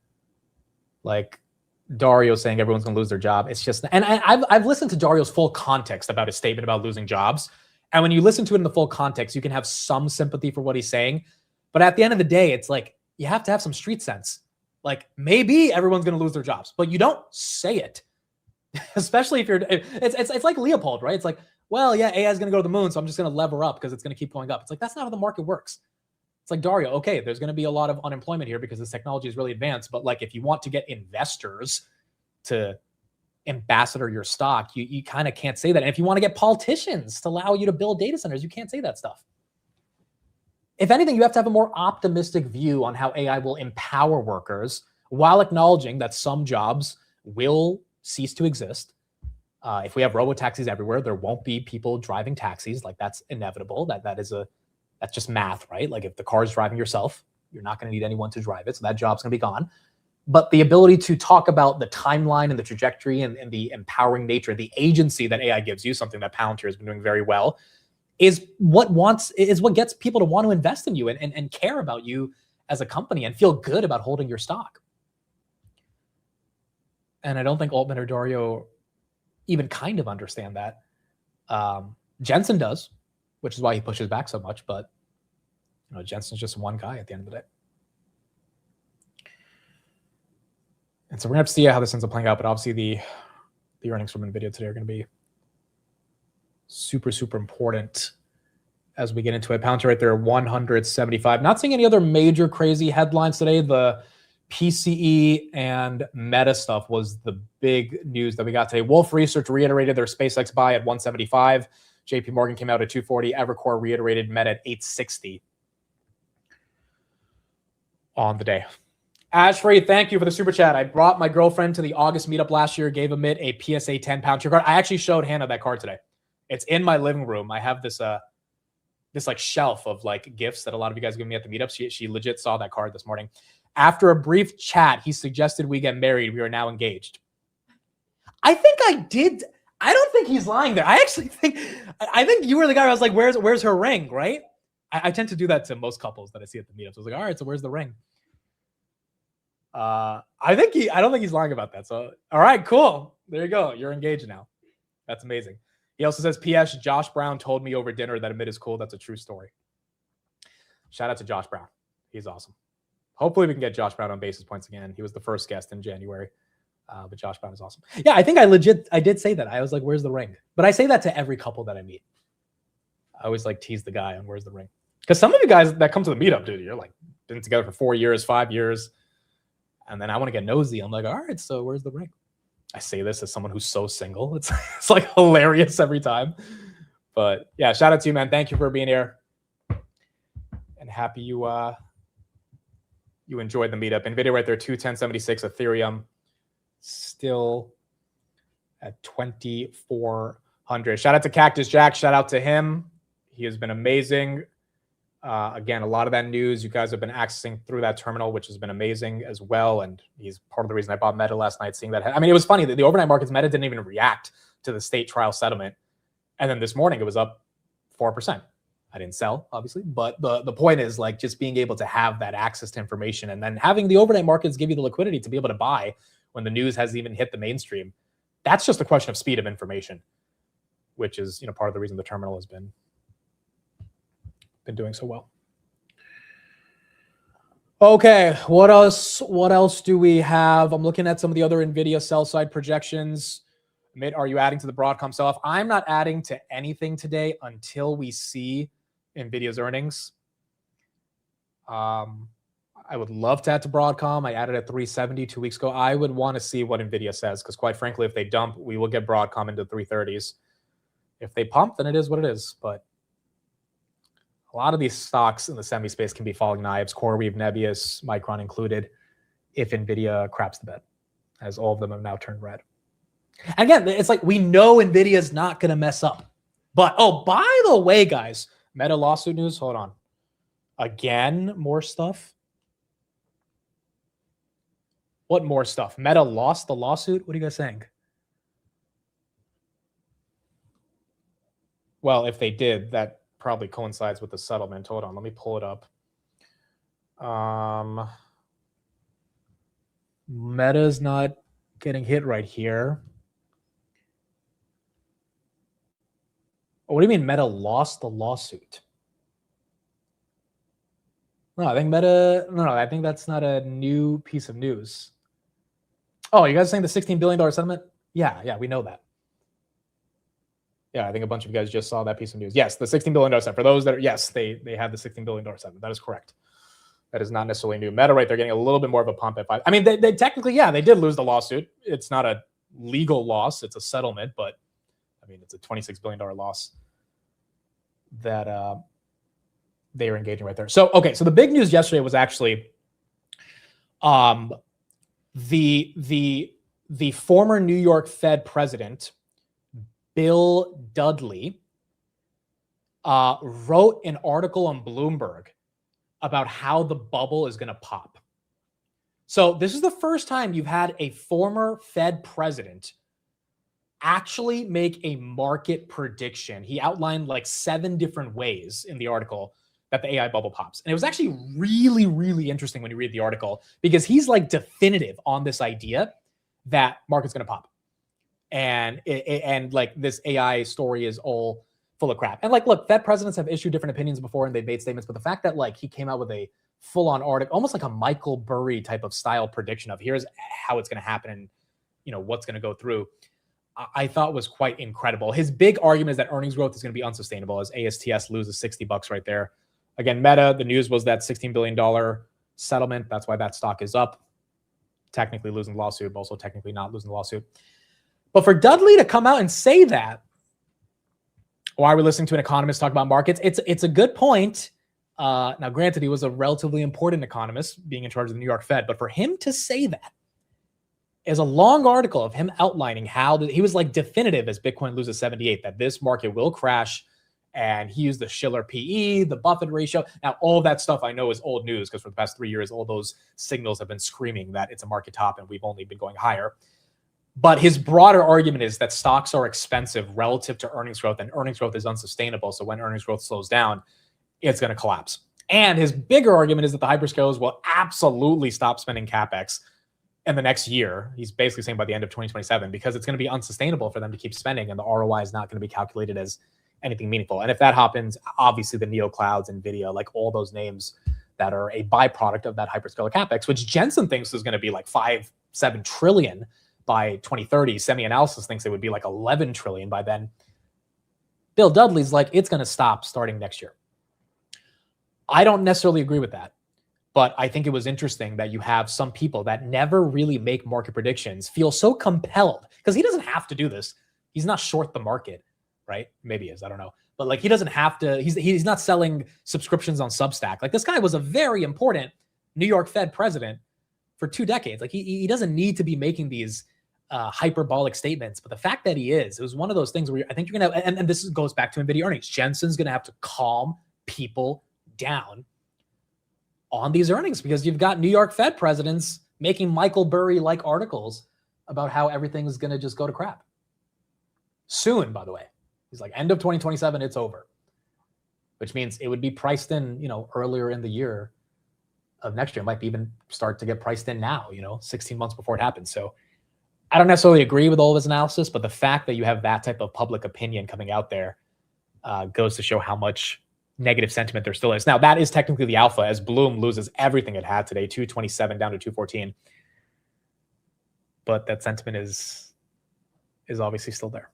Like, Dario saying everyone's going to lose their job. It's just, and I've listened to Dario's full context about his statement about losing jobs. And when you listen to it in the full context, you can have some sympathy for what he's saying. But at the end of the day, it's like, you have to have some street sense. Like maybe everyone's going to lose their jobs, but you don't say it, especially if you're. It's like Leopold, right? It's like, well, yeah, AI is going to go to the moon, so I'm just going to lever up because it's going to keep going up. It's like that's not how the market works. It's like Dario. Okay, there's going to be a lot of unemployment here because this technology is really advanced, but like if you want to get investors to ambassador your stock, you kind of can't say that. And if you want to get politicians to allow you to build data centers, you can't say that stuff. If anything, you have to have a more optimistic view on how AI will empower workers while acknowledging that some jobs will cease to exist. If we have robo-taxis everywhere, there won't be people driving taxis. Like that's inevitable. That's just math, right? Like if the car is driving yourself, you're not going to need anyone to drive it. So that job's going to be gone. But the ability to talk about the timeline and the trajectory and the empowering nature, the agency that AI gives you, something that Palantir has been doing very well, is what gets people to want to invest in you and care about you as a company and feel good about holding your stock. And I don't think Altman or Dario even kind of understand that. Jensen does, which is why he pushes back so much. But Jensen's just one guy at the end of the day. And so we're gonna have to see how this ends up playing out. But obviously the earnings from Nvidia today are going to be super, super important as we get into it. Palantir right there, 175. Not seeing any other major crazy headlines today. The PCE and Meta stuff was the big news that we got today. Wolf Research reiterated their SpaceX buy at 175. JP Morgan came out at 240. Evercore reiterated Meta at 860 on the day. Ashfrey, thank you for the super chat. I brought my girlfriend to the August meetup last year, gave Amit a PSA 10 Palantir card. I actually showed Hannah that card today. It's in my living room. I have this like shelf of like gifts that a lot of you guys give me at the meetup. She legit saw that card this morning. After a brief chat, he suggested we get married. We are now engaged. I think I did. I don't think he's lying there. I think you were the guy who I was like, where's her ring, right? I tend to do that to most couples that I see at the meetups. I was like, all right, so where's the ring? I don't think he's lying about that. So, all right, cool. There you go. You're engaged now. That's amazing. He also says, P.S. Josh Brown told me over dinner that Amit is cool. That's a true story. Shout out to Josh Brown. He's awesome. Hopefully we can get Josh Brown on Basis Points again. He was the first guest in January. But Josh Brown is awesome. Yeah, I think I did say that. I was like, where's the ring? But I say that to every couple that I meet. I always like tease the guy on where's the ring. Because some of you guys that come to the meetup, dude, you're like been together for 4 years, 5 years. And then I want to get nosy. I'm like, all right, so where's the ring? I say this as someone who's so single. It's like hilarious every time. But yeah, shout out to you, man. Thank you for being here. And happy you enjoyed the meetup. NVIDIA right there, 210.76. Ethereum still at 2,400. Shout out to Cactus Jack. Shout out to him. He has been amazing. Again, a lot of that news you guys have been accessing through that terminal, which has been amazing as well. And he's part of the reason I bought Meta last night, seeing that. I mean, it was funny that the overnight markets, Meta didn't even react to the state trial settlement. And then this morning it was up 4%. I didn't sell, obviously. But the point is like just being able to have that access to information and then having the overnight markets give you the liquidity to be able to buy when the news hasn't even hit the mainstream. That's just a question of speed of information, which is, part of the reason the terminal has been doing so well. Okay, what else do we have? I'm looking at some of the other NVIDIA sell side projections. Amit, are you adding to the Broadcom sell-off? I'm not adding to anything today until we see NVIDIA's earnings. I would love to add to Broadcom. I added at 370 2 weeks ago. I would want to see what NVIDIA says because quite frankly, if they dump, we will get Broadcom into 330s. If they pump, then it is what it is. But a lot of these stocks in the semi space can be falling knives, CoreWeave, Nebius, Micron included, if NVIDIA craps the bed, as all of them have now turned red. And again, it's like we know NVIDIA is not going to mess up. But, oh, by the way, guys, Meta lawsuit news, hold on. Again, more stuff. What more stuff? Meta lost the lawsuit? What are you guys saying? Well, if they did, that probably coincides with the settlement. Hold on, let me pull it up. Meta's not getting hit right here. Oh, what do you mean Meta lost the lawsuit? No, I think Meta. No, I think that's not a new piece of news. Oh, you guys saying the $16 billion settlement? Yeah, we know that. Yeah, I think a bunch of you guys just saw that piece of news. Yes, the $16 billion settlement. For those that are, yes, they have the $16 billion settlement. That is correct. That is not necessarily new. Meta, right? They're getting a little bit more of a pump. I mean, they technically, yeah, they did lose the lawsuit. It's not a legal loss. It's a settlement, but I mean, it's a $26 billion loss that they are engaging right there. So, okay. So the big news yesterday was actually the former New York Fed president, Bill Dudley, wrote an article on Bloomberg about how the bubble is going to pop. So this is the first time you've had a former Fed president actually make a market prediction. He outlined like 7 different ways in the article that the AI bubble pops. And it was actually really, really interesting when you read the article, because he's like definitive on this idea that market's going to pop. And like this AI story is all full of crap. And like, look, Fed presidents have issued different opinions before and they've made statements, but the fact that like he came out with a full-on article, almost like a Michael Burry type of style prediction of here's how it's going to happen and, you know, what's going to go through, I thought was quite incredible. His big argument is that earnings growth is going to be unsustainable as ASTS loses $60 right there. Again, Meta, the news was that $16 billion settlement. That's why that stock is up. Technically losing the lawsuit, but also technically not losing the lawsuit. But for Dudley to come out and say that, why are we listening to an economist talk about markets? It's a good point. Now, granted, he was a relatively important economist being in charge of the New York Fed, but for him to say that is a long article of him outlining how he was like definitive as Bitcoin loses 78, that this market will crash. And he used the Shiller PE, the Buffett ratio. Now, all of that stuff I know is old news because for the past 3 years, all those signals have been screaming that it's a market top and we've only been going higher. But his broader argument is that stocks are expensive relative to earnings growth, and earnings growth is unsustainable. So when earnings growth slows down, it's going to collapse. And his bigger argument is that the hyperscalers will absolutely stop spending CapEx in the next year. He's basically saying by the end of 2027, because it's going to be unsustainable for them to keep spending, and the ROI is not going to be calculated as anything meaningful. And if that happens, obviously the neo clouds, Nvidia, like all those names that are a byproduct of that hyperscaler CapEx, which Jensen thinks is going to be like 5-7 trillion by 2030. Semi-analysis thinks it would be like 11 trillion by then. Bill Dudley's like, it's going to stop starting next year. I don't necessarily agree with that, but I think it was interesting that you have some people that never really make market predictions feel so compelled, because he doesn't have to do this. He's not short the market, right? Maybe he is, I don't know. But like, he doesn't have to, he's not selling subscriptions on Substack. Like, this guy was a very important New York Fed president for 2 decades. Like, he doesn't need to be making these hyperbolic statements, but the fact that he is, it was one of those things where I think you're going to, and this goes back to NVIDIA earnings. Jensen's going to have to calm people down on these earnings, because you've got New York Fed presidents making Michael Burry-like articles about how everything is going to just go to crap. Soon, by the way. He's like, end of 2027, it's over. Which means it would be priced in, you know, earlier in the year of next year. It might even start to get priced in now, you know, 16 months before it happens. So I don't necessarily agree with all of his analysis, but the fact that you have that type of public opinion coming out there goes to show how much negative sentiment there still is. Now, that is technically the alpha, as Bloom loses everything it had today, 227 down to 214. But that sentiment is obviously still there.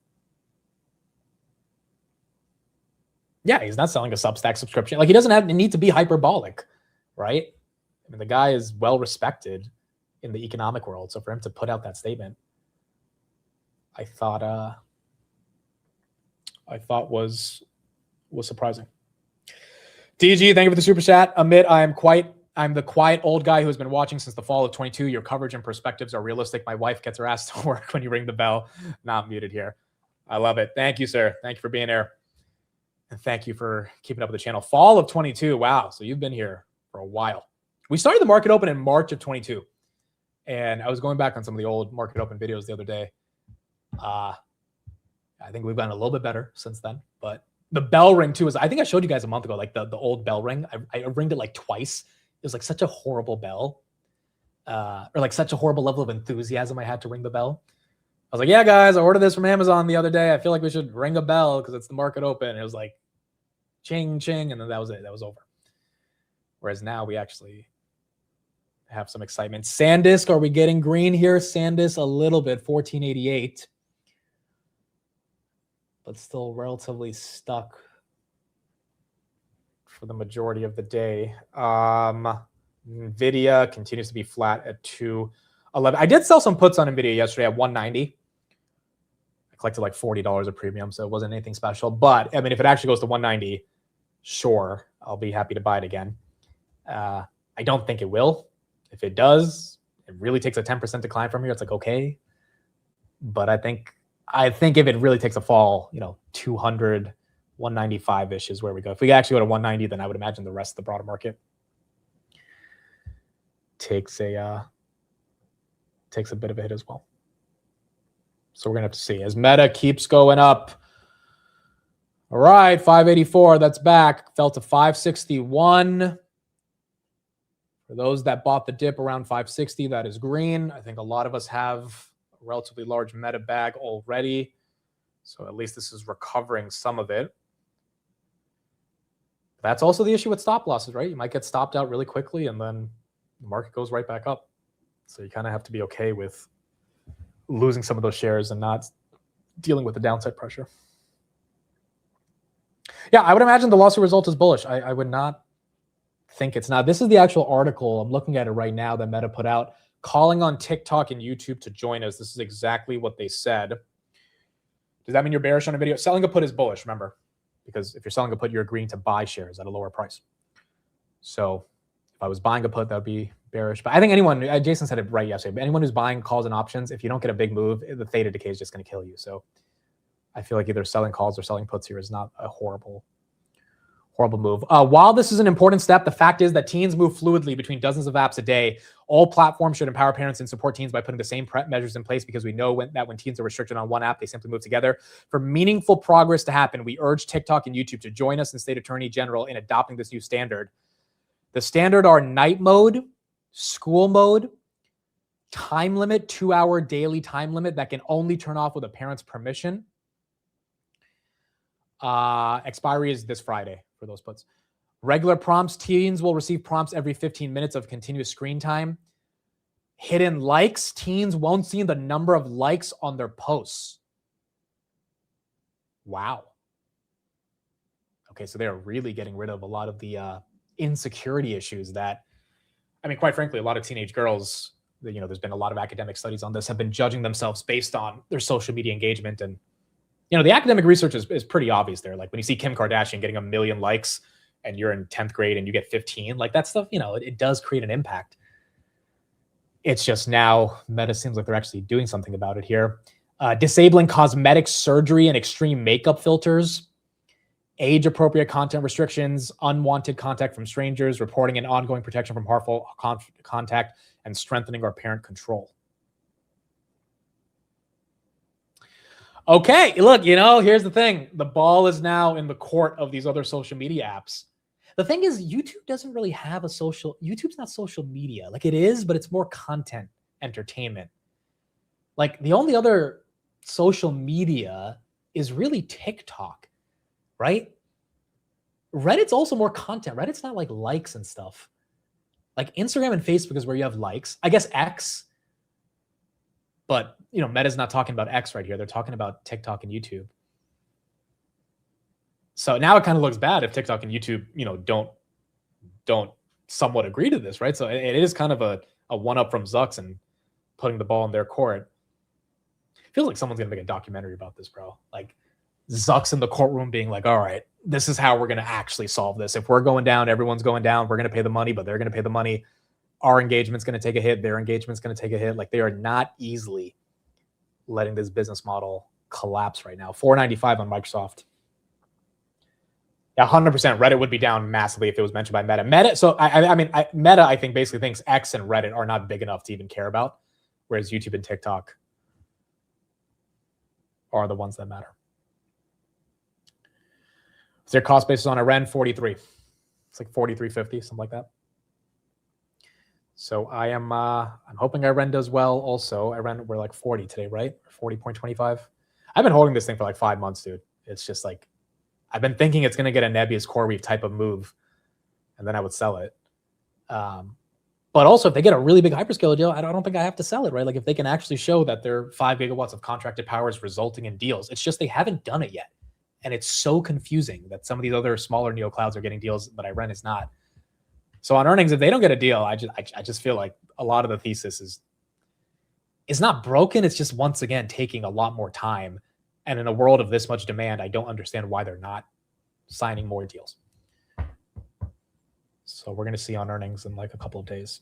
Yeah, he's not selling a Substack subscription. Like, he doesn't need to be hyperbolic, right? I mean, the guy is well respected in the economic world. So for him to put out that statement, I thought was surprising. DG, thank you for the super chat. Amit, I'm the quiet old guy who has been watching since the fall of 22. Your coverage and perspectives are realistic. My wife gets her ass to work when you ring the bell. Not muted here. I love it. Thank you, sir. Thank you for being here. And thank you for keeping up with the channel. Fall of 22. Wow. So you've been here for a while. We started the market open in March of 22. And I was going back on some of the old market open videos the other day. I think we've gotten a little bit better since then. But the bell ring too I think I showed you guys a month ago, like the old bell ring. I ringed it like twice. It was like such a horrible bell. Or like such a horrible level of enthusiasm I had to ring the bell. I was like, yeah, guys, I ordered this from Amazon the other day. I feel like we should ring a bell because it's the market open. And it was like, ching, ching. And then that was it. That was over. Whereas now we actually have some excitement. SanDisk, are we getting green here? SanDisk a little bit, 1488. But still relatively stuck for the majority of the day. Nvidia continues to be flat at 211. I did sell some puts on Nvidia yesterday at 190. I collected like $40 of premium, so it wasn't anything special. But I mean, if it actually goes to 190, sure, I'll be happy to buy it again. I don't think it will. If it does, it really takes a 10% decline from here. It's like, okay. But I think if it really takes a fall, 200, 195-ish is where we go. If we actually go to 190, then I would imagine the rest of the broader market takes a bit of a hit as well. So we're going to have to see. As Meta keeps going up. All right, 584, that's back. Fell to 561. For those that bought the dip around 560, that is green. I think a lot of us have a relatively large Meta bag already. So at least this is recovering some of it. That's also the issue with stop losses, right? You might get stopped out really quickly and then the market goes right back up. So you kind of have to be okay with losing some of those shares and not dealing with the downside pressure. Yeah, I would imagine the lawsuit result is bullish. I would not think it's not. This is the actual article. I'm looking at it right now that Meta put out, calling on TikTok and YouTube to join us. This is exactly what they said. Does that mean you're bearish on a video? Selling a put is bullish, remember. Because if you're selling a put, you're agreeing to buy shares at a lower price. So if I was buying a put, that would be bearish. But I think anyone, Jason said it right yesterday, but anyone who's buying calls and options, if you don't get a big move, the theta decay is just going to kill you. So I feel like either selling calls or selling puts here is not a horrible move. While this is an important step, the fact is that teens move fluidly between dozens of apps a day. All platforms should empower parents and support teens by putting the same prep measures in place, because we know that when teens are restricted on one app, they simply move together. For meaningful progress to happen, we urge TikTok and YouTube to join us and State Attorney General in adopting this new standard. The standard are night mode, school mode, time limit, 2-hour daily time limit that can only turn off with a parent's permission. Expiry is this Friday for those puts. Regular prompts, teens will receive prompts every 15 minutes of continuous screen time. Hidden likes, teens won't see the number of likes on their posts. Wow. Okay, so they're really getting rid of a lot of the insecurity issues that, I mean, quite frankly, a lot of teenage girls, there's been a lot of academic studies on this, have been judging themselves based on their social media engagement. And, the academic research is pretty obvious there. Like when you see Kim Kardashian getting 1 million likes and you're in 10th grade and you get 15, like that stuff, it does create an impact. It's just now Meta seems like they're actually doing something about it here. Disabling cosmetic surgery and extreme makeup filters, age-appropriate content restrictions, unwanted contact from strangers, reporting and ongoing protection from harmful contact, and strengthening our parent control. Okay, look, here's the thing. The ball is now in the court of these other social media apps. The thing is, YouTube doesn't really have YouTube's not social media. Like it is, but it's more content, entertainment. Like the only other social media is really TikTok, right? Reddit's also more content. Reddit's not like likes and stuff. Like Instagram and Facebook is where you have likes. I guess X. But, Meta's not talking about X right here. They're talking about TikTok and YouTube. So now it kind of looks bad if TikTok and YouTube, don't somewhat agree to this, right? So it is kind of a one-up from Zucks and putting the ball in their court. It feels like someone's going to make a documentary about this, bro. Like Zucks in the courtroom being like, all right, this is how we're going to actually solve this. If we're going down, everyone's going down. We're going to pay the money, but they're going to pay the money. Our engagement's going to take a hit. Their engagement's going to take a hit. Like they are not easily letting this business model collapse right now. 495 on Microsoft. Yeah, 100%. Reddit would be down massively if it was mentioned by Meta. Meta, I think, basically thinks X and Reddit are not big enough to even care about, whereas YouTube and TikTok are the ones that matter. Is their cost basis on Iran? 43. It's like 43.50, something like that. So I'm hoping Iran does well also. Iran, we're like 40 today, right? 40.25. I've been holding this thing for like 5 months, dude. It's just like, I've been thinking it's going to get a Nebius CoreWeave type of move, and then I would sell it. But also, if they get a really big hyperscaler deal, I don't think I have to sell it, right? Like if they can actually show that their 5 gigawatts of contracted power is resulting in deals, it's just they haven't done it yet. And it's so confusing that some of these other smaller neo clouds are getting deals, but Iran is not. So on earnings, if they don't get a deal, I just feel like a lot of the thesis is not broken. It's just once again taking a lot more time. And in a world of this much demand, I don't understand why they're not signing more deals. So we're going to see on earnings in like a couple of days.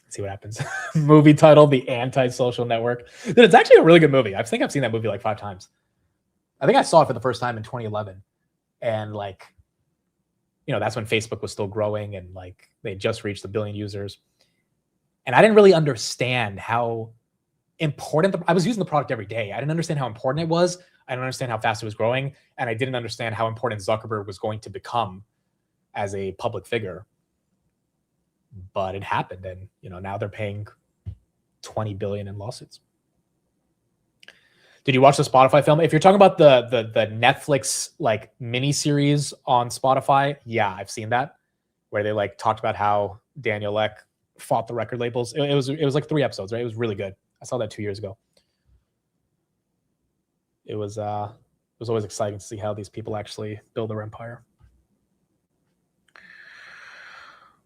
See what happens. Movie title, The Anti-Social Network. Dude, it's actually a really good movie. I think I've seen that movie like 5 times. I think I saw it for the first time in 2011. And like, you know, that's when Facebook was still growing and like they just reached 1 billion users. And I didn't really understand how important I was using the product every day. I didn't understand how important it was. I didn't understand how fast it was growing. And I didn't understand how important Zuckerberg was going to become as a public figure. But it happened. And, you know, now they're paying 20 billion in lawsuits. Did you watch the Spotify film? If you're talking about the Netflix like mini series on Spotify, yeah, I've seen that, where they like talked about how Daniel Ek fought the record labels. It was like 3 episodes, right? It was really good. I saw that 2 years ago. It was always exciting to see how these people actually build their empire.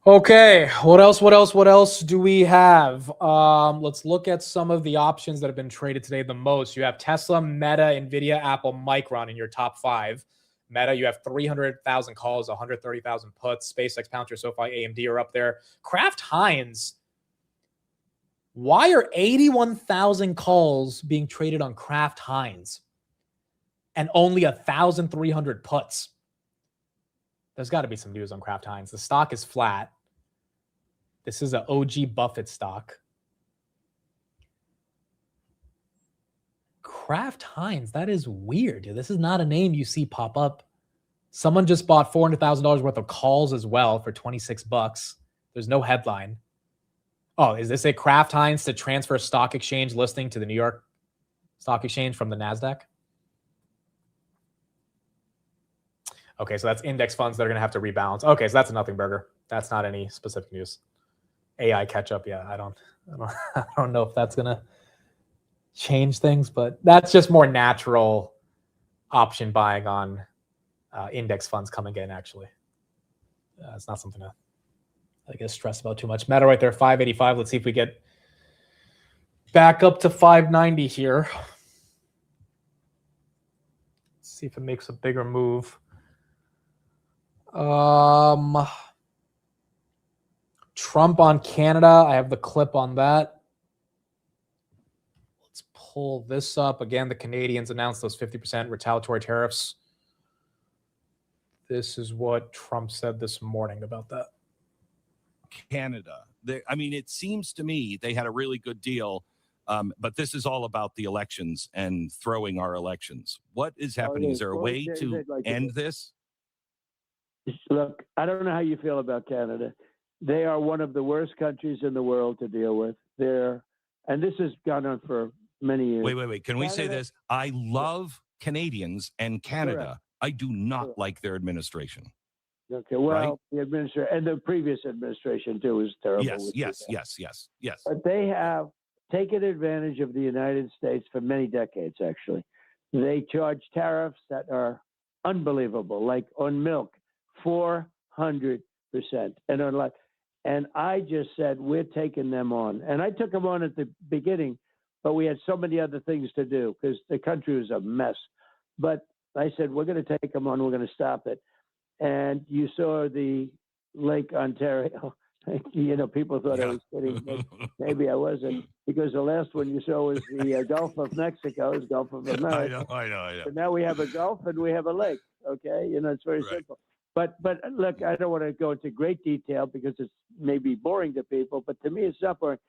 Okay, what else do we have? Let's look at some of the options that have been traded today the most. You have Tesla, Meta, Nvidia, Apple, Micron in your top 5. Meta, you have 300,000 calls, 130,000 puts. SpaceX, Palantir, SoFi, AMD are up there. Kraft Heinz, why are 81,000 calls being traded on Kraft Heinz and only 1,300 puts? There's got to be some news on Kraft Heinz. The stock is flat. This is an OG Buffett stock. Kraft Heinz, that is weird, dude. This is not a name you see pop up. Someone just bought $400,000 worth of calls as well for $26. There's no headline. Oh, is this a Kraft Heinz to transfer stock exchange listing to the New York Stock Exchange from the NASDAQ? Okay, so that's index funds that are going to have to rebalance. Okay, so that's a nothing burger. That's not any specific news. AI catch up, yeah. I don't know if that's going to change things, but that's just more natural option buying on index funds coming in. Actually, it's not something to, I guess, stress about too much. Meta right there, 585. Let's see if we get back up to 590 here. Let's see if it makes a bigger move. Trump on Canada. I have the clip on that. Let's pull this up. Again, the Canadians announced those 50% retaliatory tariffs. This is what Trump said this morning about that. Canada. I mean, it seems to me they had a really good deal, but this is all about the elections and throwing our elections. What is happening? Is there a way to end this? Look, I don't know how you feel about Canada. They are one of the worst countries in the world to deal with. And this has gone on for many years. Wait. Can we say this? I love Canadians and Canada. Correct. I do not like their administration. Okay, well, right? The administration and the previous administration too is terrible. Yes. But they have taken advantage of the United States for many decades, actually. They charge tariffs that are unbelievable, like on milk, 400%. And I just said, we're taking them on. And I took them on at the beginning, but we had so many other things to do because the country was a mess. But I said, we're going to take them on. We're going to stop it. And you saw the Lake Ontario. You know, people thought I was kidding, but maybe I wasn't, because the last one you saw was the Gulf of Mexico, is Gulf of America. I know. So now we have a Gulf and we have a lake. Okay, you know, it's very simple. But look, I don't want to go into great detail because it's maybe boring to people, but to me it's not boring.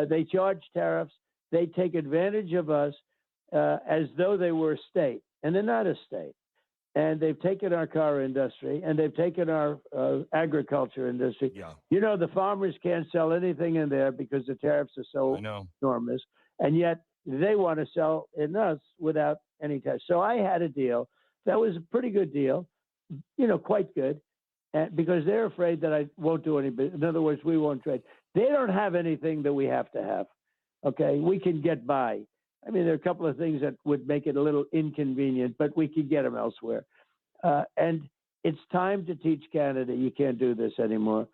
They charge tariffs. They take advantage of us as though they were a state, and they're not a state. And they've taken our car industry, and they've taken our agriculture industry. Yeah. You know, the farmers can't sell anything in there because the tariffs are so enormous, and yet they want to sell in us without any tariffs. So I had a deal that was a pretty good deal, you know, quite good. and because they're afraid that I won't do any business. In other words, we won't trade. They don't have anything that we have to have. Okay, we can get by. I mean, there are a couple of things that would make it a little inconvenient, but we could get them elsewhere. And it's time to teach Canada you can't do this anymore.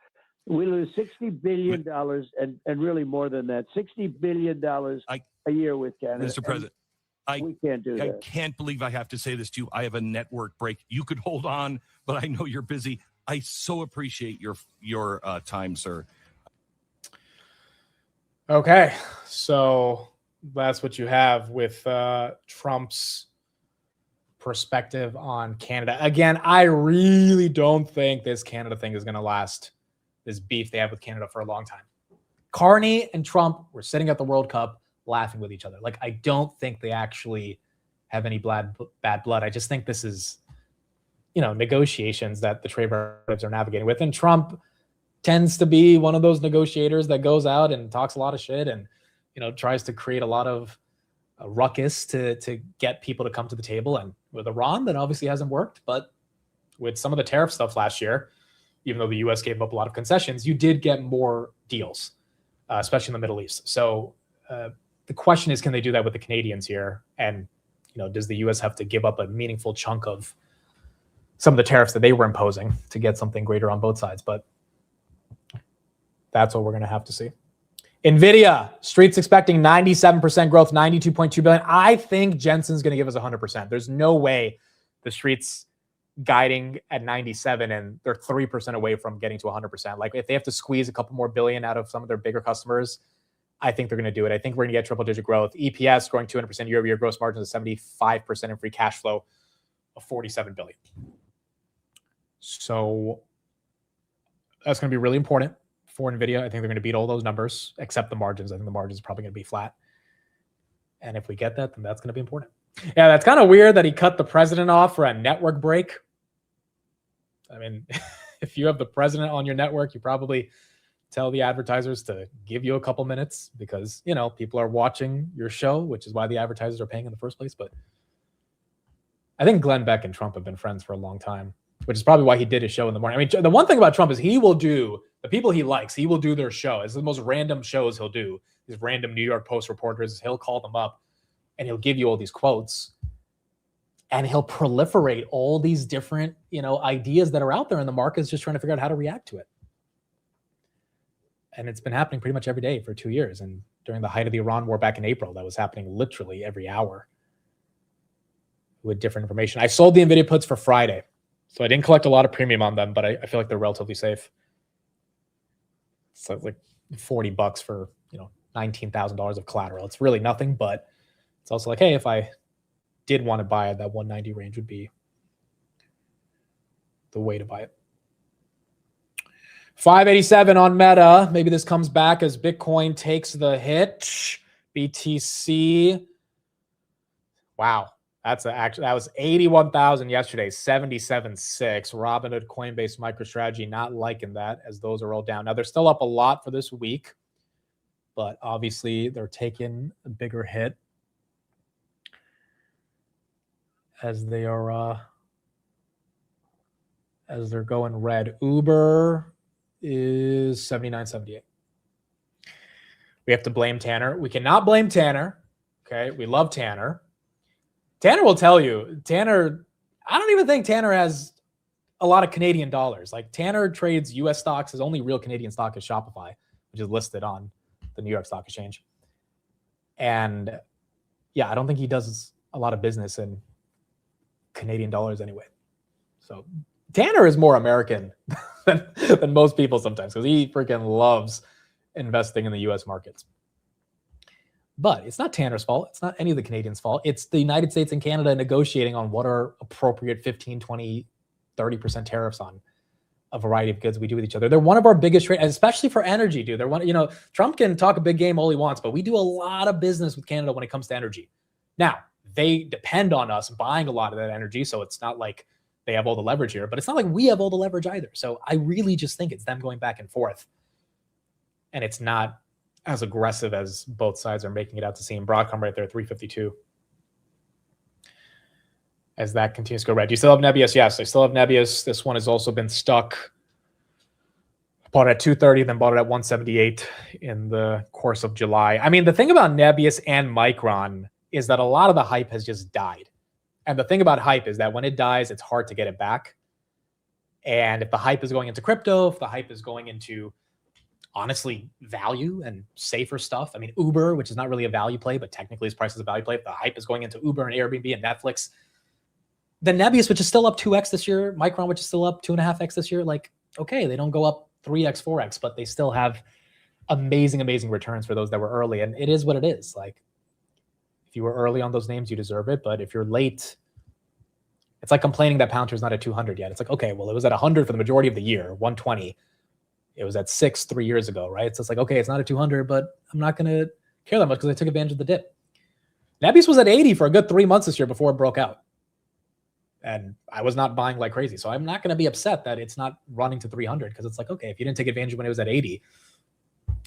We lose $60 billion and really more than that, $60 billion a year with Canada. Mr. President, we can't do I that. can't believe I have to say this to you. I have a network break. You could hold on, but I know you're busy. I so appreciate your time, sir. Okay, so that's what you have with Trump's perspective on Canada. Again, I really don't think this Canada thing is going to last, this beef they have with Canada, for a long time. Carney and Trump were sitting at the World Cup laughing with each other. Like, I don't think they actually have any bad blood. I just think this is, negotiations that the trade representatives are navigating with. And Trump tends to be one of those negotiators that goes out and talks a lot of shit and, tries to create a lot of ruckus to get people to come to the table. And with Iran, that obviously hasn't worked. But with some of the tariff stuff last year, even though the U.S. gave up a lot of concessions, you did get more deals, especially in the Middle East. So the question is, can they do that with the Canadians here? And, does the U.S. have to give up a meaningful chunk of some of the tariffs that they were imposing to get something greater on both sides? But that's what we're going to have to see. Nvidia, streets expecting 97% growth, 92.2 billion. I think Jensen's going to give us 100%. There's no way the streets guiding at 97 and they're 3% away from getting to 100%. Like, if they have to squeeze a couple more billion out of some of their bigger customers, I think they're going to do it. I think we're going to get triple-digit growth. EPS growing 200% year-over-year, gross margins of 75%, and free cash flow of 47 billion. So that's going to be really important for NVIDIA. I think they're going to beat all those numbers, except the margins. I think the margins are probably going to be flat. And if we get that, then that's going to be important. Yeah, that's kind of weird that he cut the president off for a network break. I mean, if you have the president on your network, you probably tell the advertisers to give you a couple minutes because, people are watching your show, which is why the advertisers are paying in the first place. But I think Glenn Beck and Trump have been friends for a long time, which is probably why he did his show in the morning. I mean, the one thing about Trump is he will do, the people he likes, he will do their show. It's the most random shows he'll do. These random New York Post reporters, he'll call them up and he'll give you all these quotes. And he'll proliferate all these different, ideas that are out there in the markets, just trying to figure out how to react to it. And it's been happening pretty much every day for 2 years. And during the height of the Iran war back in April, that was happening literally every hour with different information. I sold the NVIDIA puts for Friday. So I didn't collect a lot of premium on them, but I feel like they're relatively safe. So like $40 for, $19,000 of collateral. It's really nothing, but it's also like, hey, if I did want to buy it, that 190 range would be the way to buy it. 587 on Meta. Maybe this comes back as Bitcoin takes the hit. BTC. Wow. That was 81,000 yesterday, 77.6. Robinhood, Coinbase, MicroStrategy, not liking that as those are all down. Now they're still up a lot for this week, but obviously they're taking a bigger hit as they are as they're going red. Uber is 79.78. We have to blame Tanner. We cannot blame Tanner. Okay, we love Tanner. Tanner will tell you, I don't even think Tanner has a lot of Canadian dollars. Like, Tanner trades US stocks. His only real Canadian stock is Shopify, which is listed on the New York Stock Exchange. And yeah, I don't think he does a lot of business in Canadian dollars anyway. So Tanner is more American than most people sometimes because he freaking loves investing in the US markets. But it's not Tanner's fault. It's not any of the Canadians' fault. It's the United States and Canada negotiating on what are appropriate 15, 20, 30% tariffs on a variety of goods we do with each other. They're one of our biggest trade, especially for energy, dude. They're one, Trump can talk a big game all he wants, but we do a lot of business with Canada when it comes to energy. Now, they depend on us buying a lot of that energy, so it's not like they have all the leverage here, but it's not like we have all the leverage either. So I really just think it's them going back and forth. And it's not as aggressive as both sides are making it out to seem. Broadcom right there, 352. as that continues to go red. Do you still have Nebius? Yes, I still have Nebius. This one has also been stuck. Bought it at 230, then bought it at 178 in the course of July. I mean, the thing about Nebius and Micron is that a lot of the hype has just died. And the thing about hype is that when it dies, it's hard to get it back. And if the hype is going into crypto, if the hype is going into, honestly, value and safer stuff. I mean, Uber, which is not really a value play, but technically its price is a value play. If the hype is going into Uber and Airbnb and Netflix, then Nebius, which is still up 2x this year, Micron, which is still up 2.5x this year, like, okay, they don't go up 3x, 4x, but they still have amazing, amazing returns for those that were early. And it is what it is. Like, if you were early on those names, you deserve it. But if you're late, it's like complaining that Palantir's not at 200 yet. It's like, okay, well, it was at 100 for the majority of the year, 120. It was at 6 3 years ago, right? So it's like, okay, it's not at 200, but I'm not going to care that much because I took advantage of the dip. Nebius was at 80 for a good 3 months this year before it broke out. And I was not buying like crazy. So I'm not going to be upset that it's not running to 300 because it's like, okay, if you didn't take advantage when it was at 80,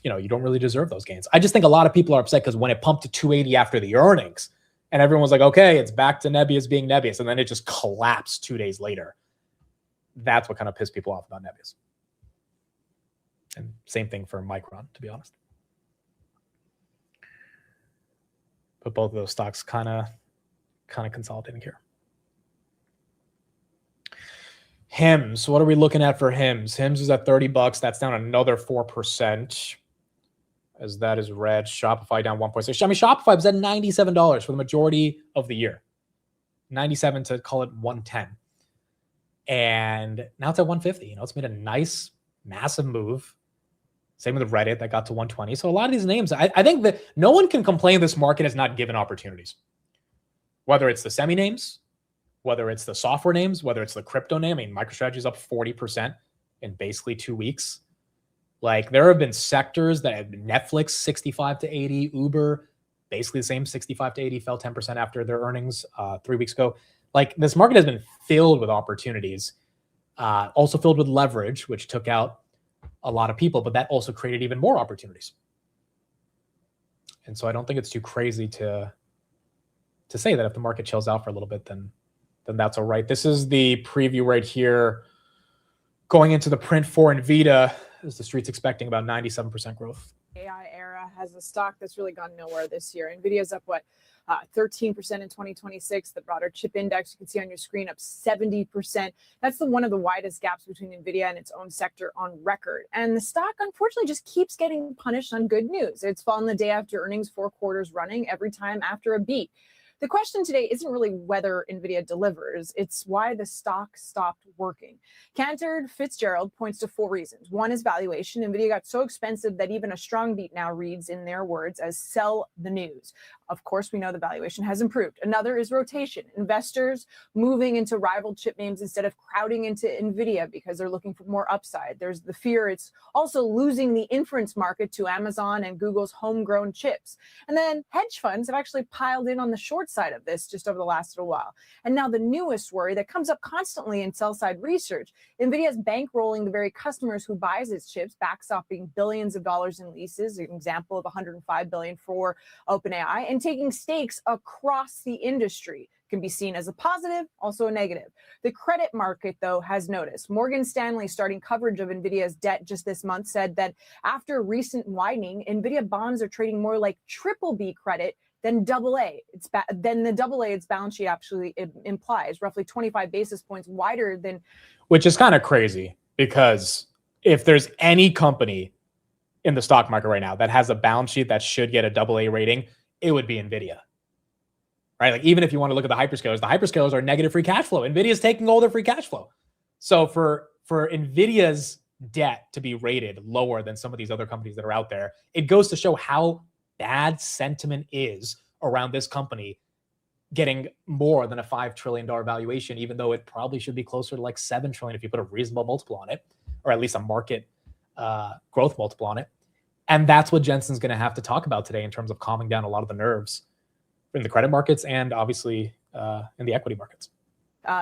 you know, you don't really deserve those gains. I just think a lot of people are upset because when it pumped to 280 after the earnings and everyone was like, okay, it's back to Nebius being Nebius. And then it just collapsed 2 days later. That's what kind of pissed people off about Nebius. And same thing for Micron, to be honest. But both of those stocks kind of consolidating here. HIMS, what are we looking at for HIMS? HIMS is at $30. That's down another 4%. As that is red. Shopify down 1.6. I mean, Shopify was at $97 for the majority of the year. 97 to call it 110. And now it's at 150. You know, it's made a nice, massive move. Same with Reddit that got to 120. So a lot of these names, I think that no one can complain this market is not given opportunities. Whether it's the semi names, whether it's the software names, whether it's the crypto name. I mean, MicroStrategy is up 40% in basically 2 weeks. Like, there have been sectors that have Netflix 65 to 80, Uber basically the same 65 to 80, fell 10% after their earnings 3 weeks ago. Like, this market has been filled with opportunities, also filled with leverage, which took out a lot of people, but that also created even more opportunities. And so I don't think it's too crazy to say that if the market chills out for a little bit, then that's all right. This is the preview right here going into the print for Nvidia, as the street's expecting about 97% growth. AI era has a stock that's really gone nowhere this year. Nvidia's up, 13% in 2026. The broader chip index, you can see on your screen, up 70%. That's one of the widest gaps between Nvidia and its own sector on record. And the stock, unfortunately, just keeps getting punished on good news. It's fallen the day after earnings, 4 quarters running, every time after a beat. The question today isn't really whether Nvidia delivers, it's why the stock stopped working. Cantor Fitzgerald points to 4 reasons. One is valuation. Nvidia got so expensive that even a strong beat now reads, in their words, as sell the news. Of course, we know the valuation has improved. Another is rotation. Investors moving into rival chip names instead of crowding into Nvidia because they're looking for more upside. There's the fear it's also losing the inference market to Amazon and Google's homegrown chips. And then hedge funds have actually piled in on the short side of this just over the last little while. And now the newest worry that comes up constantly in sell-side research, Nvidia's bankrolling the very customers who buys its chips, backstopping billions of dollars in leases, an example of $105 billion for OpenAI, and taking stakes across the industry. Can be seen as a positive, also a negative. The credit market, though, has noticed. Morgan Stanley, starting coverage of Nvidia's debt just this month, said that after recent widening, Nvidia bonds are trading more like BBB credit than AA. Then the AA its balance sheet actually implies, roughly 25 basis points wider than. Which is kind of crazy, because if there's any company in the stock market right now that has a balance sheet that should get a AA rating, it would be Nvidia. Right? Like, even if you want to look at the hyperscalers are negative free cash flow. Nvidia's taking all their free cash flow. So for Nvidia's debt to be rated lower than some of these other companies that are out there, it goes to show how bad sentiment is around this company getting more than a $5 trillion valuation, even though it probably should be closer to like $7 trillion if you put a reasonable multiple on it, or at least a market growth multiple on it. And that's what Jensen's going to have to talk about today in terms of calming down a lot of the nerves in the credit markets and obviously in the equity markets.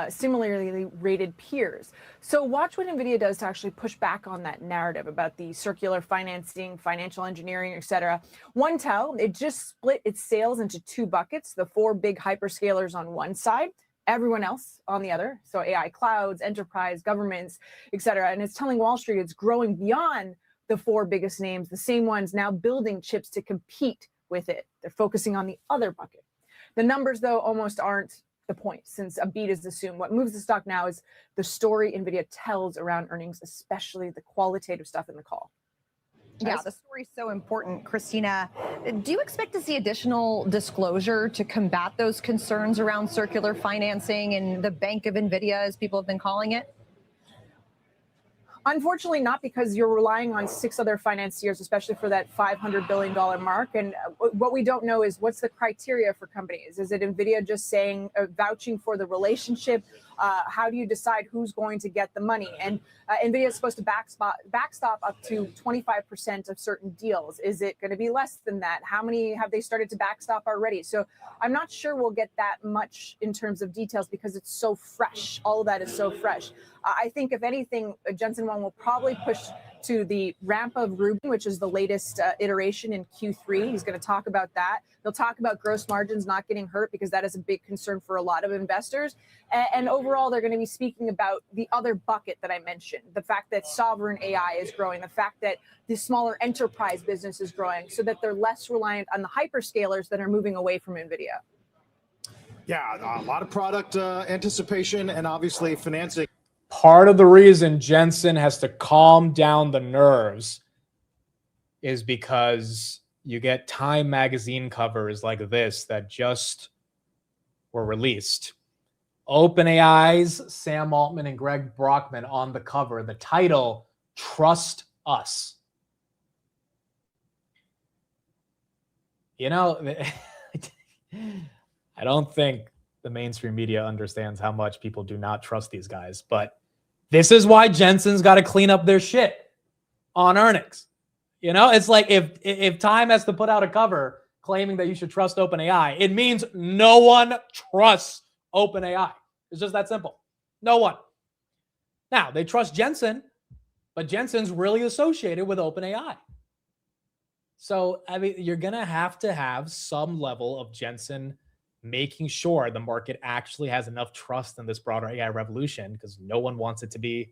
Similarly rated peers. So watch what Nvidia does to actually push back on that narrative about the circular financing, financial engineering, etc. Intel, it just split its sales into 2 buckets, the 4 big hyperscalers on one side, everyone else on the other. So AI clouds, enterprise, governments, et cetera. And it's telling Wall Street it's growing beyond the 4 biggest names, the same ones now building chips to compete with it. They're focusing on the other bucket. The numbers, though, almost aren't the point, since a beat is assumed. What moves the stock now is the story NVIDIA tells around earnings, especially the qualitative stuff in the call. Yeah, the story's so important, Christina. Do you expect to see additional disclosure to combat those concerns around circular financing and the Bank of NVIDIA, as people have been calling it? Unfortunately, not, because you're relying on 6 other financiers, especially for that $500 billion mark. And what we don't know is what's the criteria for companies. Is it NVIDIA just saying, vouching for the relationship? How do you decide who's going to get the money? And NVIDIA is supposed to backstop up to 25% of certain deals. Is it going to be less than that? How many have they started to backstop already? So I'm not sure we'll get that much in terms of details because it's so fresh. All of that is so fresh. I think, if anything, Jensen Huang will probably push to the ramp of Rubin, which is the latest iteration in Q3. He's going to talk about that. They'll talk about gross margins not getting hurt, because that is a big concern for a lot of investors. And overall, they're going to be speaking about the other bucket that I mentioned, the fact that sovereign AI is growing, the fact that the smaller enterprise business is growing, so that they're less reliant on the hyperscalers that are moving away from NVIDIA. Yeah, a lot of product anticipation and obviously financing. Part of the reason Jensen has to calm down the nerves is because you get Time magazine covers like this that just were released. OpenAI's Sam Altman and Greg Brockman on the cover. The title, Trust Us. You know, I don't think the mainstream media understands how much people do not trust these guys, but this is why Jensen's got to clean up their shit on earnings. You know, it's like if Time has to put out a cover claiming that you should trust OpenAI, it means no one trusts OpenAI. It's just that simple. No one. Now, they trust Jensen, but Jensen's really associated with OpenAI. So, I mean, you're going to have some level of Jensen making sure the market actually has enough trust in this broader AI revolution, because no one wants it to be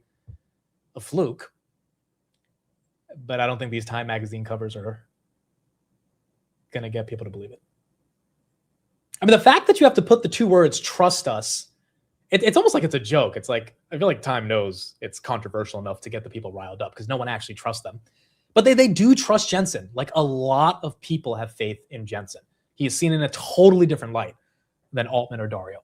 a fluke. But I don't think these Time magazine covers are going to get people to believe it. I mean, the fact that you have to put the 2 words, trust us, it's almost like it's a joke. It's like, I feel like Time knows it's controversial enough to get the people riled up because no one actually trusts them. But they do trust Jensen. Like, a lot of people have faith in Jensen. He is seen in a totally different light than Altman or Dario.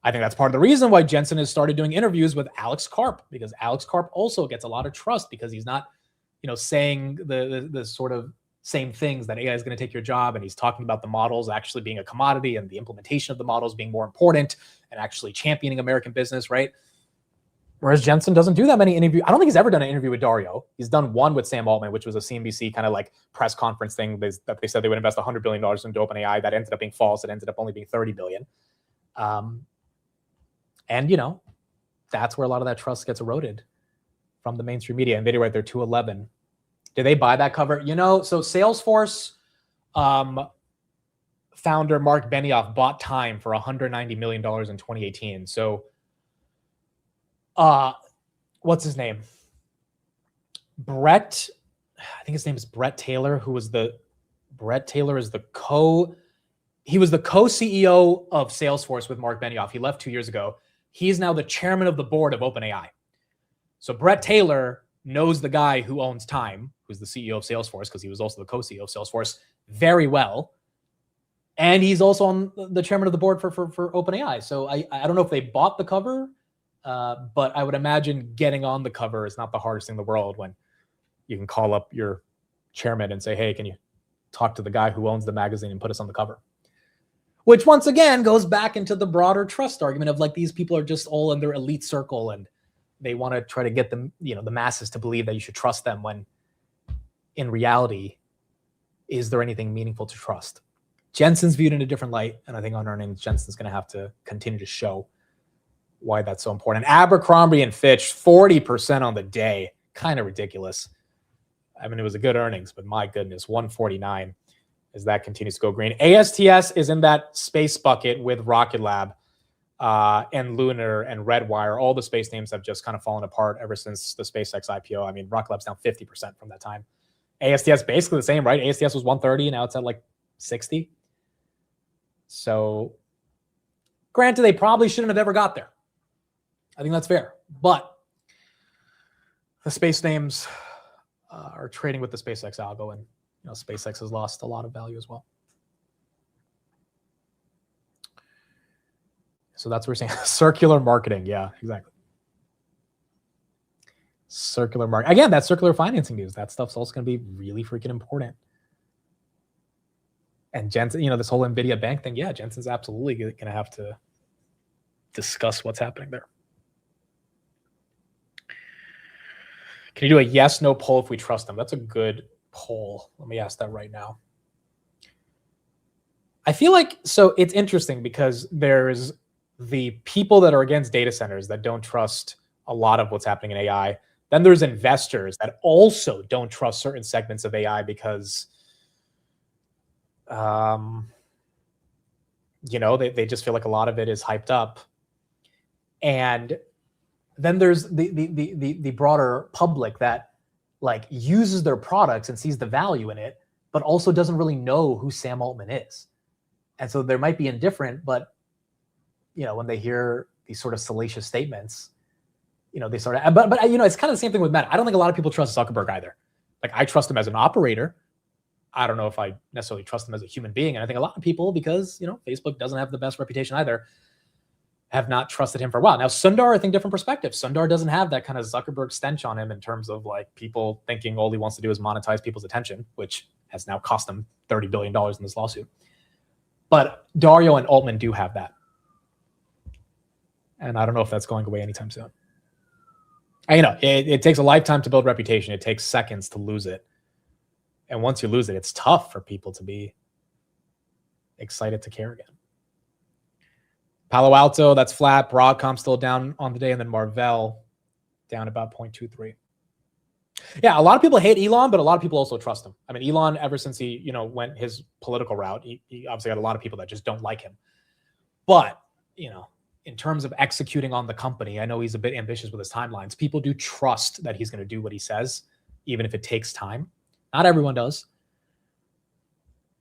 I think that's part of the reason why Jensen has started doing interviews with Alex Karp, because Alex Karp also gets a lot of trust because he's not, saying the sort of same things that AI is going to take your job, and he's talking about the models actually being a commodity and the implementation of the models being more important and actually championing American business, right? Whereas Jensen doesn't do that many interviews. I don't think he's ever done an interview with Dario. He's done one with Sam Altman, which was a CNBC kind of like press conference thing that they said they would invest $100 billion into OpenAI. That ended up being false. It ended up only being $30 billion. And, that's where a lot of that trust gets eroded from the mainstream media. NVIDIA right there, 211. Did they buy that cover? So Salesforce founder Mark Benioff bought Time for $190 million in 2018. So what's his name? I think his name is Brett Taylor, he was the co-CEO of Salesforce with Mark Benioff. He left 2 years ago. He's now the chairman of the board of OpenAI. So Brett Taylor knows the guy who owns Time, who's the CEO of Salesforce, because he was also the co-CEO of Salesforce, very well. And he's also on the chairman of the board for OpenAI. So I don't know if they bought the cover, but I would imagine getting on the cover is not the hardest thing in the world when you can call up your chairman and say, hey, can you talk to the guy who owns the magazine and put us on the cover? Which once again goes back into the broader trust argument of like, these people are just all in their elite circle and they want to try to get them, the masses to believe that you should trust them, when in reality, is there anything meaningful to trust? Jensen's viewed in a different light, and I think on earnings, Jensen's going to have to continue to show why that's so important. Abercrombie and Fitch, 40% on the day. Kind of ridiculous. I mean, it was a good earnings, but my goodness, 149 as that continues to go green. ASTS is in that space bucket with Rocket Lab. and Lunar and Redwire, all the space names have just kind of fallen apart ever since the SpaceX IPO. I mean, Rocket Lab's down 50% from that time. ASTS basically the same, right? ASTS was 130, now it's at like 60. So granted, they probably shouldn't have ever got there. I think that's fair. But the space names are trading with the SpaceX algo, and SpaceX has lost a lot of value as well. So that's what we're saying. Circular marketing. Yeah, exactly. Circular market. Again, that's circular financing news. That stuff's also going to be really freaking important. And Jensen, this whole NVIDIA bank thing, yeah, Jensen's absolutely going to have to discuss what's happening there. Can you do a yes, no poll if we trust them? That's a good poll. Let me ask that right now. I feel like, so it's interesting because there's the people that are against data centers that don't trust a lot of what's happening in AI. Then there's investors that also don't trust certain segments of AI because, they just feel like a lot of it is hyped up. And then there's the broader public that like uses their products and sees the value in it, but also doesn't really know who Sam Altman is. And so they might be indifferent, but when they hear these sort of salacious statements, they sort of, but it's kind of the same thing with Meta. I don't think a lot of people trust Zuckerberg either. Like I trust him as an operator. I don't know if I necessarily trust him as a human being. And I think a lot of people, because, Facebook doesn't have the best reputation either, have not trusted him for a while. Now, Sundar, I think different perspective. Sundar doesn't have that kind of Zuckerberg stench on him in terms of like people thinking all he wants to do is monetize people's attention, which has now cost him $30 billion in this lawsuit. But Dario and Altman do have that. And I don't know if that's going away anytime soon. It takes a lifetime to build reputation. It takes seconds to lose it. And once you lose it, it's tough for people to be excited to care again. Palo Alto, that's flat. Broadcom still down on the day. And then Marvell down about 0.23. Yeah, a lot of people hate Elon, but a lot of people also trust him. I mean, Elon, ever since he, went his political route, he obviously had a lot of people that just don't like him. But, in terms of executing on the company, I know he's a bit ambitious with his timelines. People do trust that he's going to do what he says, even if it takes time. Not everyone does.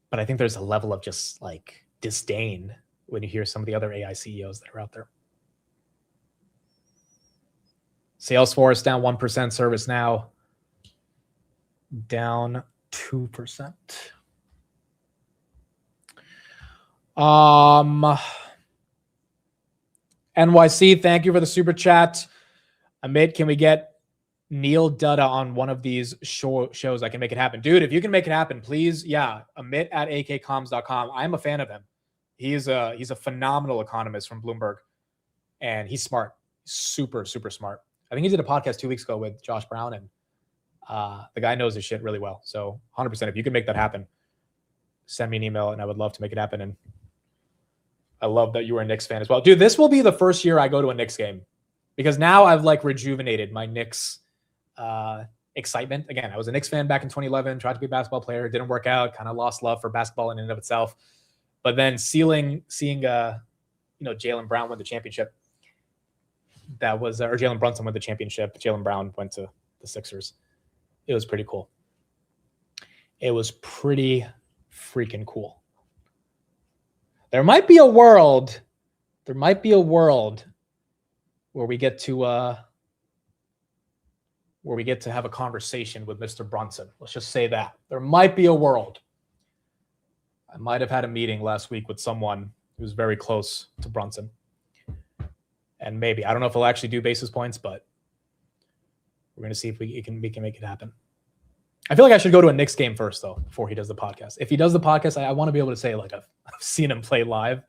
But I think there's a level of just like disdain when you hear some of the other AI CEOs that are out there. Salesforce down 1%, ServiceNow down 2%. NYC, thank you for the super chat. Amit, can we get Neil Dutta on one of these shows? I can make it happen. Dude, if you can make it happen, please. Yeah, Amit at akcoms.com. I'm a fan of him. He's a phenomenal economist from Bloomberg, and he's smart. Super, super smart. I think he did a podcast 2 weeks ago with Josh Brown, and the guy knows his shit really well. So 100%, if you can make that happen, send me an email, and I would love to make it happen. And I love that you were a Knicks fan as well. Dude, this will be the first year I go to a Knicks game because now I've like rejuvenated my Knicks excitement. Again, I was a Knicks fan back in 2011, tried to be a basketball player. It didn't work out, kind of lost love for basketball in and of itself. But then seeing Jaylen Brown win the championship, or Jalen Brunson win the championship. Jaylen Brown went to the Sixers. It was pretty cool. It was pretty freaking cool. There might be a world where we get to have a conversation with Mr. Brunson. Let's just say that. There might be a world. I might have had a meeting last week with someone who's very close to Brunson. And maybe, I don't know if he'll actually do basis points, but we're going to see if we can make it happen. I feel like I should go to a Knicks game first, though, before he does the podcast. If he does the podcast, I want to be able to say, like, I've seen him play live,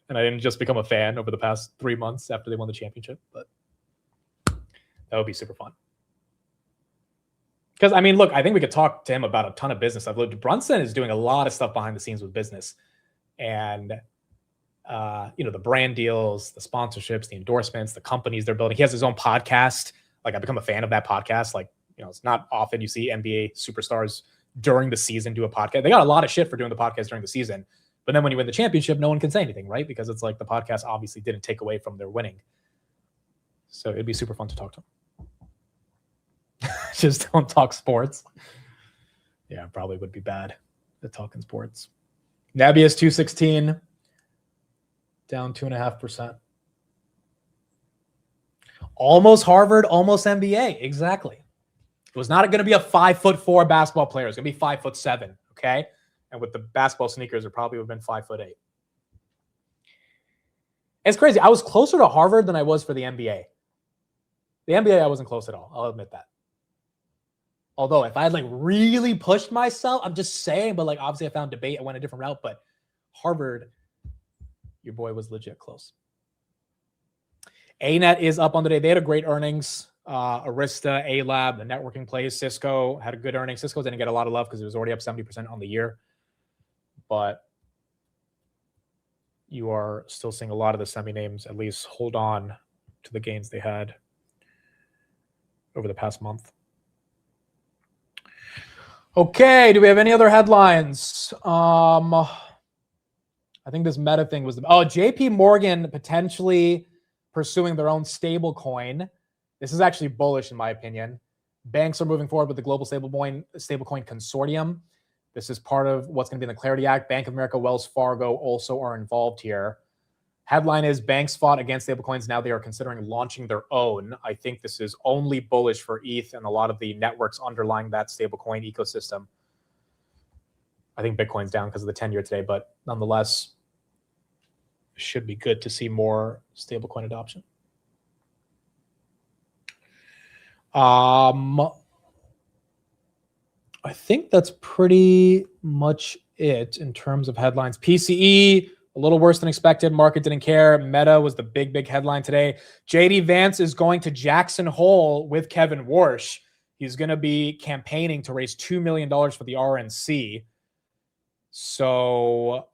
and I didn't just become a fan over the past 3 months after they won the championship. But that would be super fun. Because, I mean, look, I think we could talk to him about a ton of business stuff. Look, Brunson is doing a lot of stuff behind the scenes with business. And, the brand deals, the sponsorships, the endorsements, the companies they're building. He has his own podcast. Like, I've become a fan of that podcast. Like, it's not often you see NBA superstars during the season do a podcast. They got a lot of shit for doing the podcast during the season. But then when you win the championship, no one can say anything, right? Because it's like the podcast obviously didn't take away from their winning. So it'd be super fun to talk to them. Just don't talk sports. Yeah, probably would be bad at talking sports. Nebius 216, down 2.5%. Almost Harvard, almost MBA. Exactly. It was not going to be a 5'4" basketball player. It's going to be 5'7". Okay. And with the basketball sneakers, it probably would have been 5'8". It's crazy. I was closer to Harvard than I was for the NBA. The NBA, I wasn't close at all. I'll admit that. Although if I had like really pushed myself, I'm just saying, but like obviously I found debate. I went a different route, but Harvard, your boy was legit close. ANET is up on the day. They had a great earnings. Arista, A-Lab, the networking plays. Cisco had a good earnings. Cisco didn't get a lot of love because it was already up 70% on the year. But you are still seeing a lot of the semi names at least hold on to the gains they had over the past month. Okay, do we have any other headlines? I think this Meta thing was JP Morgan potentially pursuing their own stable coin. This is actually bullish in my opinion. Banks are moving forward with the global stablecoin consortium. This is part of what's going to be in the Clarity Act. Bank of America, Wells Fargo also are involved here. Headline is banks fought against stablecoins. Now they are considering launching their own. I think this is only bullish for ETH and a lot of the networks underlying that stablecoin ecosystem. I think Bitcoin's down because of the 10-year today, but nonetheless, it should be good to see more stablecoin adoption. I think that's pretty much it in terms of headlines. PCE, a little worse than expected. Market didn't care. Meta was the big headline today. JD Vance is going to Jackson Hole with Kevin Warsh. He's going to be campaigning to raise $2 million for the RNC. So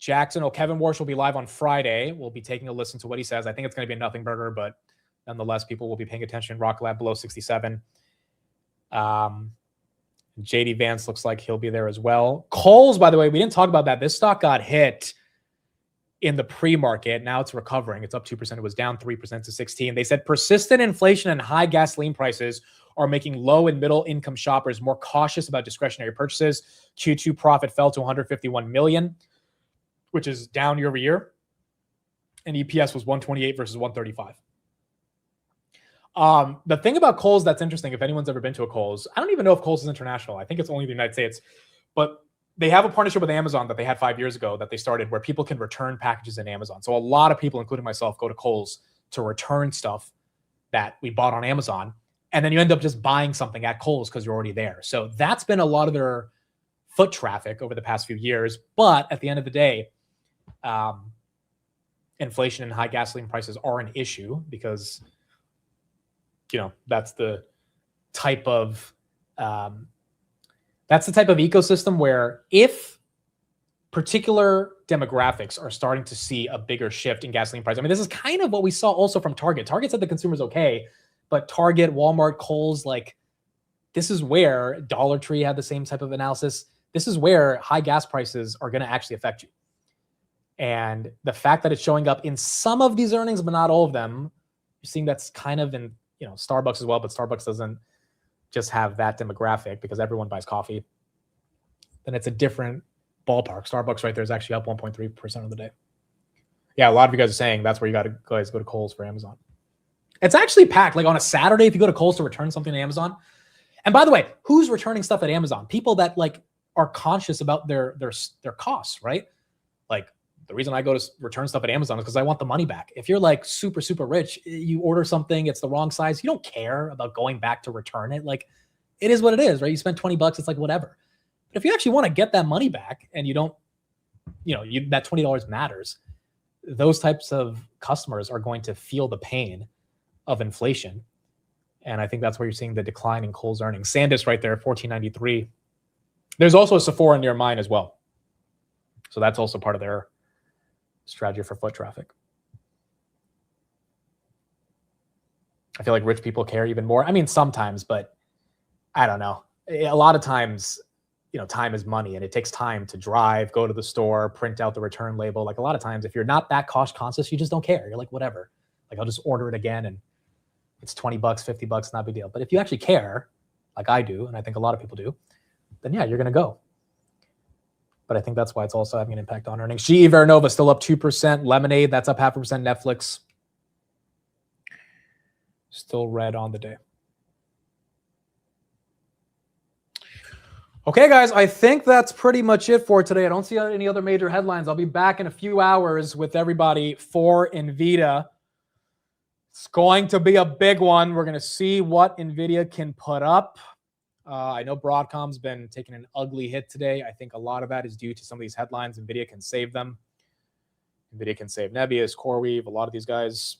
Kevin Warsh will be live on Friday. We'll be taking a listen to what he says. I think it's going to be a nothing burger, but nonetheless, people will be paying attention. Rocket Lab below 67. JD Vance looks like he'll be there as well. Kohl's, by the way, we didn't talk about that. This stock got hit in the pre-market. Now it's recovering. It's up 2%. It was down 3% to 16. They said persistent inflation and high gasoline prices are making low and middle income shoppers more cautious about discretionary purchases. Q2 profit fell to 151 million, which is down year over year. And EPS was 128 versus 135. The thing about Kohl's that's interesting, if anyone's ever been to a Kohl's, I don't even know if Kohl's is international. I think it's only the United States. But they have a partnership with Amazon that they had 5 years ago that they started where people can return packages in Amazon. So a lot of people, including myself, go to Kohl's to return stuff that we bought on Amazon. And then you end up just buying something at Kohl's because you're already there. So that's been a lot of their foot traffic over the past few years. But at the end of the day, inflation and high gasoline prices are an issue because that's the type of ecosystem where if particular demographics are starting to see a bigger shift in gasoline price. I mean, this is kind of what we saw also from Target. Target said the consumer's okay, but Target, Walmart, Kohl's, like this is where Dollar Tree had the same type of analysis. This is where high gas prices are going to actually affect you. And the fact that it's showing up in some of these earnings, but not all of them, you're seeing that's kind of in Starbucks as well, but Starbucks doesn't just have that demographic because everyone buys coffee. Then it's a different ballpark. Starbucks right there is actually up 1.3% of the day. Yeah, a lot of you guys are saying that's where you got to guys go to Kohl's for Amazon. It's actually packed. Like on a Saturday, if you go to Kohl's to return something to Amazon. And by the way, who's returning stuff at Amazon? People that like are conscious about their costs, right? Like the reason I go to return stuff at Amazon is because I want the money back. If you're like super rich, you order something, it's the wrong size, you don't care about going back to return it. Like it is what it is, right? You spend $20, it's like whatever. But if you actually want to get that money back and you don't, that $20 matters, those types of customers are going to feel the pain of inflation. And I think that's where you're seeing the decline in Kohl's earnings. SanDisk right there, $14.93. There's also a Sephora near mine as well. So that's also part of their strategy for foot traffic. I feel like rich people care even more. I mean, sometimes, but I don't know. A lot of times time is money, and it takes time to drive, go to the store, print out the return label. Like a lot of times, if you're not that cost conscious, you just don't care. You're like, whatever. Like I'll just order it again, and it's $20, $50, not a big deal. But if you actually care, like I do, and I think a lot of people do, then yeah, you're going to go. But I think that's why it's also having an impact on earnings. GE Veranova still up 2%. Lemonade, that's up 0.5%. Netflix still red on the day. Okay, guys, I think that's pretty much it for today. I don't see any other major headlines. I'll be back in a few hours with everybody for Nvidia. It's going to be a big one. We're going to see what Nvidia can put up. I know Broadcom's been taking an ugly hit today. I think a lot of that is due to some of these headlines. Nvidia can save them. Nvidia can save Nebius, CoreWeave, a lot of these guys,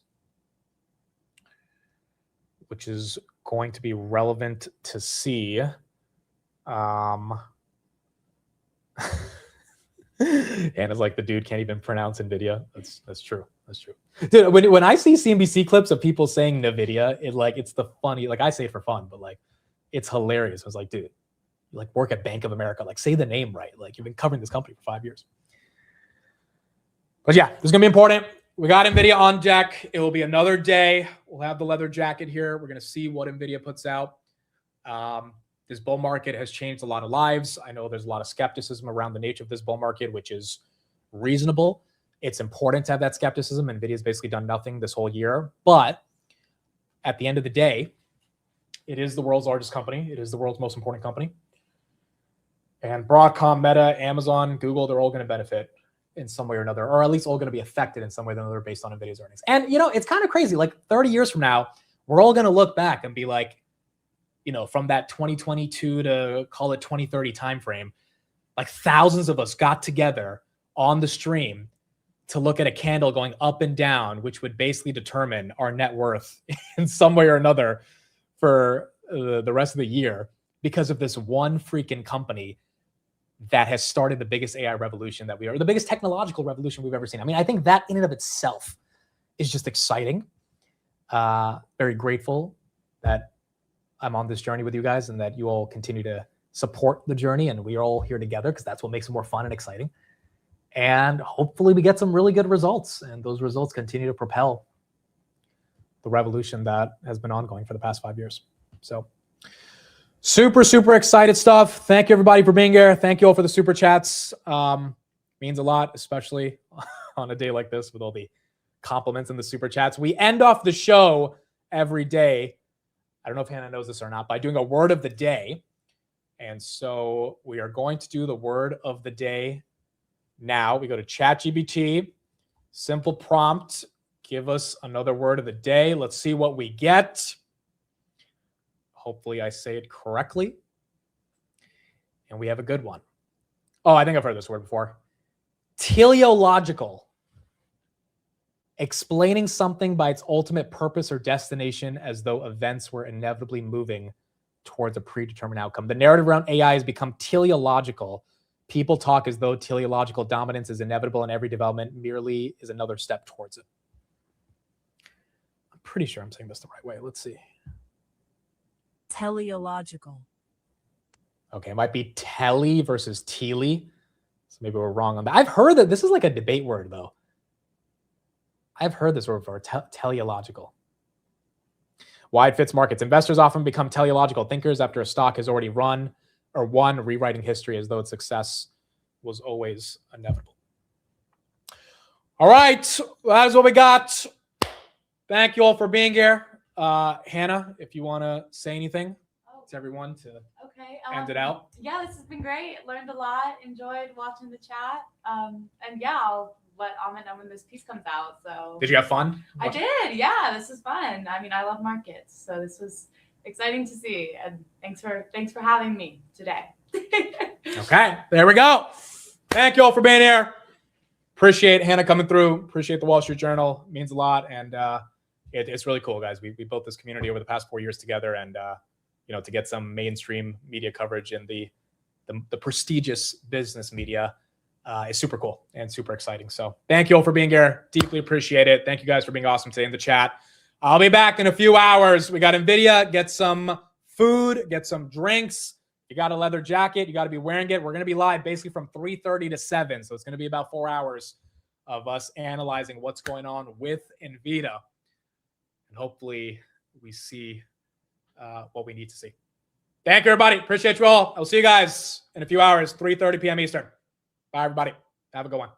which is going to be relevant to see. And it's like the dude can't even pronounce Nvidia. That's true. That's true. Dude, when I see CNBC clips of people saying Nvidia, it's the funny, like I say it for fun, but like it's hilarious. I was like, dude, you like work at Bank of America, like say the name right. Like you've been covering this company for 5 years. But yeah, this is gonna be important. We got Nvidia on deck. It will be another day. We'll have the leather jacket here. We're gonna see what Nvidia puts out. This bull market has changed a lot of lives. I know there's a lot of skepticism around the nature of this bull market, which is reasonable. It's important to have that skepticism. NVIDIA's basically done nothing this whole year. But at the end of the day, it is the world's largest company. It is the world's most important company. And Broadcom, Meta, Amazon, Google, they're all going to benefit in some way or another, or at least all going to be affected in some way or another based on NVIDIA's earnings. And, it's kind of crazy. Like 30 years from now, we're all going to look back and be like, from that 2022 to call it 2030 timeframe, like thousands of us got together on the stream to look at a candle going up and down, which would basically determine our net worth in some way or another for the rest of the year because of this one freaking company that has started the biggest AI revolution the biggest technological revolution we've ever seen. I mean, I think that in and of itself is just exciting. Very grateful that I'm on this journey with you guys and that you all continue to support the journey, and we are all here together because that's what makes it more fun and exciting. And hopefully we get some really good results, and those results continue to propel the revolution that has been ongoing for the past 5 years. So super, super excited stuff. Thank you everybody for being here. Thank you all for the super chats. Means a lot, especially on a day like this with all the compliments and the super chats. We end off the show every day. I don't know if Hannah knows this or not, by doing a word of the day. And so we are going to do the word of the day now. We go to ChatGPT, simple prompt, give us another word of the day. Let's see what we get. Hopefully I say it correctly. And we have a good one. Oh, I think I've heard this word before. Teleological. Explaining something by its ultimate purpose or destination as though events were inevitably moving towards a predetermined outcome. The narrative around AI has become teleological. People talk as though teleological dominance is inevitable and every development merely is another step towards it. I'm pretty sure I'm saying this the right way. Let's see. Teleological. Okay, it might be tele versus tele. So maybe we're wrong on that. I've heard that this is like a debate word, though. I've heard this word before, teleological. Why it fits markets. Investors often become teleological thinkers after a stock has already run or won, rewriting history as though its success was always inevitable. All right, that is what we got. Thank you all for being here. Hannah, if you want to say anything to everyone to end it out. Yeah, this has been great. Learned a lot. Enjoyed watching the chat. And yeah, I'll let Amit know when this piece comes out. So did you have fun? I did. Yeah, this was fun. I mean, I love markets, so this was exciting to see. And thanks for having me today. Okay, there we go. Thank you all for being here. Appreciate Hannah coming through. Appreciate the Wall Street Journal. It means a lot, and it's really cool, guys. We built this community over the past 4 years together, and to get some mainstream media coverage in the prestigious business media is super cool and super exciting. So thank you all for being here. Deeply appreciate it. Thank you guys for being awesome today in the chat. I'll be back in a few hours. We got NVIDIA. Get some food, get some drinks. you got a leather jacket, you got to be wearing it. We're going to be live basically from 3:30 to 7. So it's going to be about 4 hours of us analyzing what's going on with Nvidia. And hopefully we see what we need to see. Thank you, everybody. Appreciate you all. I'll see you guys in a few hours, 3:30 p.m. Eastern. Bye, everybody. Have a good one.